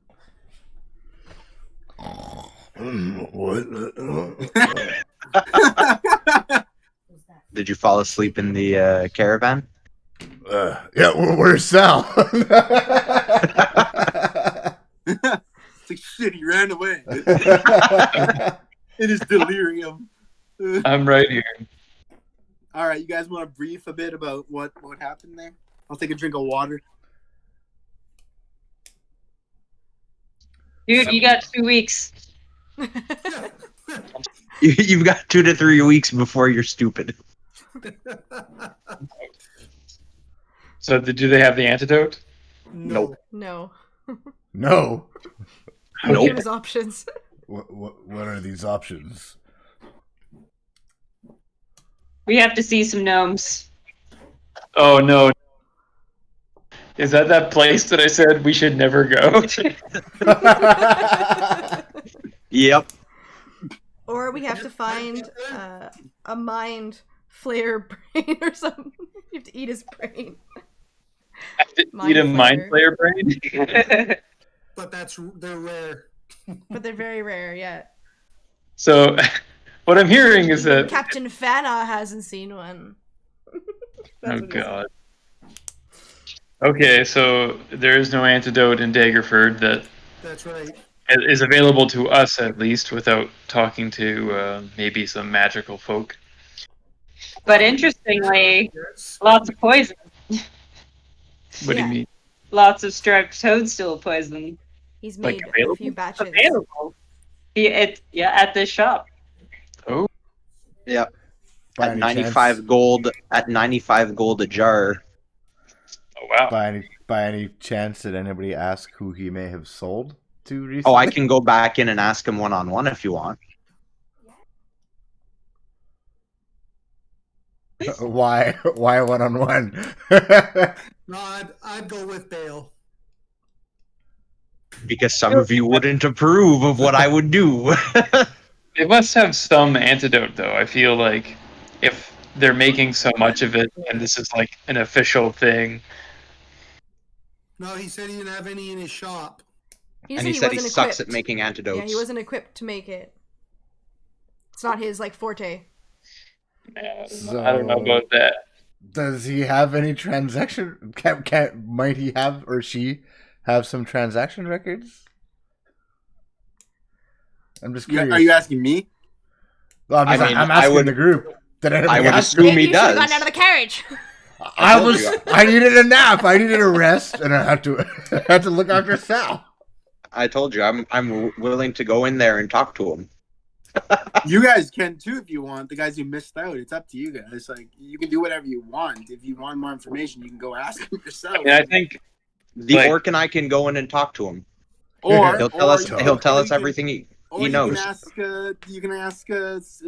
Did you fall asleep in the caravan? Yeah, where's Sal? It's like shit, he ran away. It is delirium. I'm right here. All right, you guys want to brief a bit about what happened there? I'll take a drink of water. Dude, you got 2 weeks. You've got 2 to 3 weeks before you're stupid. So do they have the antidote? Nope. No. No. Nope. Give us options. What are these options? We have to see some gnomes. Oh no. Is that place that I said we should never go to? Yep. Or we have to find a mind flayer brain or something. You have to eat his brain. I have to eat a mind flayer brain? But they're rare. But they're very rare, yeah. So, what I'm hearing is that... Captain Fana hasn't seen one. Oh god. Okay, so there is no antidote in Daggerford That's right. is available to us, at least, without talking to maybe some magical folk. But interestingly, lots of poison. What do you mean? Lots of striped toadstool poison. He's made Like, a available? few batches. Available. At this shop. Oh. Yep. By At any 95 chance- gold. At 95 gold a jar. Oh wow. By any chance, did anybody ask who he may have sold to recently? Oh, I can go back in and ask him one-on-one if you want. Why one-on-one? No, I'd go with Bale. Because some of you wouldn't approve of what I would do. It must have some antidote, though. I feel like if they're making so much of it, and this is like an official thing. No, he said he didn't have any in his shop. And he said he wasn't sucks equipped. at making antidotes. Yeah, he wasn't equipped to make it. It's not his forte. Yeah, I don't know about that. Does he have any transaction? Might he have, or she have some transaction records? I'm just curious. Are you asking me? Well, I'm asking the group. I would assume he You should does. have gotten out of the carriage. I needed a nap. I needed a rest, and I had to look after Sal. I told you, I'm willing to go in there and talk to him. You guys can too if you want. The guys who missed out, it's up to you guys. Like, you can do whatever you want. If you want more information, you can go ask him yourself. I mean, I think The orc and I can go in and talk to him. Or He'll tell us everything he knows. You can ask Galatrix,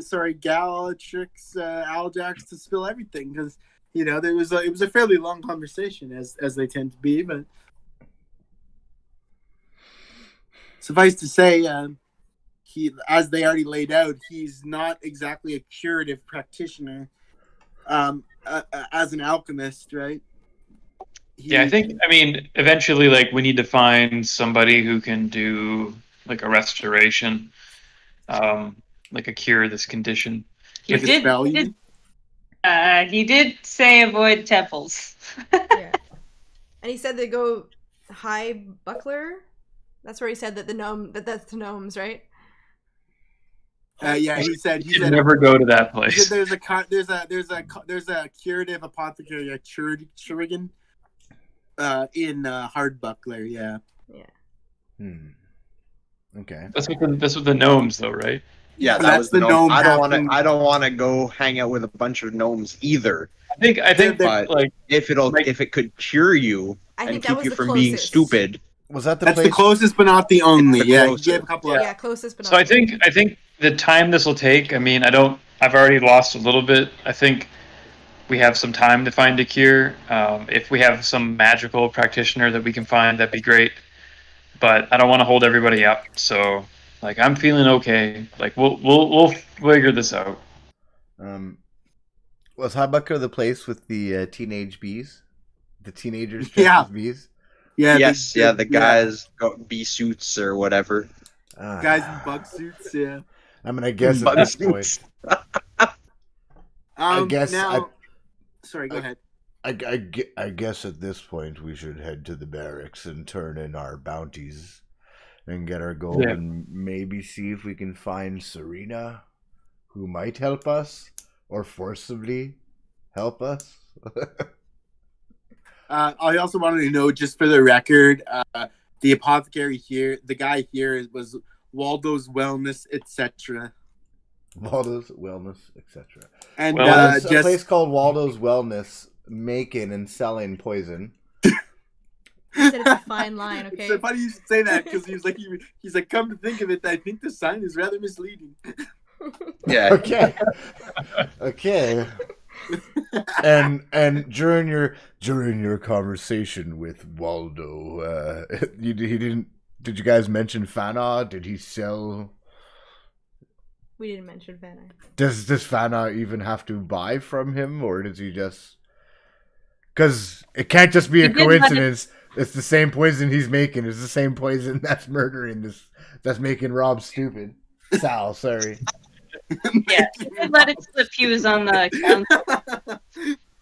Aljax to spill everything, because it was a fairly long conversation as they tend to be, but suffice to say, as they already laid out, he's not exactly a curative practitioner as an alchemist, right? I mean, eventually, we need to find somebody who can do, a restoration. like a cure this condition. He did say avoid temples. Yeah. And he said they go High Buckler. That's where he said that that's the gnomes, right? Yeah, he said never go to that place. There's a curative apothecary, a Churigan, in Hardbuckler. Yeah. Yeah. Okay. That's with the gnomes, though, right? Yeah, that's the gnome. I don't want to go hang out with a bunch of gnomes either. I think, but like if it could cure you and keep you from being stupid. Was that That's the closest, but not the only. Yeah, you gave a couple. Closest, but not. So I think the time this will take. I mean, I've already lost a little bit. I think we have some time to find a cure. If we have some magical practitioner that we can find, that'd be great. But I don't want to hold everybody up. So, like, I'm feeling okay. Like, we'll figure this out. Was Hardbuckler the place with the teenage bees? The teenagers dressed as bees? Yeah. Yes, the guys got bee suits or whatever. Guys in bug suits, yeah. I mean, I guess at this point. Sorry, go ahead. I guess at this point we should head to the barracks and turn in our bounties and get our gold and maybe see if we can find Serena, who might help us or forcibly help us. I also wanted to know, just for the record, the apothecary here, the guy here was Waldo's Wellness, etc. Waldo's Wellness, etc. And a place called Waldo's Wellness, making and selling poison. He said it's a fine line, okay? It's funny you should say that, because he's like, come to think of it, I think the sign is rather misleading. Yeah. Okay. And during your conversation with Waldo, did you guys mention Fana? Did he sell? We didn't mention Fana. Does Fana even have to buy from him, or does he just? Because it can't just be a coincidence. It's the same poison he's making. It's the same poison that's murdering this. That's making Rob stupid. Sal, sorry. Yeah, he did let it slip. He was on the council.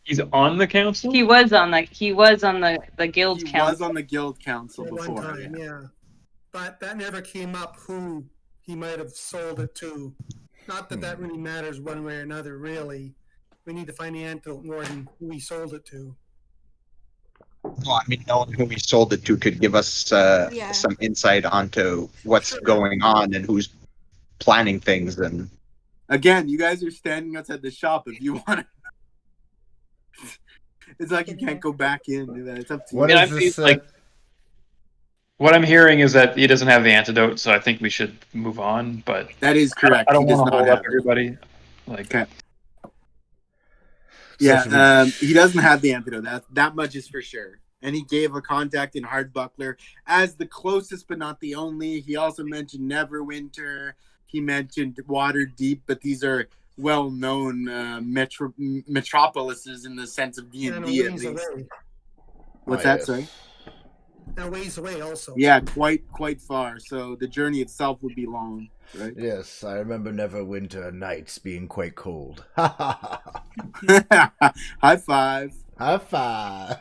He's on the council? He was on the guild council. He was on the guild council before. One time, yeah. But that never came up who he might have sold it to. Not that really matters one way or another, really. We need to find the antidote more than who he sold it to. Well, I mean, knowing who he sold it to could give us some insight onto what's going on and who's planning things. And again, you guys are standing outside the shop. If you want to, it's like you can't go back in. It's up to you. What I'm hearing is that he doesn't have the antidote, so I think we should move on. But that is correct. I don't want to hold up everybody. Okay. Yeah, he doesn't have the antidote. That much is for sure. And he gave a contact in Hardbuckler as the closest, but not the only. He also mentioned Neverwinter. He mentioned Waterdeep, but these are well-known metropolises in the sense of D&D, at least. What's that, sorry? That ways away, also. Yeah, quite far. So the journey itself would be long, right? Yes, I remember Neverwinter nights being quite cold. High five. High five.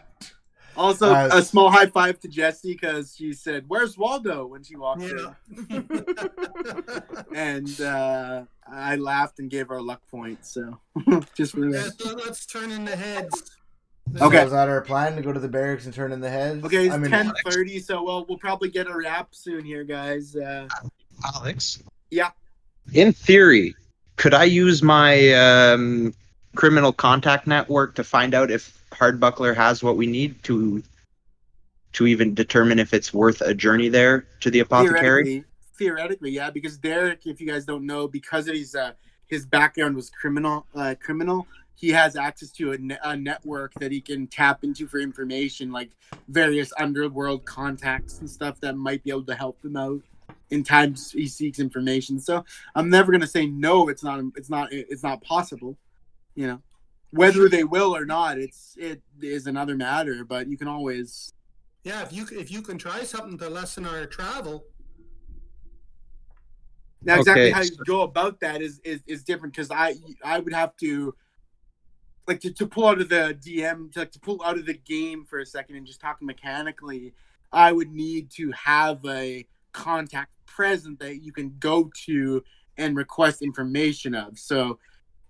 Also, a small high five to Jessie, because she said, "Where's Waldo?" when she walked in. And I laughed and gave her a luck point. So just for that. So let's turn in the heads. Okay, so is that our plan, to go to the barracks and turn in the heads? Okay, it's 10:30, so we'll probably get a wrap soon here, guys. Alex? Yeah? In theory, could I use my criminal contact network to find out if Hardbuckler has what we need to even determine if it's worth a journey there to the apothecary? Theoretically, yeah, because Derek, if you guys don't know, because of his background was criminal, he has access to a network that he can tap into for information, like various underworld contacts and stuff that might be able to help him out in times he seeks information. So I'm never gonna say no. It's not possible. You know, whether they will or not, it is another matter. But you can always. Yeah, if you can try something to lessen our travel. Now, exactly Okay, how you go about that is different, because I would have to, like, to pull out of the DM, to pull out of the game for a second and just talk mechanically, I would need to have a contact present that you can go to and request information of. So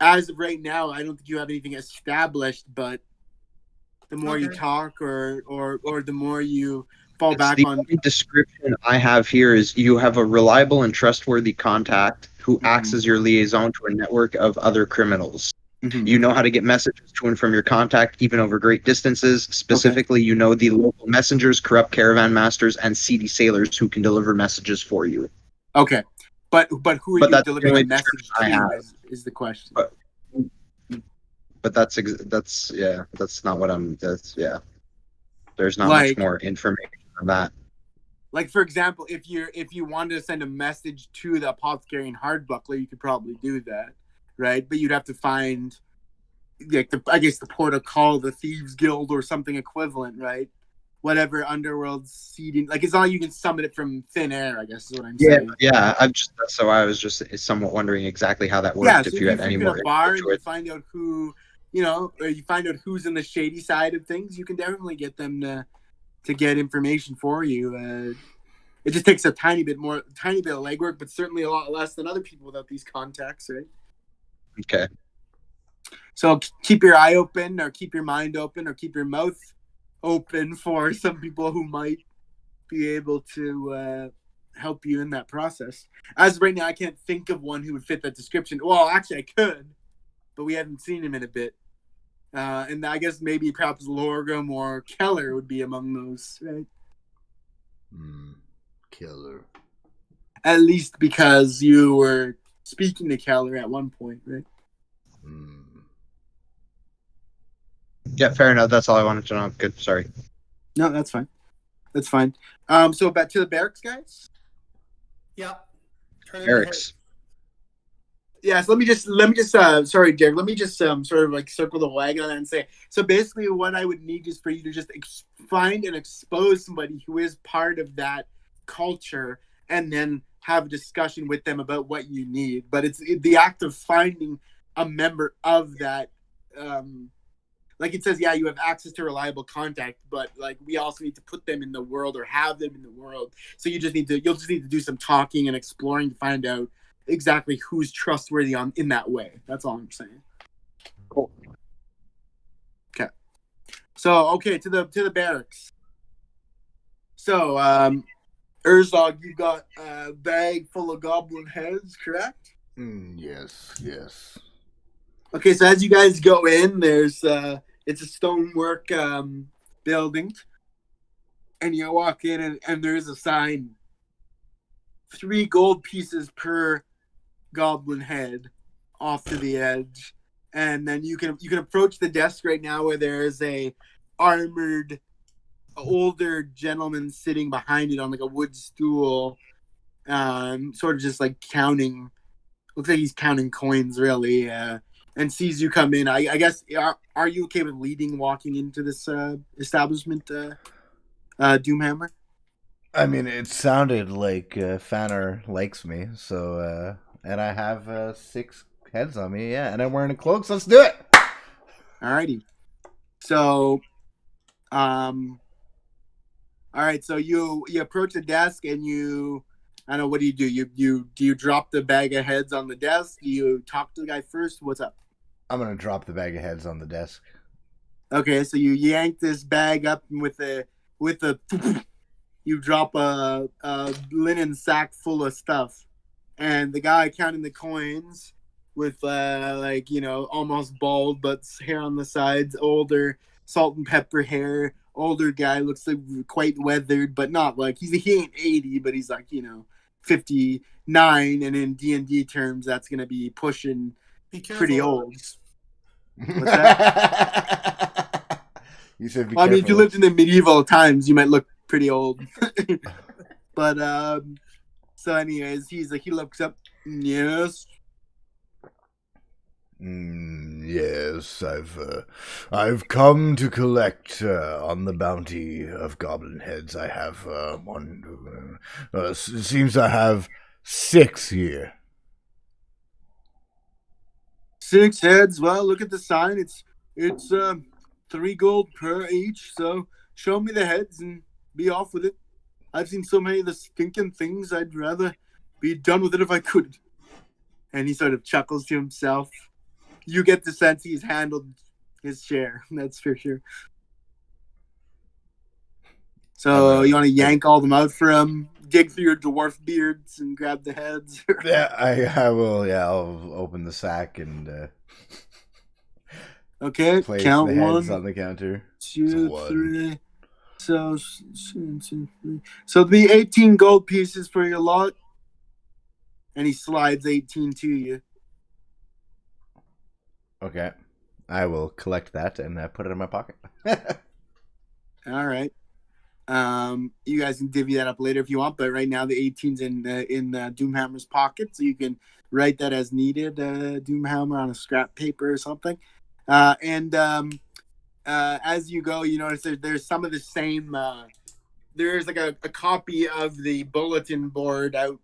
as of right now, I don't think you have anything established, but the more you talk or the more you fall back the on. only description I have here is you have a reliable and trustworthy contact who acts as your liaison to a network of other criminals. You know how to get messages to and from your contact, even over great distances. Specifically, you know the local messengers, corrupt caravan masters, and seedy sailors who can deliver messages for you. Okay, but who are you delivering a message to is the question. But that's not what I'm. There's not much more information on that. Like, for example, if you wanted to send a message to the apothecary in Hardbuckler, you could probably do that, right? But you'd have to find, like, the Port of Call, the Thieves Guild, or something equivalent, right? Whatever underworld seeding, like, it's not like you can summon it from thin air, I guess is what I'm saying. Yeah. I was just somewhat wondering exactly how that worked. Yeah, if you had any more a bar and you find out who, or you find out who's in the shady side of things, you can definitely get them to get information for you. It just takes a tiny bit of legwork, but certainly a lot less than other people without these contacts, right? Okay. So keep your eye open, or keep your mind open, or keep your mouth open for some people who might be able to help you in that process. As of right now, I can't think of one who would fit that description. Well, actually, I could, but we haven't seen him in a bit. And I guess maybe perhaps Lorgrim or Keller would be among those, right? Keller. At least because you were speaking to Keller at one point, right? Yeah, fair enough. That's all I wanted to know. Good. Sorry. No, that's fine. That's fine. So back to the barracks, guys. Yeah. Barracks. Yeah, so let me just sorry, Derek, let me just sort of like circle the wagon on that and say, so basically what I would need is for you to just find and expose somebody who is part of that culture, and then have a discussion with them about what you need. But it's the act of finding a member of that, like it says, yeah, you have access to reliable contact, but like we also need to put them in the world, or have them in the world. So you'll just need to do some talking and exploring to find out exactly who's trustworthy in that way. That's all I'm saying. Cool. Okay. So to the barracks. So Urzog, you got a bag full of goblin heads, correct? Yes. Okay, so as you guys go in, there's it's a stonework building, and you walk in, and there's a sign: 3 gold pieces per goblin head, off to the edge. And then you can approach the desk right now, where there is a armored older gentleman sitting behind it on like a wood stool, sort of just like counting. Looks like he's counting coins, really. And sees you come in. I guess are you okay with walking into this establishment, Doomhammer? I mean, it sounded like Fanner likes me, so and I have 6 heads on me, yeah, and I'm wearing a cloak, so let's do it. Alrighty. So, all right. So you approach the desk, and I don't know, what do? Do you drop the bag of heads on the desk? Do you talk to the guy first? What's up? I'm gonna drop the bag of heads on the desk. Okay, so you yank this bag up with a you drop a linen sack full of stuff, and the guy counting the coins with almost bald but hair on the sides, older, salt and pepper hair, older guy, looks like quite weathered, but not like he ain't 80, but he's like 59, and in D&D terms that's gonna be pushing pretty old. What's that? You said I mean, if you lived in the medieval times, you might look pretty old. But so anyways, he looks up. Yes. Yes, I've come to collect on the bounty of goblin heads. I have one. It seems I have 6 here. 6 heads. Well, look at the sign. It's 3 gold per each. So show me the heads and be off with it. I've seen so many of the stinking things. I'd rather be done with it if I could. And he sort of chuckles to himself. You get the sense he's handled his share. That's for sure. So you want to yank all them out for him? Dig through your dwarf beards and grab the heads? Yeah, I will. Yeah, I'll open the sack and okay, place count the heads 1, on the counter. 2, 3. So it'll be 18 gold pieces for your lot. And he slides 18 to you. Okay. I will collect that and put it in my pocket. All right. You guys can divvy that up later if you want, but right now the 18's in Doomhammer's pocket, so you can write that as needed, Doomhammer on a scrap paper or something. As you go, you notice there's some of the same. There's like a copy of the bulletin board out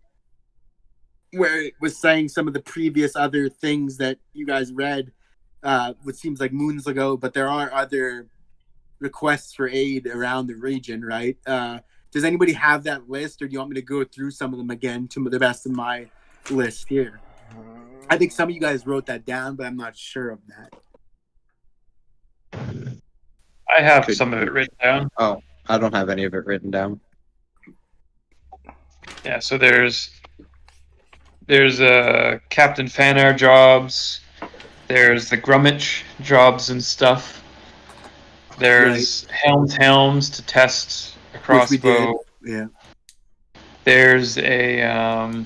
where it was saying some of the previous other things that you guys read, which seems like moons ago, but there are other requests for aid around the region, right? Does anybody have that list, or do you want me to go through some of them again to the best of my list here? I think some of you guys wrote that down, but I'm not sure of that. I have some of it written down. Oh, I don't have any of it written down. Yeah, so there's Captain Fanar jobs. There's the Grummich jobs and stuff. There's helms to test a crossbow. Yeah. There's a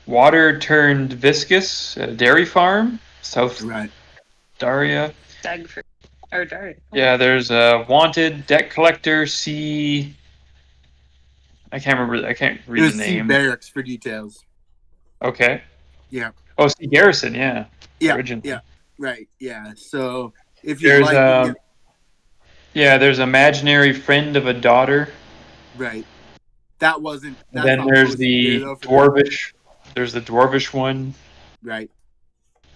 water turned viscous at a dairy farm, South Daria. Dagford or Daria. Yeah, there's a wanted debt collector. I can't remember. I can't read the name. Barracks for details. Okay. Yeah. Oh, C. Garrison. Yeah. Yeah. Originally. Yeah. Right. Yeah. So if you like, there's imaginary friend of a daughter. Right. That wasn't. And then there's the dwarvish. There's the dwarvish one. Right.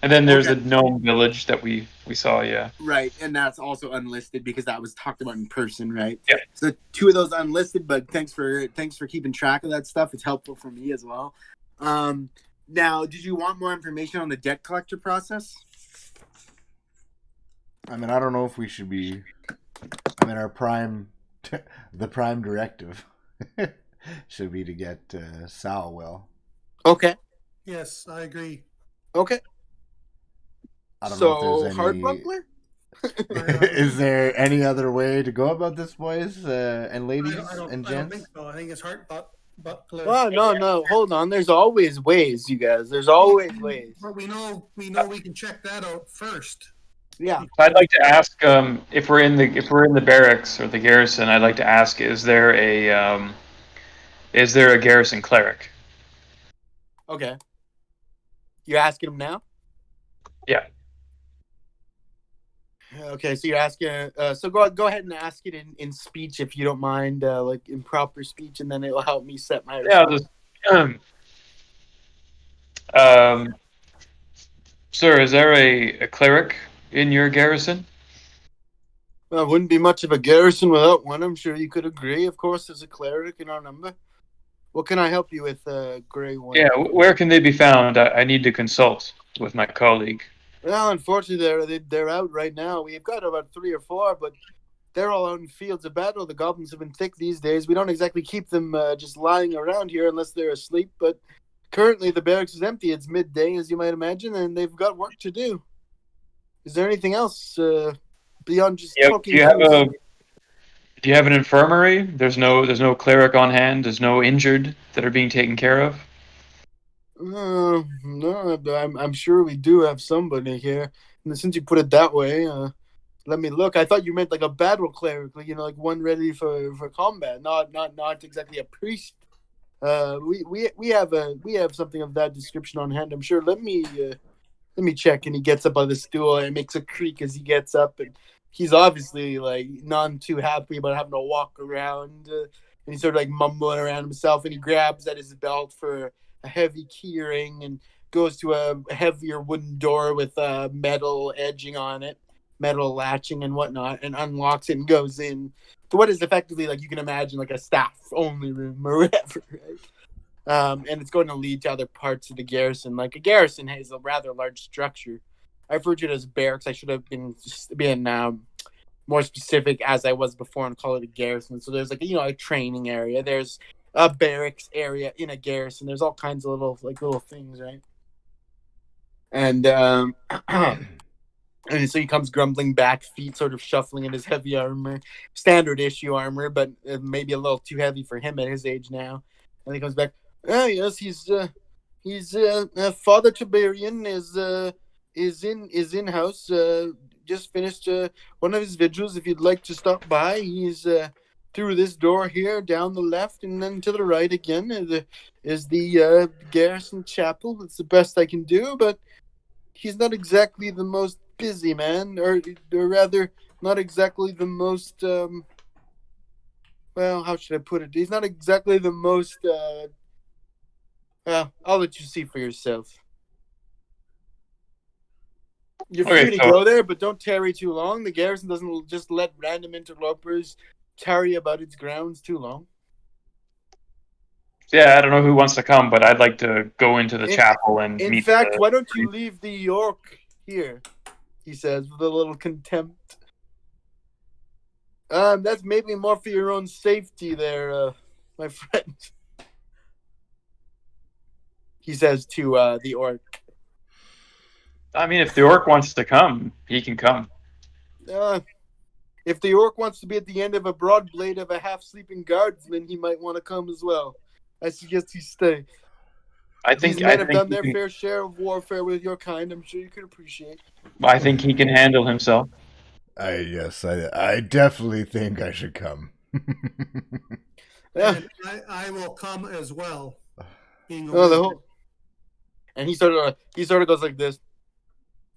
And then there's the gnome village that we saw. Yeah. Right, and that's also unlisted because that was talked about in person, right? Yeah. So 2 of those unlisted, but thanks for keeping track of that stuff. It's helpful for me as well. Now, did you want more information on the debt collector process? I mean, I don't know if we should be. I mean, the prime directive should be to get Salwell. Okay. Yes, I agree. Okay. I don't know if there's any. Hardbuckler? Is there any other way to go about this, boys and ladies and gents? I don't think so. I think it's Hardbuckler. Oh, no. Hold on. There's always ways, you guys. There's always ways. But we know we can check that out first. Yeah. I'd like to ask if we're in the barracks or the garrison. I'd like to ask: is there a garrison cleric? Okay. You asking him now? Yeah. Okay, so you're asking. So go ahead and ask it in speech if you don't mind, like in proper speech, and then it'll help me set my. Yeah. Sir, is there a cleric in your garrison? Well, it wouldn't be much of a garrison without one. I'm sure you could agree. Of course, there's a cleric in our number. What can I help you with, Grey One? Yeah, where can they be found? I need to consult with my colleague. Well, unfortunately, they're out right now. We've got about 3 or 4, but they're all out in fields of battle. The goblins have been thick these days. We don't exactly keep them just lying around here unless they're asleep, but currently the barracks is empty. It's midday, as you might imagine, and they've got work to do. Is there anything else beyond just talking? Do you have an infirmary? There's no cleric on hand. There's no injured that are being taken care of. No, I'm sure we do have somebody here. And since you put it that way, let me look. I thought you meant like a battle cleric, like like one ready for combat, not exactly a priest. We have something of that description on hand. I'm sure. Let me check. And he gets up on the stool and makes a creak as he gets up, and he's obviously like none too happy about having to walk around. and he's sort of like mumbling around himself, and he grabs at his belt for a heavy key ring and goes to a heavier wooden door with metal edging on it, metal latching and whatnot, and unlocks it and goes in to what is effectively, like you can imagine, like a staff only room or whatever, right? And it's going to lead to other parts of the garrison. Like a garrison has a rather large structure. I referred to it as barracks. I should have been more specific as I was before and call it a garrison. So there's like a training area. There's a barracks area in a garrison. There's all kinds of little things, right? And and so he comes grumbling back, feet sort of shuffling in his heavy armor, standard issue armor, but maybe a little too heavy for him at his age now. And he comes back. Oh yes, he's Father Tiberian is in house. Just finished one of his vigils. If you'd like to stop by, he's through this door here, down the left, and then to the right again is the garrison chapel. It's the best I can do, but he's not exactly the most busy man, or rather, not exactly the most. Well, how should I put it? He's not exactly the most. I'll let you see for yourself. You're free to go there, but don't tarry too long. The garrison doesn't just let random interlopers tarry about its grounds too long. Yeah, I don't know who wants to come, but I'd like to go into the chapel and meet. In fact, why don't you leave the York here? He says with a little contempt. That's maybe more for your own safety there, my friend. He says to the orc. I mean, if the orc wants to come, he can come. If the orc wants to be at the end of a broad blade of a half-sleeping guardsman, he might want to come as well. I suggest he stay. These men have done their fair share of warfare with your kind. I'm sure you could appreciate. I think he can handle himself. I definitely think I should come. Yeah. I will come as well. And he sort of goes like this.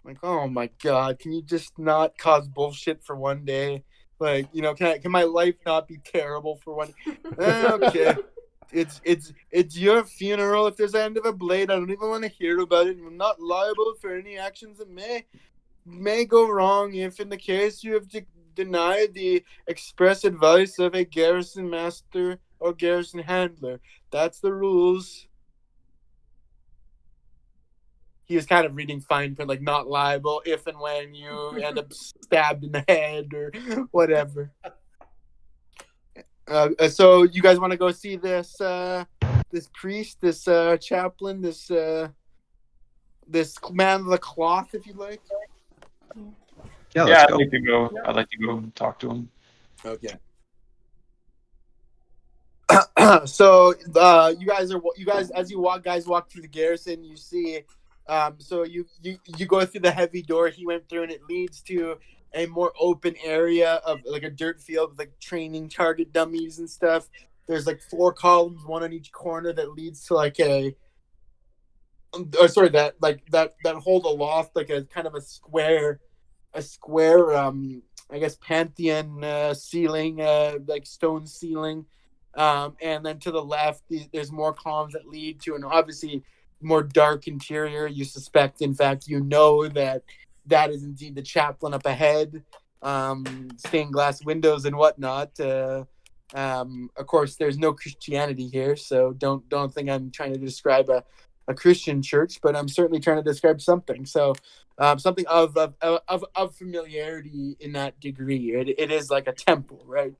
Like, oh my God, can you just not cause bullshit for one day? Like, can my life not be terrible for one day? Okay. It's your funeral. If there's the end of a blade, I don't even want to hear about it. I'm not liable for any actions that may go wrong if in the case you have denied the express advice of a garrison master or garrison handler. That's the rules. He was kind of reading fine print, like not liable if and when you end up stabbed in the head or whatever. So you guys want to go see this priest, this chaplain, this man of the cloth, if you like? Yeah, I'd like to go. I'd like to go talk to him. Okay. So you guys as you walk through the garrison, you see. So you go through the heavy door he went through, and it leads to a more open area of like a dirt field with like training target dummies and stuff. There's like 4 columns, one on each corner, that leads to like that hold aloft like a kind of a square I guess Pantheon ceiling, like stone ceiling, and then to the left there's more columns that lead to an obviously more dark interior. You suspect, in fact, that is indeed the chaplain up ahead. Stained glass windows and whatnot. Of course, there's no Christianity here, so don't think I'm trying to describe a Christian church, but I'm certainly trying to describe something. So something of familiarity in that degree. It is like a temple, right?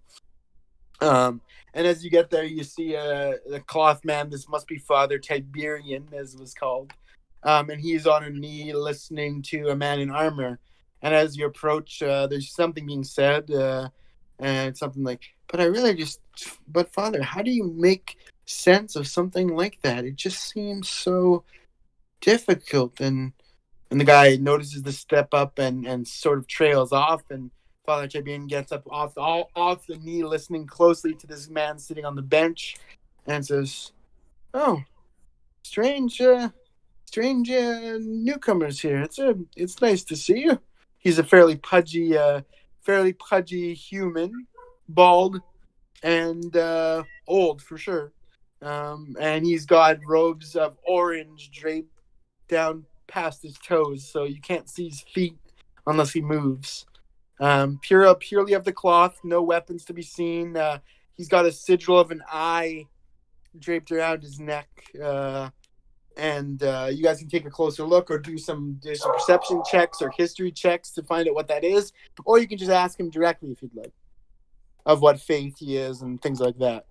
And as you get there, you see the cloth man. This must be Father Tiberian, as was called. And he's on a knee listening to a man in armor. And as you approach, there's something being said, and something like, but Father, how do you make sense of something like that? It just seems so difficult. And the guy notices the step up and sort of trails off, and Father Tiberian gets up off the knee, listening closely to this man sitting on the bench, and says, "Oh, strange newcomers here. It's nice to see you." He's a fairly pudgy human, bald, and old for sure. And he's got robes of orange draped down past his toes, so you can't see his feet unless he moves. Purely of the cloth, no weapons to be seen. He's got a sigil of an eye draped around his neck. And you guys can take a closer look or do some perception checks or history checks to find out what that is. Or you can just ask him directly if you'd like, of what faith he is and things like that.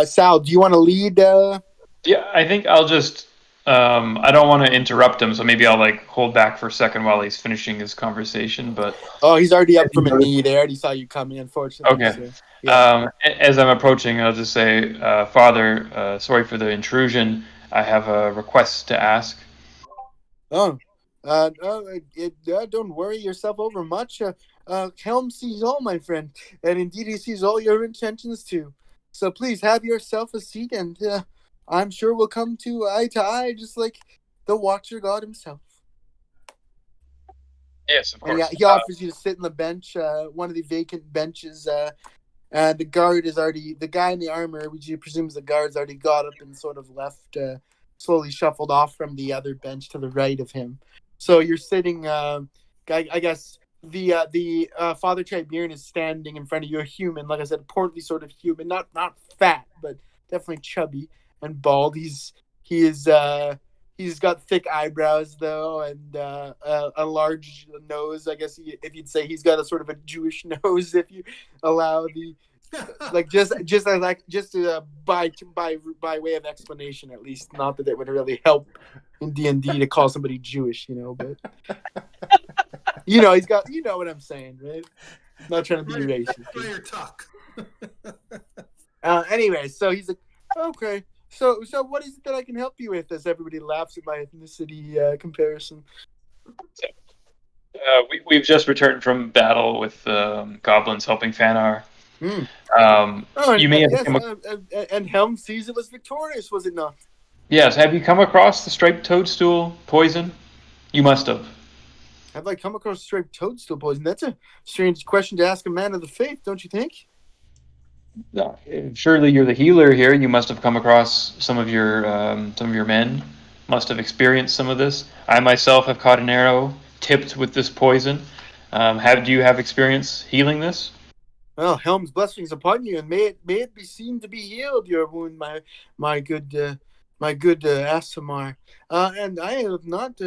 Sal, do you want to lead? Yeah, I think I'll just... I don't want to interrupt him, so maybe I'll hold back for a second while he's finishing his conversation. But he's already up from a knee. They already saw you coming, unfortunately. Okay. So, yeah. As I'm approaching, I'll just say, Father, sorry for the intrusion. I have a request to ask. Don't worry yourself over much. Helm sees all, my friend, and indeed he sees all your intentions too. So please have yourself a seat, and I'm sure we'll come to eye, just like the Watcher God himself. Yes, of course. And he offers you to sit on the bench, one of the vacant benches. The guard is already, the guy in the armor, which you presume is the guard's already got up and sort of left, slowly shuffled off from the other bench to the right of him. So you're sitting, I guess the Father Tiberian is standing in front of you, a human, like I said, portly sort of human, not fat, but definitely chubby and bald. He's got thick eyebrows though, and a large nose. I guess if you'd say he's got a sort of a Jewish nose, if you allow the by way of explanation, at least. Not that it would really help in D&D to call somebody Jewish, but he's got, what I'm saying, right? I'm not trying to be racist. Player talk. Anyway, so he's like, okay. So what is it that I can help you with? As everybody laughs at my ethnicity comparison. We've just returned from battle with goblins helping Fanar. You may have and Helm sees it was victorious, was it not? Yes. Have you come across the striped toadstool poison? You must have. Have I come across striped toadstool poison? That's a strange question to ask a man of the faith, don't you think? Surely you're the healer here. You must have come across some of your men. Must have experienced some of this. I myself have caught an arrow tipped with this poison. Do you have experience healing this? Well, Helm's blessings upon you, and may it be seen to be healed, your wound, my good Aasimar. And I have not.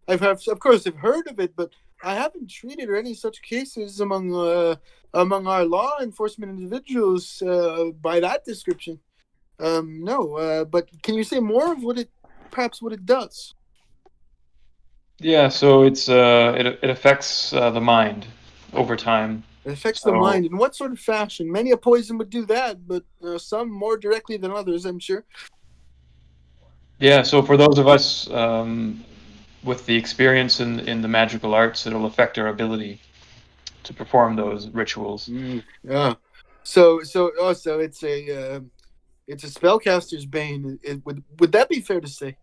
I've heard of it, but I haven't treated any such cases among our law enforcement individuals by that description. No, but can you say more of what it does? Yeah, so it affects the mind over time. It affects the mind. In what sort of fashion? Many a poison would do that, but some more directly than others, I'm sure. Yeah, so for those of us with the experience in the magical arts, it'll affect our ability to perform those rituals. Yeah. So it's a spellcaster's bane. Would that be fair to say?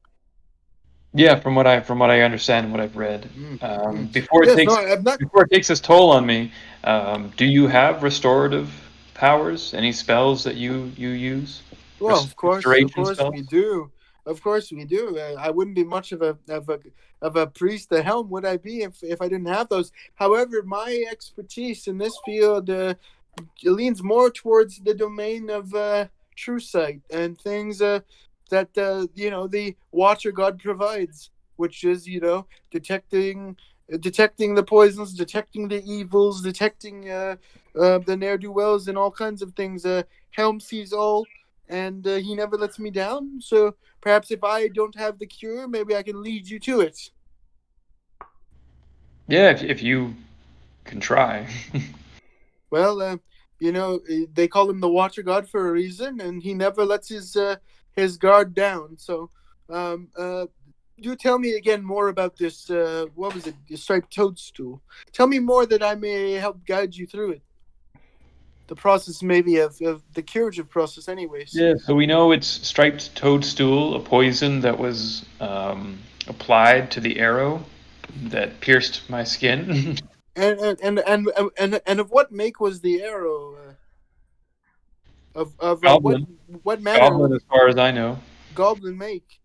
Yeah, from what I understand and what I've read. Before it takes its toll on me, do you have restorative powers? Any spells that you use? Well, of course we do. Of course we do. I wouldn't be much of a priest at Helm, would I be, if I didn't have those? However, my expertise in this field leans more towards the domain of true sight and things that the Watcher God provides, which is detecting the poisons, detecting the evils, detecting the ne'er-do-wells, and all kinds of things. Helm sees all, and he never lets me down. So perhaps if I don't have the cure, maybe I can lead you to it. Yeah, if you can try. Well, they call him the Watcher God for a reason, and he never lets his guard down. So, do tell me again more about this. What was it? The striped toadstool. Tell me more that I may help guide you through it. The process, maybe of the curative process, anyways. Yeah. So we know it's striped toadstool, a poison that was applied to the arrow that pierced my skin. And of what make was the arrow? Of what manner? Goblin, as far as I know. Goblin make.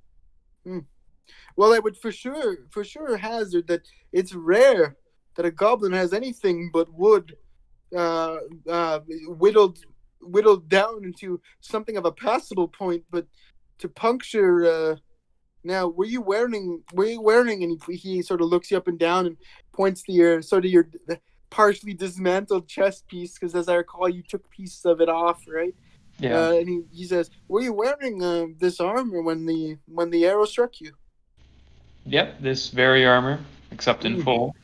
Well, I would for sure hazard that it's rare that a goblin has anything but wood, whittled down into something of a passable point. But to puncture, now, were you wearing? And he sort of looks you up and down and points to your partially dismantled chest piece, because as I recall, you took pieces of it off, right? Yeah. And he says, "Were you wearing this armor when the arrow struck you?" Yep, this very armor, except in full.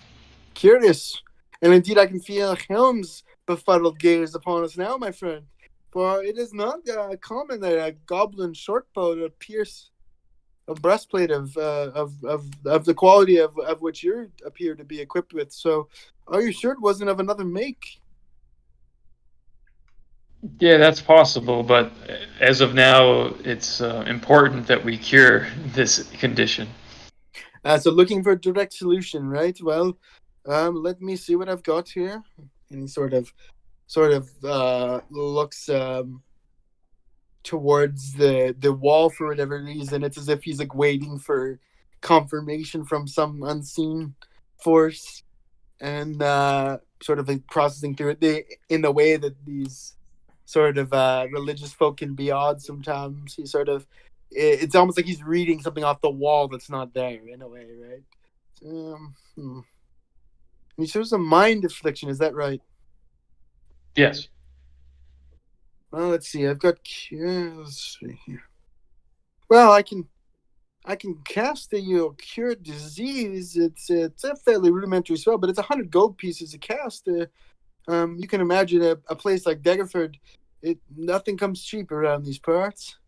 Curious. And indeed I can feel Helm's befuddled gaze upon us now, my friend. For it is not common that a goblin shortbow to pierce a breastplate of the quality of which you appear to be equipped with. So are you sure it wasn't of another make? Yeah, that's possible, but as of now, it's important that we cure this condition. So looking for a direct solution, right? Well, let me see what I've got here. And he sort of looks towards the wall for whatever reason. It's as if he's like waiting for confirmation from some unseen force, and sort of like processing through it in the way that these sort of religious folk can be odd sometimes. He sort of, it's almost like he's reading something off the wall that's not there in a way, right? He shows a mind affliction, is that right? Yes. Well, let's see. I've got. Let's see here. Well, I can cast a cure disease. It's a fairly rudimentary spell, but it's 100 gold pieces to cast. You can imagine a place like Daggerford. Nothing comes cheap around these parts.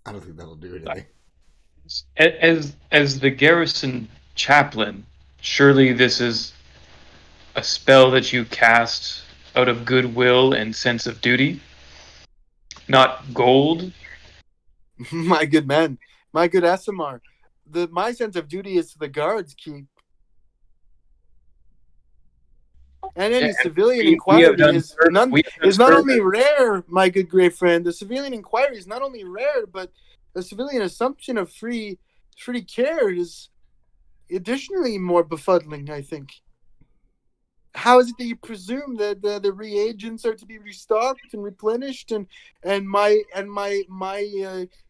I don't think that'll do anything. As the garrison chaplain, surely this is a spell that you cast out of goodwill and sense of duty, not gold. My good man, my good Asimar, my sense of duty is to the guards keep. And any civilian inquiry is not only rare, my good great friend. The civilian inquiry is not only rare, but the civilian assumption of free care is additionally more befuddling, I think. How is it that you presume that the reagents are to be restocked and replenished, and my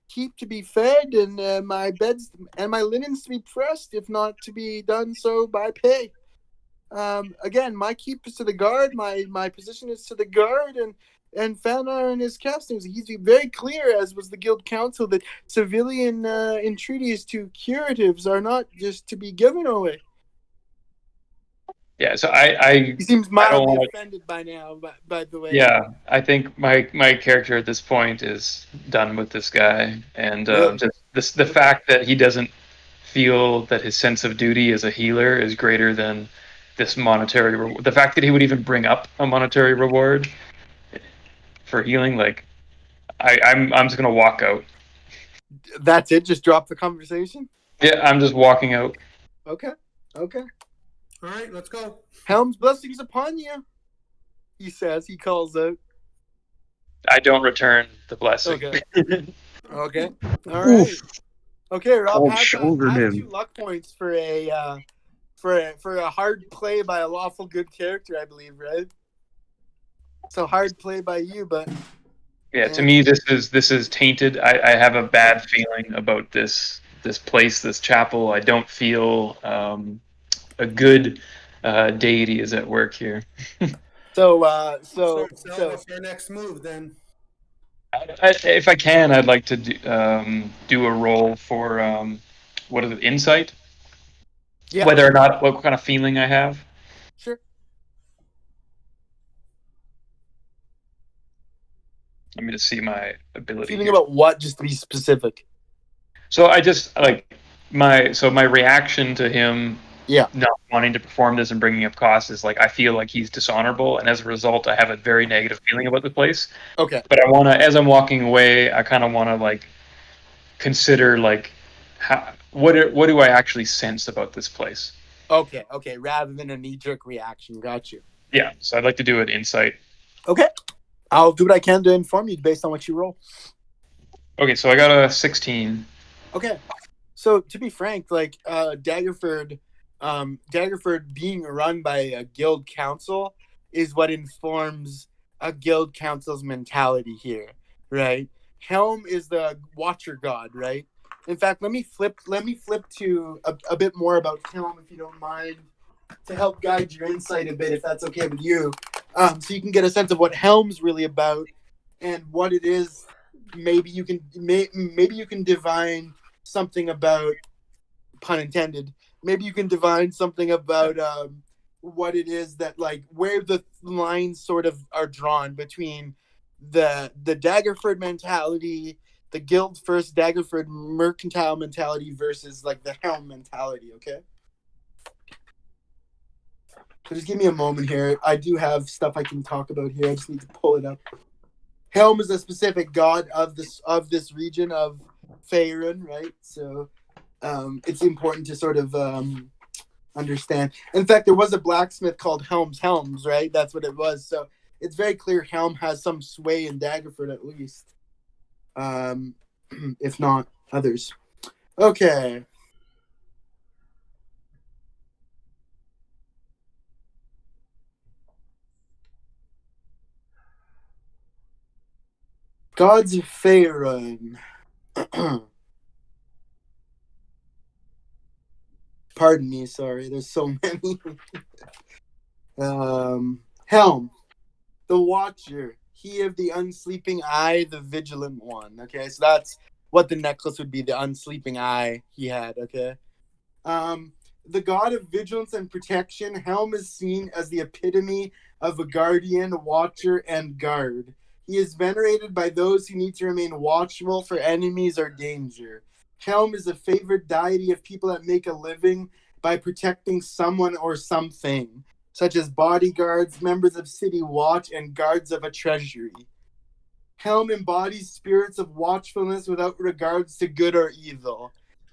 keep to be fed, and my beds and my linens to be pressed, if not to be done so by pay? Again, my keep is to the guard, my position is to the guard, and Fanar and his castings, he's very clear, as was the guild council, that civilian entreaties to curatives are not just to be given away. Yeah, so he seems mildly offended by now, by the way. Yeah, I think my character at this point is done with this guy, and just the fact that he doesn't feel that his sense of duty as a healer is greater than this monetary reward. The fact that he would even bring up a monetary reward for healing, like, I'm just gonna walk out. That's it? Just drop the conversation? Yeah, I'm just walking out. Okay. All right, let's go. Helm's blessings upon you, he says. He calls out. I don't return the blessing. Okay. All right. Okay, Rob, have 2 luck points for a hard play by a lawful good character, I believe, right? So hard play by you, but yeah, to me this is tainted. I have a bad feeling about this place, this chapel. I don't feel a good deity is at work here. So what's our next move then? If I can, I'd like to do a roll for what is it, insight? Yeah. Whether or not what kind of feeling I have. Sure. Let me just see my ability. Feeling about what, just to be specific? So I just my reaction to him not wanting to perform this and bringing up costs is I feel like he's dishonorable, and as a result I have a very negative feeling about the place. Okay. But I want to, as I'm walking away, I kind of want to consider what do I actually sense about this place? Okay, rather than a knee-jerk reaction. Got you. Yeah, so I'd like to do an insight. Okay. I'll do what I can to inform you based on what you roll. Okay, so I got a 16. Okay. So to be frank, like Daggerford being run by a guild council is what informs a guild council's mentality here, right? Helm is the watcher god, right? In fact, let me flip to a bit more about Helm, if you don't mind, to help guide your insight a bit, if that's okay with you. So you can get a sense of what Helm's really about and what it is. Maybe you can divine something about, pun intended, maybe you can divine something about what it is that, like, where the lines sort of are drawn between the Daggerford mentality, the guild first Daggerford mercantile mentality versus like the Helm mentality. Okay, so just give me a moment here. I do have stuff I can talk about here. I just need to pull it up. Helm is a specific god of this region of Faerun, right? So it's important to sort of understand. In fact, there was a blacksmith called Helm's Helms, right? That's what it was. So it's very clear Helm has some sway in Daggerford, at least, if not others. Okay. Gods of Faerun. Pardon me, sorry. There's so many. Helm, the Watcher. He of the unsleeping eye, the vigilant one. Okay, so that's what the necklace would be, the unsleeping eye he had, okay? The god of vigilance and protection, Helm is seen as the epitome of a guardian, watcher, and guard. He is venerated by those who need to remain watchful for enemies or danger. Helm is a favored deity of people that make a living by protecting someone or something, such as bodyguards, members of city watch, and guards of a treasury. Helm embodies spirits of watchfulness without regards to good or evil.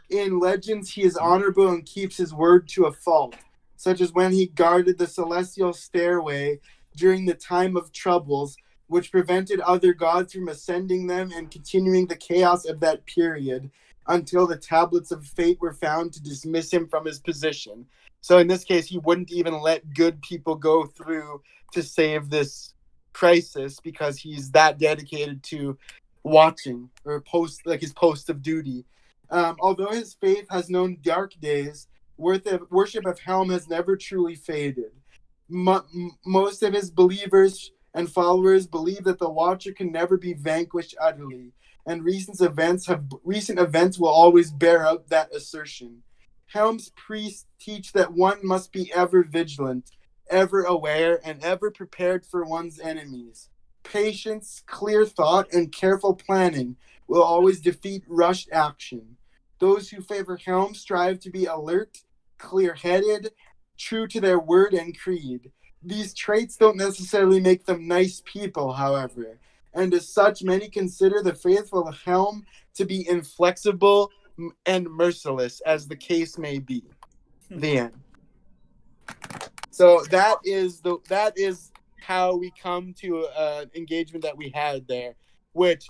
In legends, he is honorable and keeps his word to a fault, such as when he guarded the celestial stairway during the time of troubles, which prevented other gods from ascending them and continuing the chaos of that period until the tablets of fate were found to dismiss him from his position. So in this case, he wouldn't even let good people go through to save this crisis because he's that dedicated to watching or his post of duty. Although his faith has known dark days, worship of Helm has never truly faded. Most of his believers and followers believe that the Watcher can never be vanquished utterly, and recent events will always bear out that assertion. Helm's priests teach that one must be ever vigilant, ever aware, and ever prepared for one's enemies. Patience, clear thought, and careful planning will always defeat rushed action. Those who favor Helm strive to be alert, clear-headed, true to their word and creed. These traits don't necessarily make them nice people, however, and as such, many consider the faithful of Helm to be inflexible and merciless, as the case may be. The end. So that is how we come to an engagement that we had there, which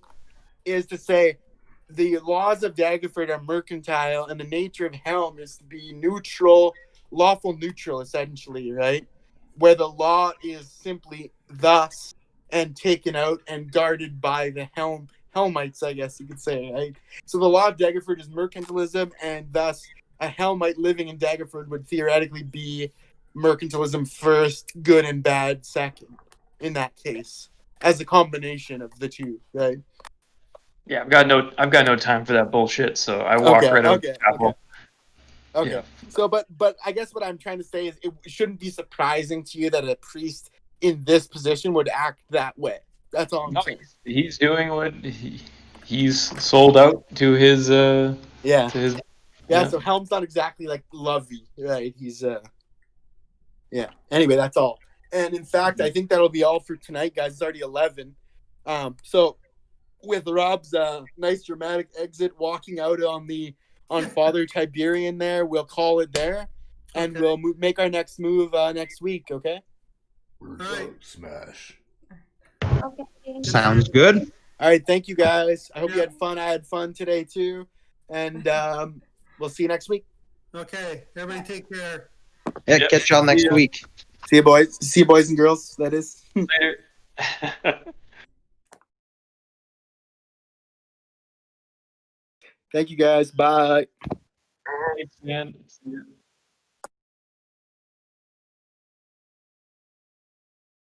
is to say the laws of Daggerford are mercantile, and the nature of Helm is to be neutral, lawful neutral, essentially, right? Where the law is simply thus and taken out and guarded by the Helmites, I guess you could say, right? So the law of Daggerford is mercantilism, and thus a Helmite living in Daggerford would theoretically be mercantilism first, good and bad second, in that case, as a combination of the two, right? Yeah, I've got no time for that bullshit, so I walk right out the chapel. Okay. Yeah. So, but I guess what I'm trying to say is it shouldn't be surprising to you that a priest in this position would act that way. That's all I'm saying. He's doing what he's sold out to his Yeah. to his So Helm's not exactly like lovey, right? He's yeah. Anyway, that's all. And in fact, I think that'll be all for tonight, guys. It's already 11. So with Rob's nice dramatic exit, walking out on the on Father Tiberian there. We'll call it there, and Okay. we'll make our next move next week. Okay. Right. Smash. Okay. Sounds good. All right. Thank you guys. I hope you Yeah. had fun. I had fun today too, and we'll see you next week. Okay. Everybody take care. Yeah, Yep. catch y'all next Yeah. week. See you, boys. See you, boys and girls. That is. Later. Thank you, guys. Bye. Thanks, man.